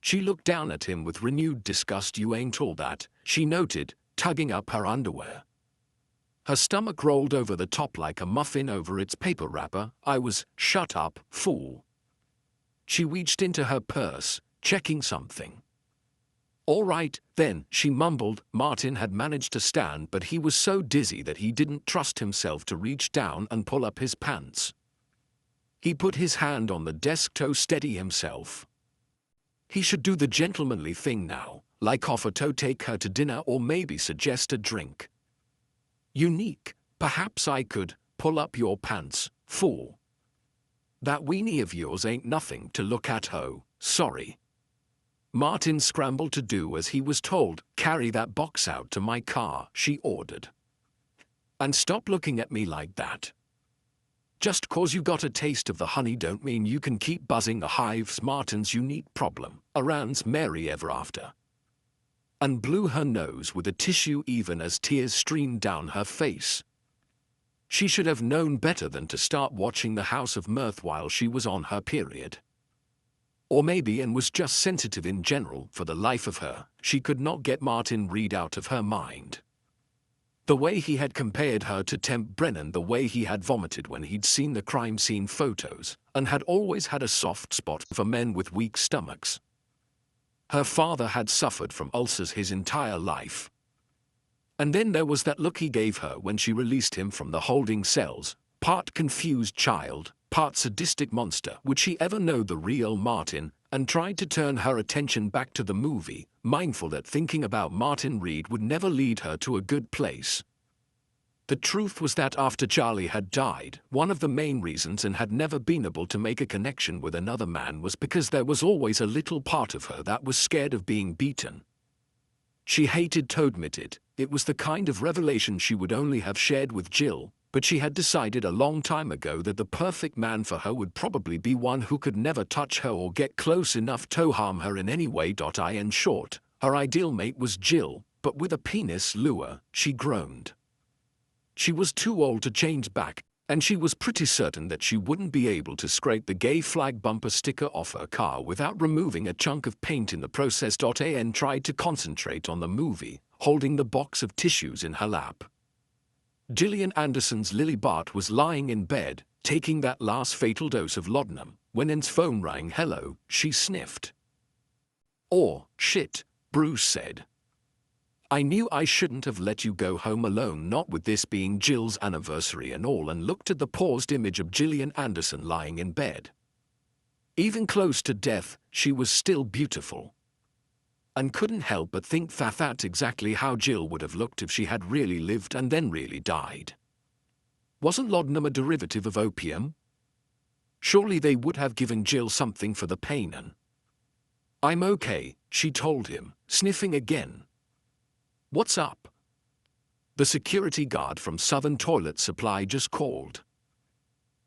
She looked down at him with renewed disgust. You ain't all that, she noted, tugging up her underwear. Her stomach rolled over the top like a muffin over its paper wrapper. Shut up, fool. She reached into her purse, checking something. All right, then, she mumbled. Martin had managed to stand, but he was so dizzy that he didn't trust himself to reach down and pull up his pants. He put his hand on the desk to steady himself. He should do the gentlemanly thing now, like offer to take her to dinner or maybe suggest a drink. Unique, perhaps I could pull up your pants, fool. That weenie of yours ain't nothing to look at, ho, sorry. Martin scrambled to do as he was told. Carry that box out to my car, she ordered. And stop looking at me like that. Just 'cause you got a taste of the honey don't mean you can keep buzzing the hives. Martin's unique problem, around's merry ever after. And blew her nose with a tissue even as tears streamed down her face. She should have known better than to start watching The House of Mirth while she was on her period. Or maybe and was just sensitive in general. For the life of her, she could not get Martin Reed out of her mind. The way he had compared her to Temp Brennan, the way he had vomited when he'd seen the crime scene photos, and had always had a soft spot for men with weak stomachs. Her father had suffered from ulcers his entire life. And then there was that look he gave her when she released him from the holding cells, part confused child, part sadistic monster. Would she ever know the real Martin? And tried to turn her attention back to the movie, mindful that thinking about Martin Reed would never lead her to a good place. The truth was that after Charlie had died, one of the main reasons and had never been able to make a connection with another man was because there was always a little part of her that was scared of being beaten. She hated to admit it, it was the kind of revelation she would only have shared with Jill, but she had decided a long time ago that the perfect man for her would probably be one who could never touch her or get close enough to harm her in any way. In short, her ideal mate was Jill, but with a penis lure, she groaned. She was too old to change back, and she was pretty certain that she wouldn't be able to scrape the gay flag bumper sticker off her car without removing a chunk of paint in the process. Anne tried to concentrate on the movie, holding the box of tissues in her lap. Gillian Anderson's Lily Bart was lying in bed, taking that last fatal dose of laudanum, when Ann's phone rang. Hello, she sniffed. "Oh, shit," Bruce said. "I knew I shouldn't have let you go home alone, not with this being Jill's anniversary and all," and looked at the paused image of Gillian Anderson lying in bed. Even close to death, she was still beautiful. And couldn't help but think that's exactly how Jill would have looked if she had really lived and then really died. Wasn't laudanum a derivative of opium? Surely they would have given Jill something for the pain. And "I'm okay," she told him, sniffing again. "What's up?" "The security guard from Southern Toilet Supply just called.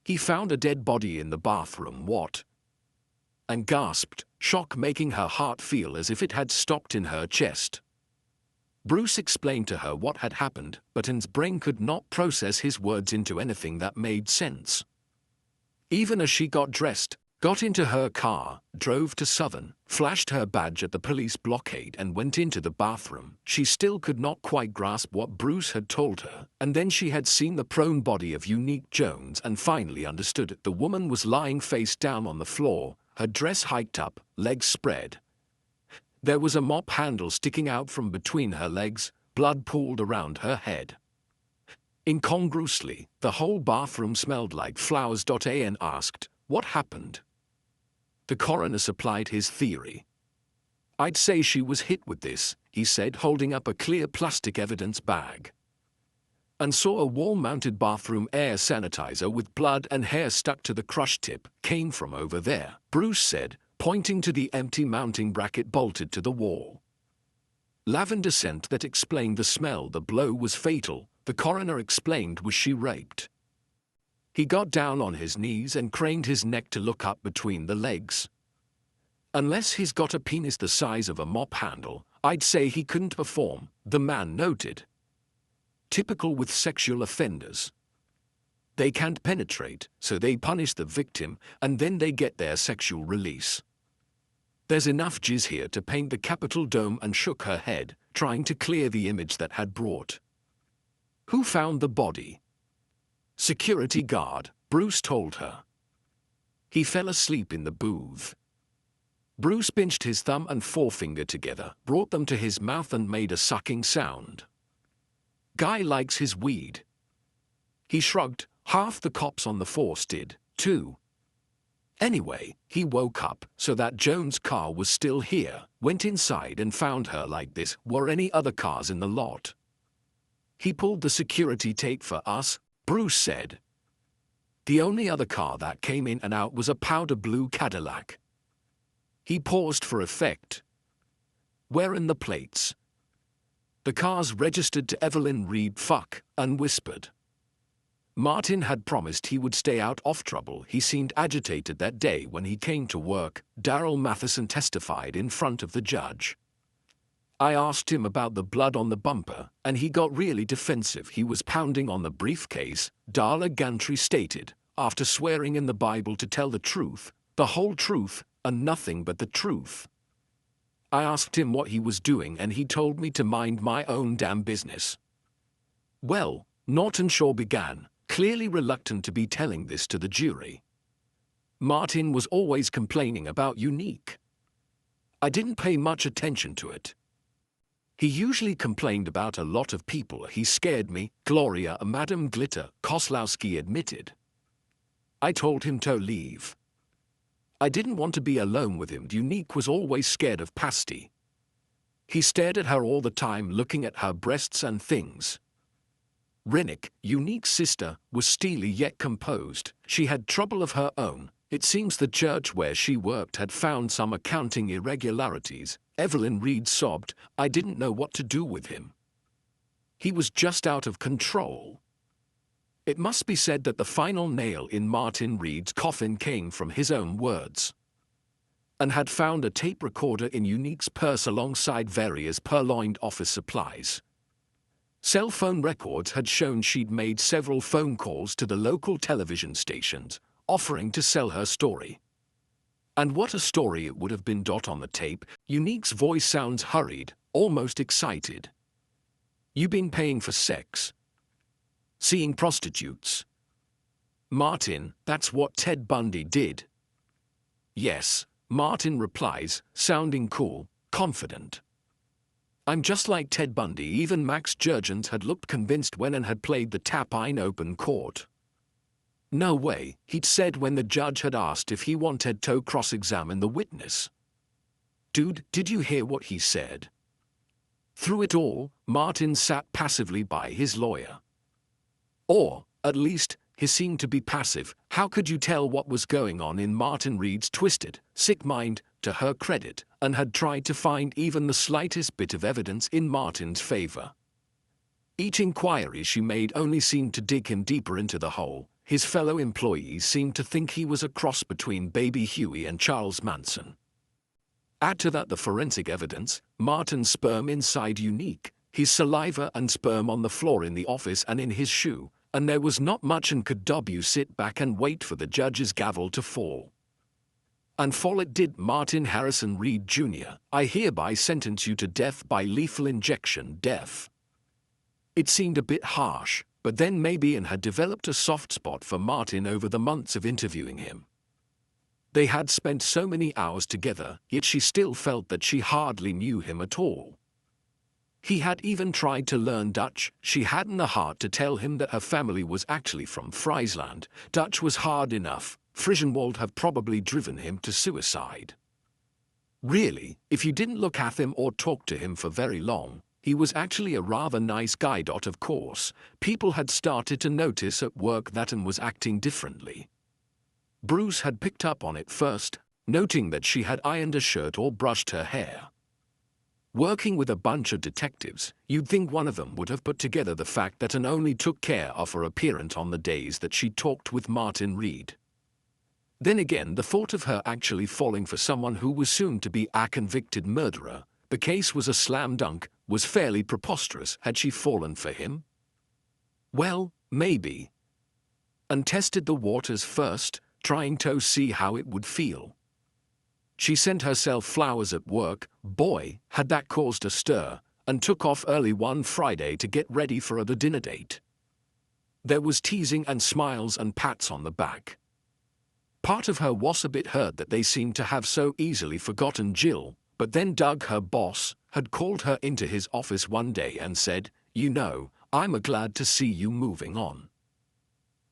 He found a dead body in the bathroom." "What?" And gasped, shock making her heart feel as if it had stopped in her chest. Bruce explained to her what had happened, but Ann's brain could not process his words into anything that made sense. Even as she got dressed, got into her car, drove to Southern, flashed her badge at the police blockade and went into the bathroom, she still could not quite grasp what Bruce had told her, and then she had seen the prone body of Unique Jones and finally understood. The woman was lying face down on the floor, her dress hiked up, legs spread. There was a mop handle sticking out from between her legs, blood pooled around her head. Incongruously, the whole bathroom smelled like flowers. Ann asked, "What happened?" The coroner supplied his theory. "I'd say she was hit with this," he said, holding up a clear plastic evidence bag. "And saw a wall-mounted bathroom air sanitizer with blood and hair stuck to the crush tip, came from over there," Bruce said, pointing to the empty mounting bracket bolted to the wall. "Lavender scent that explained the smell. The blow was fatal," the coroner explained. "Was she raped?" He got down on his knees and craned his neck to look up between the legs. "Unless he's got a penis the size of a mop handle, I'd say he couldn't perform," the man noted. "Typical with sexual offenders. They can't penetrate, so they punish the victim, and then they get their sexual release. There's enough jizz here to paint the Capitol dome." And shook her head, trying to clear the image that had brought. "Who found the body?" "Security guard," Bruce told her. "He fell asleep in the booth." Bruce pinched his thumb and forefinger together, brought them to his mouth and made a sucking sound. "Guy likes his weed." He shrugged. "Half the cops on the force did, too. Anyway, he woke up so that Jones' car was still here, went inside and found her like this. Were any other cars in the lot?" "He pulled the security tape for us," Bruce said. "The only other car that came in and out was a powder blue Cadillac." He paused for effect. "Where'n the plates?" "The car's registered to Evelyn Reed Fuck," and whispered. Martin had promised he would stay out of trouble. He seemed agitated that day when he came to work, Daryl Matheson testified in front of the judge. "I asked him about the blood on the bumper, and he got really defensive. He was pounding on the briefcase," Darla Gantry stated, "after swearing in the Bible to tell the truth, the whole truth, and nothing but the truth. I asked him what he was doing and he told me to mind my own damn business." Well, Norton Shaw began, clearly reluctant to be telling this to the jury. "Martin was always complaining about Unique. I didn't pay much attention to it. He usually complained about a lot of people. He scared me," Gloria Madam Glitter Koslowski admitted. "I told him to leave. I didn't want to be alone with him. Unique was always scared of Pasty. He stared at her all the time, looking at her breasts and things." Rennick, Unique's sister, was steely yet composed. She had trouble of her own. It seems the church where she worked had found some accounting irregularities. Evelyn Reed sobbed, "I didn't know what to do with him. He was just out of control." It must be said that the final nail in Martin Reed's coffin came from his own words. And had found a tape recorder in Unique's purse alongside various purloined office supplies. Cell phone records had shown she'd made several phone calls to the local television stations, offering to sell her story. And what a story it would have been. On the tape, Unique's voice sounds hurried, almost excited. "You been paying for sex?" Seeing prostitutes. Martin, that's what Ted Bundy did. Yes, Martin replies, sounding cool, confident. I'm just like Ted Bundy. Even Max Jurgens had looked convinced when and had played the tap in open court. No way, he'd said when the judge had asked if he wanted to cross-examine the witness. Dude, did you hear what he said? Through it all, Martin sat passively by his lawyer. Or, at least, he seemed to be passive. How could you tell what was going on in Martin Reed's twisted, sick mind, to her credit, and had tried to find even the slightest bit of evidence in Martin's favor? Each inquiry she made only seemed to dig him deeper into the hole. His fellow employees seemed to think he was a cross between Baby Huey and Charles Manson. Add to that the forensic evidence, Martin's sperm inside unique, his saliva and sperm on the floor in the office and in his shoe, and there was not much and could W sit back and wait for the judge's gavel to fall. And fall it did. Martin Harrison Reed Jr., I hereby sentence you to death by lethal injection, death. It seemed a bit harsh, but then maybe Ian had developed a soft spot for Martin over the months of interviewing him. They had spent so many hours together, yet she still felt that she hardly knew him at all. He had even tried to learn Dutch. She hadn't the heart to tell him that her family was actually from Friesland. Dutch was hard enough. Frischenwald had probably driven him to suicide. Really, if you didn't look at him or talk to him for very long, he was actually a rather nice guy. Of course, people had started to notice at work that Anne was acting differently. Bruce had picked up on it first, noting that she had ironed a shirt or brushed her hair. Working with a bunch of detectives, you'd think one of them would have put together the fact that Anne only took care of her appearance on the days that she talked with Martin Reed. Then again, the thought of her actually falling for someone who was soon to be a convicted murderer, the case was a slam dunk, was fairly preposterous. Had she fallen for him? Well, maybe. And tested the waters first, trying to see how it would feel. She sent herself flowers at work, boy, had that caused a stir, and took off early one Friday to get ready for a dinner date. There was teasing and smiles and pats on the back. Part of her was a bit hurt that they seemed to have so easily forgotten Jill, but then Doug, her boss, had called her into his office one day and said, "You know, I'm glad to see you moving on.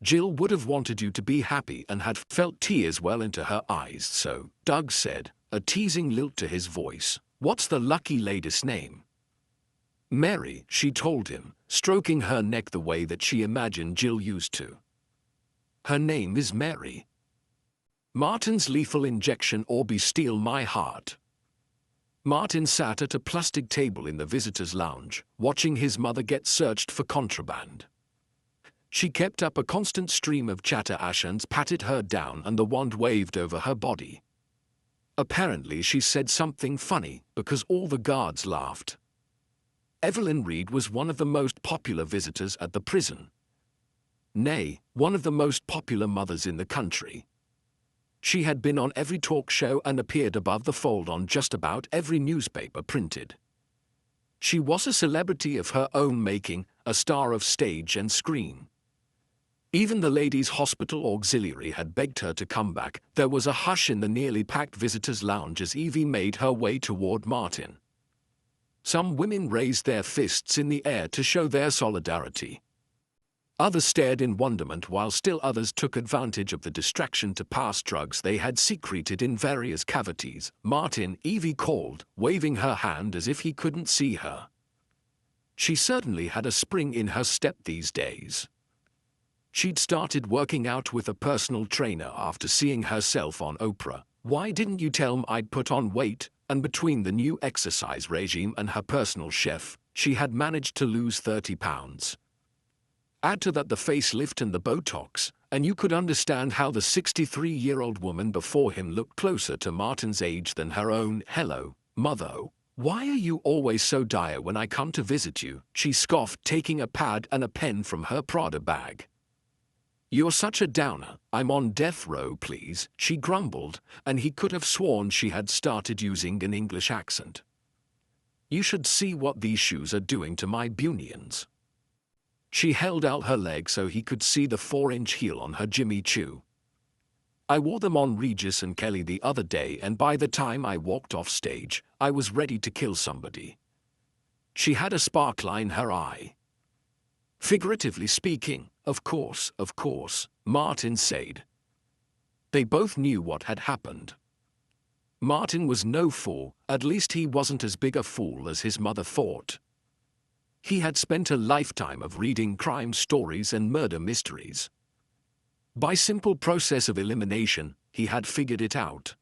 Jill would have wanted you to be happy and had felt tears well into her eyes, so," Doug said, a teasing lilt to his voice. "What's the lucky lady's name?" "Mary," she told him, stroking her neck the way that she imagined Jill used to. "Her name is Mary." Martin's lethal injection or be steal my heart. Martin sat at a plastic table in the visitors' lounge, watching his mother get searched for contraband. She kept up a constant stream of chatter. Ashans patted her down and the wand waved over her body. Apparently she said something funny, because all the guards laughed. Evelyn Reed was one of the most popular visitors at the prison. Nay, one of the most popular mothers in the country. She had been on every talk show and appeared above the fold on just about every newspaper printed. She was a celebrity of her own making, a star of stage and screen. Even the Ladies' Hospital Auxiliary had begged her to come back. There was a hush in the nearly packed visitors' lounge as Evie made her way toward Martin. Some women raised their fists in the air to show their solidarity. Others stared in wonderment while still others took advantage of the distraction to pass drugs they had secreted in various cavities. "Martin," Evie called, waving her hand as if he couldn't see her. She certainly had a spring in her step these days. She'd started working out with a personal trainer after seeing herself on Oprah. "Why didn't you tell me I'd put on weight?" And between the new exercise regime and her personal chef, she had managed to lose 30 pounds. Add to that the facelift and the Botox, and you could understand how the 63-year-old woman before him looked closer to Martin's age than her own. "Hello, Mother. Why are you always so dire when I come to visit you?" she scoffed, taking a pad and a pen from her Prada bag. "You're such a downer. I'm on death row, please," she grumbled, and he could have sworn she had started using an English accent. "You should see what these shoes are doing to my bunions." She held out her leg so he could see the 4-inch heel on her Jimmy Choo. I wore them on Regis and Kelly the other day, and by the time I walked off stage, I was ready to kill somebody. She had a sparkle in her eye. Figuratively speaking, of course, Martin said. They both knew what had happened. Martin was no fool, at least he wasn't as big a fool as his mother thought. He had spent a lifetime of reading crime stories and murder mysteries. By simple process of elimination, he had figured it out.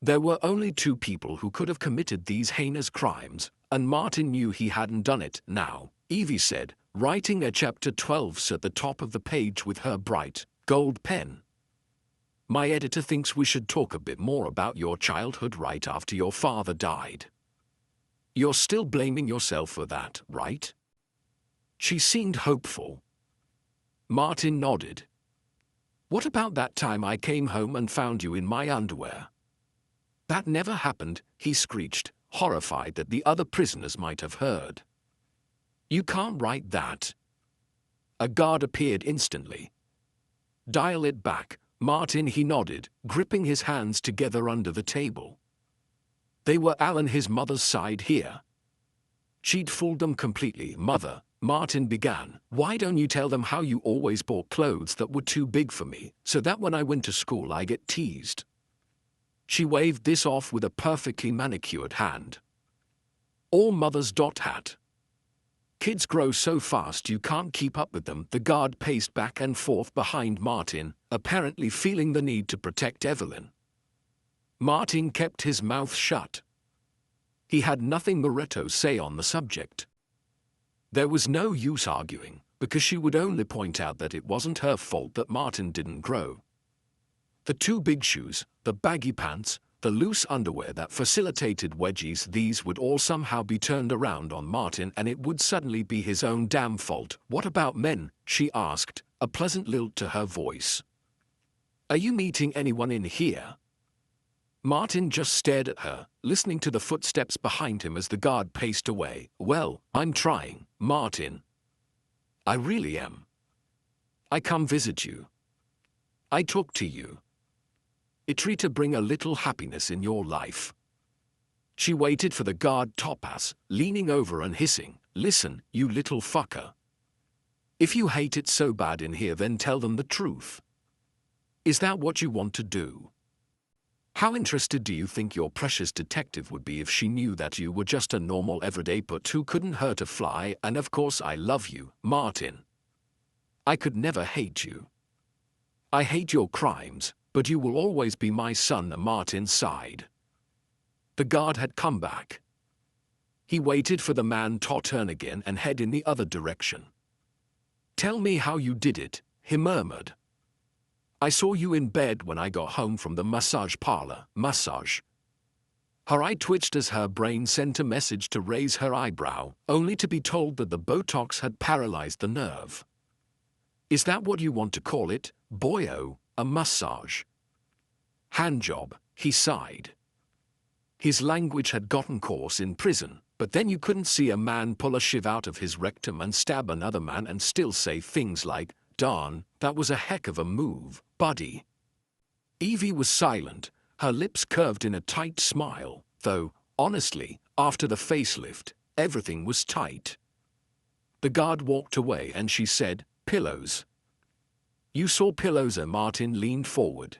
There were only 2 people who could have committed these heinous crimes, and Martin knew he hadn't done it. Now, Evie said, writing a chapter 12 at the top of the page with her bright, gold pen. My editor thinks we should talk a bit more about your childhood right after your father died. You're still blaming yourself for that, right? She seemed hopeful. Martin nodded. What about that time I came home and found you in my underwear? That never happened, he screeched, horrified that the other prisoners might have heard. You can't write that. A guard appeared instantly. Dial it back, Martin, he nodded, gripping his hands together under the table. They were Al and his mother's side here. She'd fooled them completely. Mother, Martin began, why don't you tell them how you always bought clothes that were too big for me, so that when I went to school I get teased? She waved this off with a perfectly manicured hand. All mothers. Hat. Kids grow so fast you can't keep up with them. The guard paced back and forth behind Martin, apparently feeling the need to protect Evelyn. Martin kept his mouth shut. He had nothing more to say on the subject. There was no use arguing, because she would only point out that it wasn't her fault that Martin didn't grow. The 2 big shoes, the baggy pants, the loose underwear that facilitated wedgies, these would all somehow be turned around on Martin, and it would suddenly be his own damn fault. What about men? She asked, a pleasant lilt to her voice. Are you meeting anyone in here? Martin just stared at her, listening to the footsteps behind him as the guard paced away. Well, I'm trying, Martin. I really am. I come visit you. I talk to you. I try to bring a little happiness in your life. She waited for the guard to pass, leaning over and hissing, listen, you little fucker. If you hate it so bad in here, then tell them the truth. Is that what you want to do? How interested do you think your precious detective would be if she knew that you were just a normal everyday put who couldn't hurt a fly? And of course I love you, Martin. I could never hate you. I hate your crimes, but you will always be my son. Martin sighed. The guard had come back. He waited for the man to turn again and head in the other direction. Tell me how you did it, he murmured. I saw you in bed when I got home from the massage parlor. Massage. Her eye twitched as her brain sent a message to raise her eyebrow, only to be told that the Botox had paralyzed the nerve. Is that what you want to call it, boyo, a massage? Handjob, he sighed. His language had gotten coarse in prison, but then you couldn't see a man pull a shiv out of his rectum and stab another man and still say things like, darn, that was a heck of a move, buddy. Evie was silent, her lips curved in a tight smile, though, honestly, after the facelift, everything was tight. The guard walked away and she said, pillows. You saw pillows? Martin leaned forward.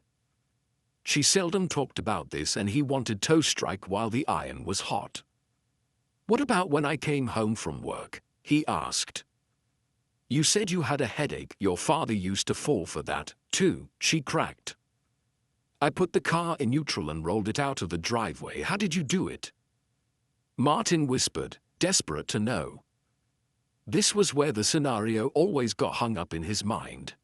She seldom talked about this and he wanted to strike while the iron was hot. What about when I came home from work? He asked. You said you had a headache. Your father used to fall for that, too, she cracked. I put the car in neutral and rolled it out of the driveway. How did you do it? Martin whispered, desperate to know. This was where the scenario always got hung up in his mind.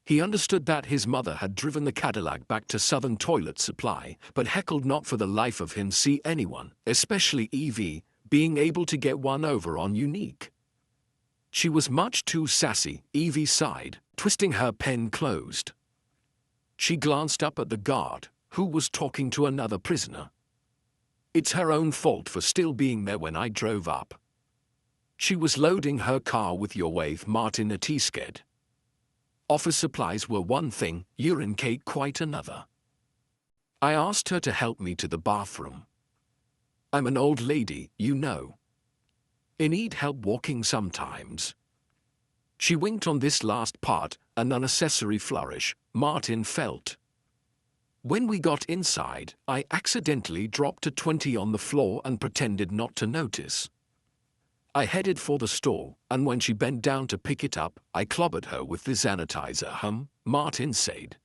He understood that his mother had driven the Cadillac back to Southern Toilet Supply, but heckled not for the life of him see anyone, especially Evie, being able to get one over on Unique. She was much too sassy, Evie sighed, twisting her pen closed. She glanced up at the guard, who was talking to another prisoner. It's her own fault for still being there when I drove up. She was loading her car with your wave Martin a T-sked. Office supplies were one thing, urine cake quite another. I asked her to help me to the bathroom. I'm an old lady, you know. I need help walking sometimes. She winked on this last part, an unnecessary flourish, Martin felt. When we got inside, I accidentally dropped a 20 on the floor and pretended not to notice. I headed for the stall, and when she bent down to pick it up, I clobbered her with the sanitizer. Martin said.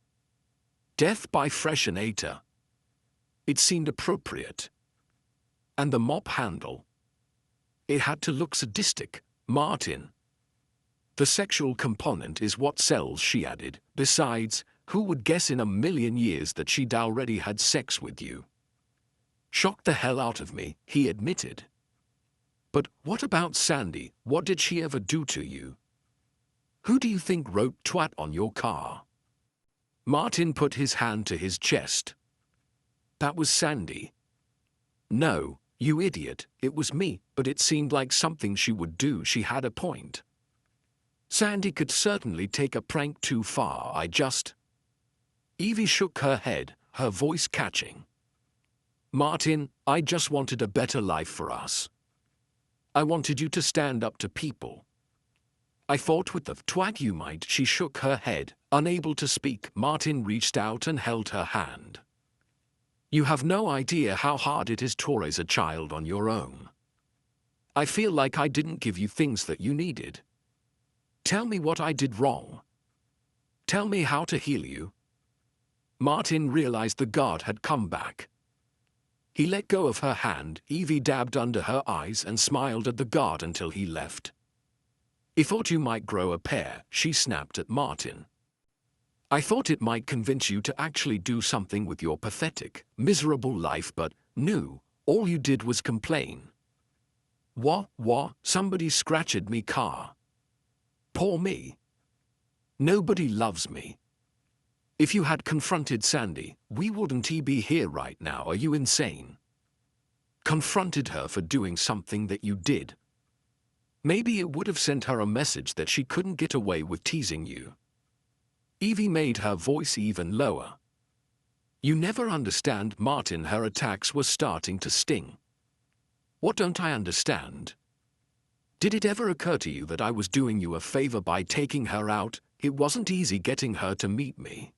Death by freshinator. It seemed appropriate. And the mop handle. It had to look sadistic, Martin. The sexual component is what sells, she added. Besides, who would guess in a million years that she'd already had sex with you? Shocked the hell out of me, he admitted. But what about Sandy? What did she ever do to you? Who do you think wrote twat on your car? Martin put his hand to his chest. That was Sandy. No, you idiot, it was me, but it seemed like something she would do. She had a point. Sandy could certainly take a prank too far. Evie shook her head, her voice catching. Martin, I just wanted a better life for us. I wanted you to stand up to people. I thought with the twat you might. She shook her head, unable to speak. Martin reached out and held her hand. You have no idea how hard it is to raise a child on your own. I feel like I didn't give you things that you needed. Tell me what I did wrong. Tell me how to heal you. Martin realized the guard had come back. He let go of her hand. Evie dabbed under her eyes and smiled at the guard until he left. I thought you might grow a pair, she snapped at Martin. I thought it might convince you to actually do something with your pathetic, miserable life, but no, all you did was complain. What, somebody scratched me car. Poor me. Nobody loves me. If you had confronted Sandy, we wouldn't be here right now. Are you insane? Confronted her for doing something that you did. Maybe it would have sent her a message that she couldn't get away with teasing you. Evie made her voice even lower. You never understand, Martin. Her attacks were starting to sting. What don't I understand? Did it ever occur to you that I was doing you a favor by taking her out? It wasn't easy getting her to meet me.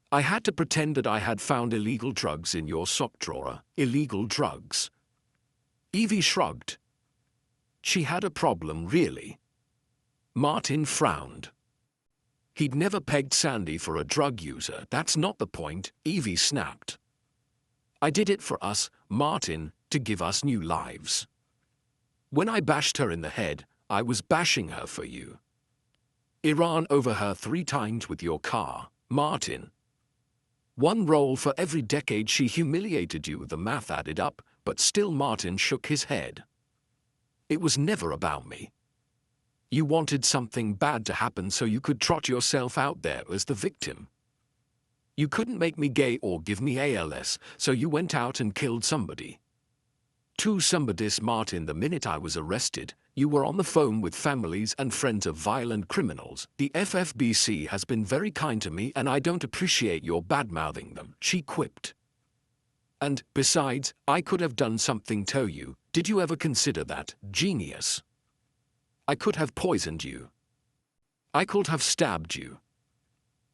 I had to pretend that I had found illegal drugs in your sock drawer. Illegal drugs. Evie shrugged. She had a problem, really. Martin frowned. He'd never pegged Sandy for a drug user. That's not the point, Evie snapped. I did it for us, Martin, to give us new lives. When I bashed her in the head, I was bashing her for you. I ran over her 3 times with your car, Martin. 1 roll for every decade she humiliated you. The math added up, but still Martin shook his head. It was never about me. You wanted something bad to happen so you could trot yourself out there as the victim. You couldn't make me gay or give me ALS, so you went out and killed somebody. To somebody's, Martin. The minute I was arrested, you were on the phone with families and friends of violent criminals. The FFBC has been very kind to me and I don't appreciate your bad-mouthing them, she quipped. And, besides, I could have done something to you. Did you ever consider that, genius? I could have poisoned you. I could have stabbed you.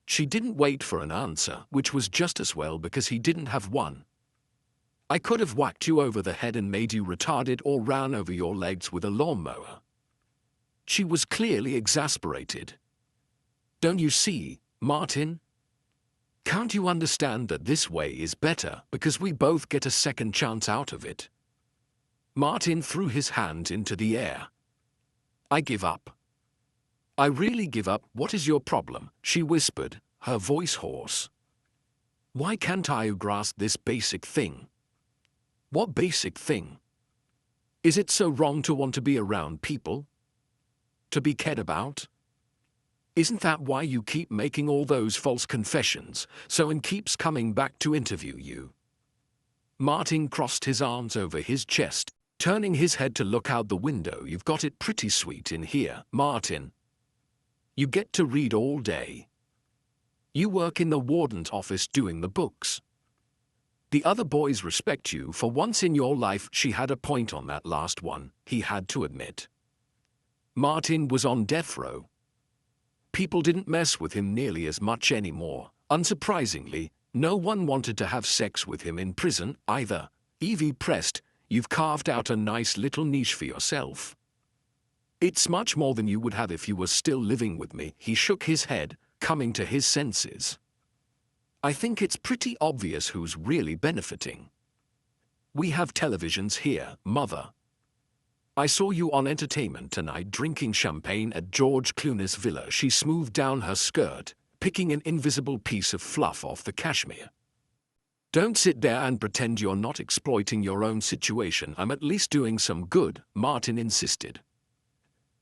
She didn't wait for an answer, which was just as well because he didn't have one. I could have whacked you over the head and made you retarded or ran over your legs with a lawnmower. She was clearly exasperated. Don't you see, Martin? Can't you understand that this way is better because we both get a second chance out of it? Martin threw his hands into the air. I give up. I really give up. What is your problem? She whispered, her voice hoarse. Why can't I grasp this basic thing? What basic thing? Is it so wrong to want to be around people? To be cared about? Isn't that why you keep making all those false confessions, so and keeps coming back to interview you? Martin crossed his arms over his chest. turning his head to look out the window. You've got it pretty sweet in here, Martin. You get to read all day. You work in the warden's office doing the books. The other boys respect you. For once in your life. She had a point on that last one, he had to admit. Martin was on death row. People didn't mess with him nearly as much anymore. Unsurprisingly, no one wanted to have sex with him in prison either. Evie pressed, you've carved out a nice little niche for yourself. It's much more than you would have if you were still living with me. He shook his head, coming to his senses. I think it's pretty obvious who's really benefiting. We have televisions here, Mother. I saw you on entertainment tonight drinking champagne at George Clooney's villa. She smoothed down her skirt, picking an invisible piece of fluff off the cashmere. Don't sit there and pretend you're not exploiting your own situation. I'm at least doing some good, Martin insisted.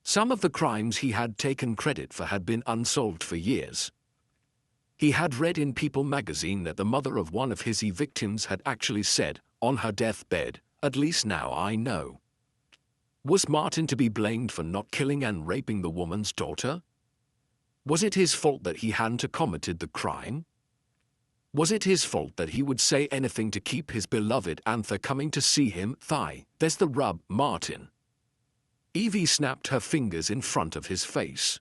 Some of the crimes he had taken credit for had been unsolved for years. He had read in People magazine that the mother of one of his victims had actually said, on her deathbed, at least now I know. Was Martin to be blamed for not killing and raping the woman's daughter? Was it his fault that he hadn't committed the crime? Was it his fault that he would say anything to keep his beloved Anther coming to see him? There's the rub, Martin. Evie snapped her fingers in front of his face.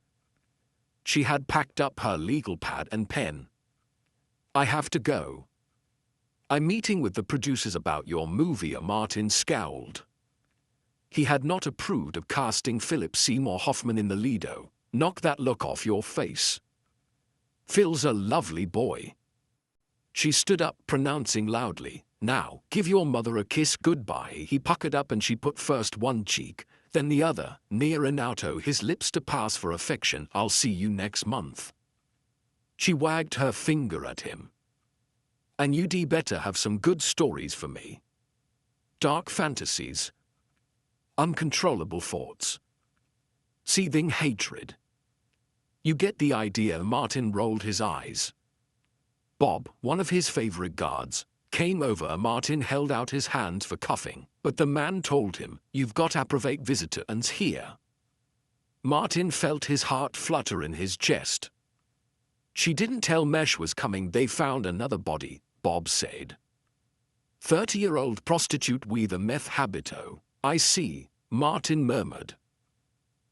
She had packed up her legal pad and pen. I have to go. I'm meeting with the producers about your movie. Martin scowled. He had not approved of casting Philip Seymour Hoffman in the lead-o. Knock that look off your face. Phil's a lovely boy. She stood up, pronouncing loudly, now, give your mother a kiss goodbye. He puckered up and she put first one cheek, then the other, near and outo his lips to pass for affection. I'll see you next month. She wagged her finger at him. And you'd better have some good stories for me. Dark fantasies. Uncontrollable thoughts. Seething hatred. You get the idea. Martin rolled his eyes. Bob, one of his favorite guards, came over. Martin held out his hands for cuffing, but the man told him, you've got apprivate visitors here. Martin felt his heart flutter in his chest. She didn't tell Mesh was coming. They found another body, Bob said. 30-year-old prostitute with a meth habito. I see, Martin murmured.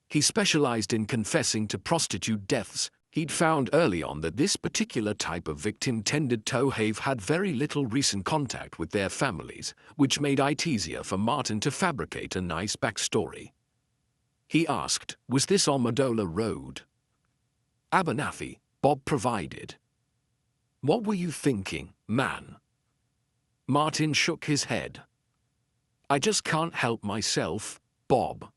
He specialized in confessing to prostitute deaths. He'd found early on that this particular type of victim tended to have had very little recent contact with their families, which made it easier for Martin to fabricate a nice backstory. He asked, was this on Madola Road? Abernathy, Bob provided. What were you thinking, man? Martin shook his head. I just can't help myself, Bob.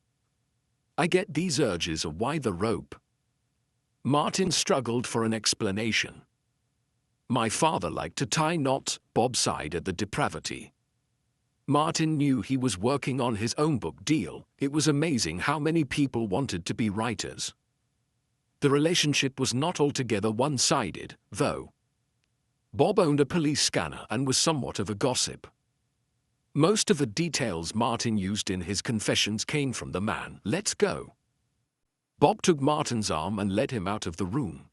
I get these urges of why the rope. Martin struggled for an explanation. My father liked to tie knots. Bob sighed at the depravity. Martin knew he was working on his own book deal. It was amazing how many people wanted to be writers. The relationship was not altogether one-sided, though. Bob owned a police scanner and was somewhat of a gossip. Most of the details Martin used in his confessions came from the man. Let's go. Bob took Martin's arm and led him out of the room.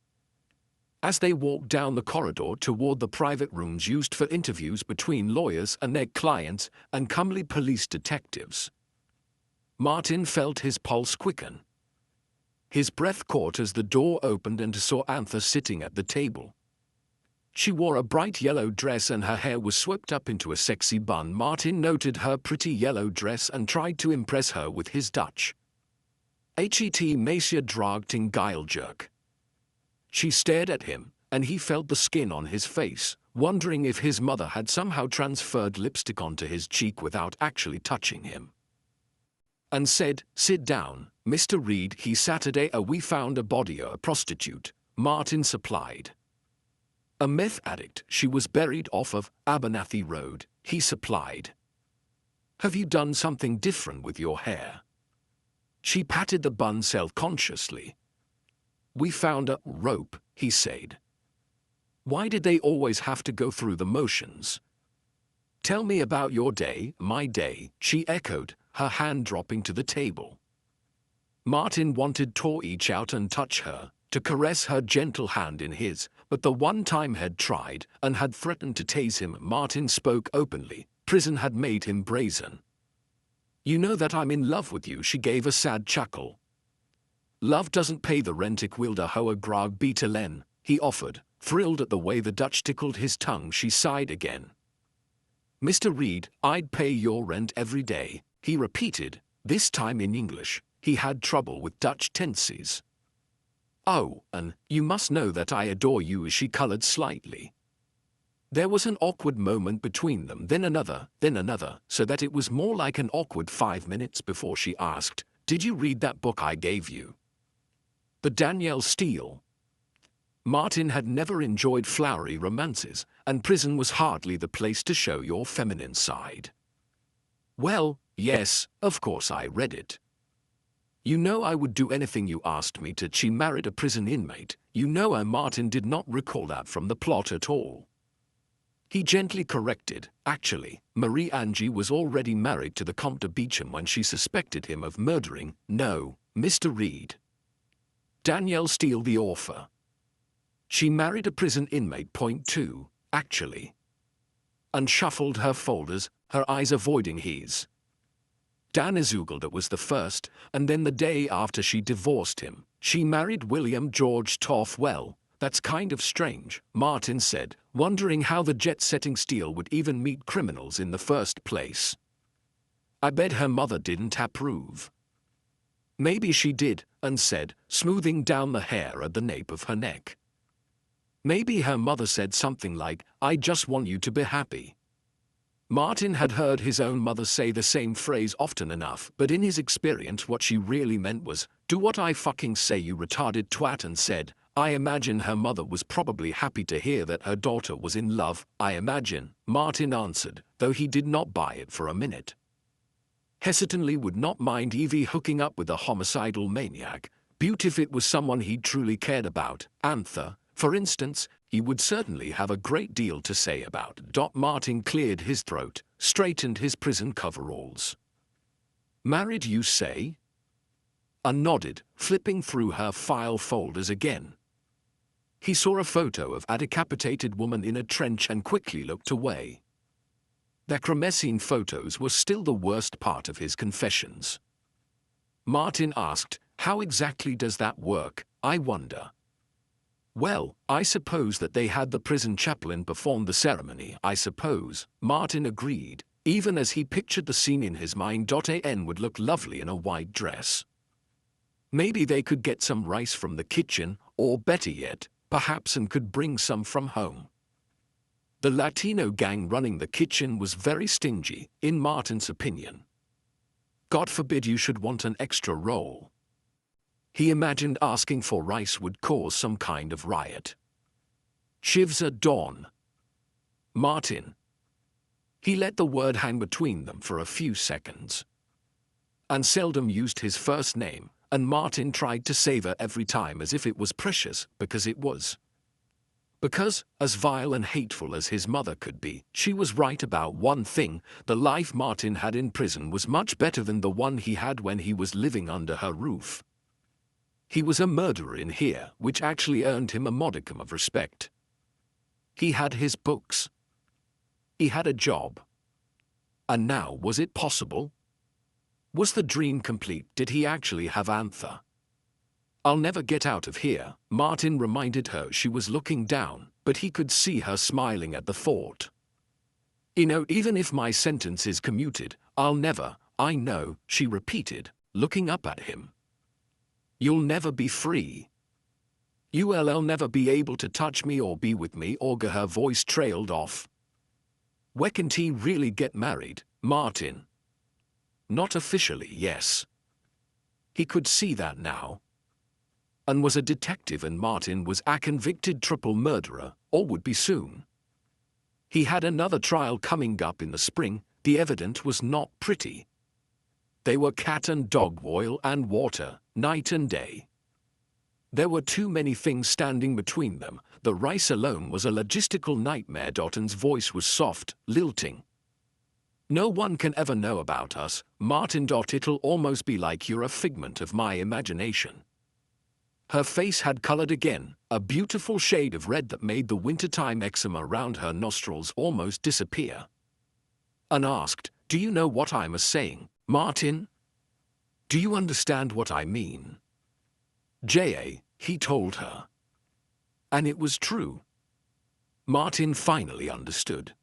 As they walked down the corridor toward the private rooms used for interviews between lawyers and their clients and comely police detectives, Martin felt his pulse quicken. His breath caught as the door opened and saw Anther sitting at the table. She wore a bright yellow dress and her hair was swept up into a sexy bun. Martin noted her pretty yellow dress and tried to impress her with his Dutch. Het Macia Dragting Geiljerk. She stared at him, and he felt the skin on his face, wondering if his mother had somehow transferred lipstick onto his cheek without actually touching him. And said, sit down, Mr. Reed. He Saturday we found a body of a prostitute, Martin supplied. A meth addict. She was buried off of Abernathy Road, he supplied. Have you done something different with your hair? She patted the bun self-consciously. We found a rope, he said. Why did they always have to go through the motions? Tell me about your day. My day, she echoed, her hand dropping to the table. Martin wanted to reach out and touch her, to caress her gentle hand in his, but the one time had tried and had threatened to tase him. Martin spoke openly. Prison had made him brazen. "You know that I'm in love with you," she gave a sad chuckle. "Love doesn't pay the rent, ik wilde hoe graag betalen," he offered, thrilled at the way the Dutch tickled his tongue. She sighed again. "Mr. Reed, I'd pay your rent every day," he repeated, this time in English. He had trouble with Dutch tenses. "Oh, and you must know that I adore you," she colored slightly. There was an awkward moment between them, then another, so that it was more like an awkward 5 minutes before she asked, "Did you read that book I gave you? The Danielle Steele?" Martin had never enjoyed flowery romances, and prison was hardly the place to show your feminine side. "Well, yes, of course I read it. You know I would do anything you asked me to." She married a prison inmate. You know her. Martin did not recall that from the plot at all. He gently corrected, "Actually, Marie-Ange was already married to the Comte de Beauchamp when she suspected him of murdering, no, Mr. Reed. Danielle Steele, the author. She married a prison inmate. Point 2, actually." And shuffled her folders, her eyes avoiding his. Dan Izugelda was the first, and then the day after she divorced him, she married William George Toff. "Well, that's kind of strange," Martin said, wondering how the jet-setting Steele would even meet criminals in the first place. "I bet her mother didn't approve." "Maybe she did," and said, smoothing down the hair at the nape of her neck. "Maybe her mother said something like, 'I just want you to be happy.'" Martin had heard his own mother say the same phrase often enough, but in his experience what she really meant was, "Do what I fucking say, you retarded twat," and said, "I imagine her mother was probably happy to hear that her daughter was in love, I imagine," Martin answered, though he did not buy it for a minute. Hesitantly would not mind Evie hooking up with a homicidal maniac, but if it was someone he truly cared about, Anther, for instance, he would certainly have a great deal to say about. Martin cleared his throat, straightened his prison coveralls. "Married, you say?" And nodded, flipping through her file folders again. He saw a photo of a decapitated woman in a trench and quickly looked away. The cremescene photos were still the worst part of his confessions. Martin asked, "How exactly does that work, I wonder?" "Well, I suppose that they had the prison chaplain perform the ceremony, I suppose," Martin agreed, even as he pictured the scene in his mind. Anne would look lovely in a white dress. Maybe they could get some rice from the kitchen, or better yet, perhaps Anne could bring some from home. The Latino gang running the kitchen was very stingy, in Martin's opinion. God forbid you should want an extra roll. He imagined asking for rice would cause some kind of riot. "Shivs at dawn." "Martin." He let the word hang between them for a few seconds. And seldom used his first name, and Martin tried to savor every time as if it was precious, because it was. Because, as vile and hateful as his mother could be, she was right about one thing: the life Martin had in prison was much better than the one he had when he was living under her roof. He was a murderer in here, which actually earned him a modicum of respect. He had his books. He had a job. And now, was it possible? Was the dream complete? Did he actually have Anther? "I'll never get out of here," Martin reminded her. She was looking down, but he could see her smiling at the thought. "You know, even if my sentence is commuted, I'll never, I know," she repeated, looking up at him. "You'll never be free. You'll never be able to touch me or be with me," or her voice trailed off. "Where can he really get married, Martin?" Not officially, yes. He could see that now. And was a detective, and Martin was a convicted triple murderer, or would be soon. He had another trial coming up in the spring. The evidence was not pretty. They were cat and dog, oil and water, night and day. There were too many things standing between them. The rice alone was a logistical nightmare. Anne's voice was soft, lilting. No one can ever know about us, Martin. It'll almost be like you're a figment of my imagination. Her face had colored again, a beautiful shade of red that made the wintertime eczema around her nostrils almost disappear. Anne asked, "Do you know what I'm saying, Martin? Do you understand what I mean?" "Ja," he told her. And it was true. Martin finally understood.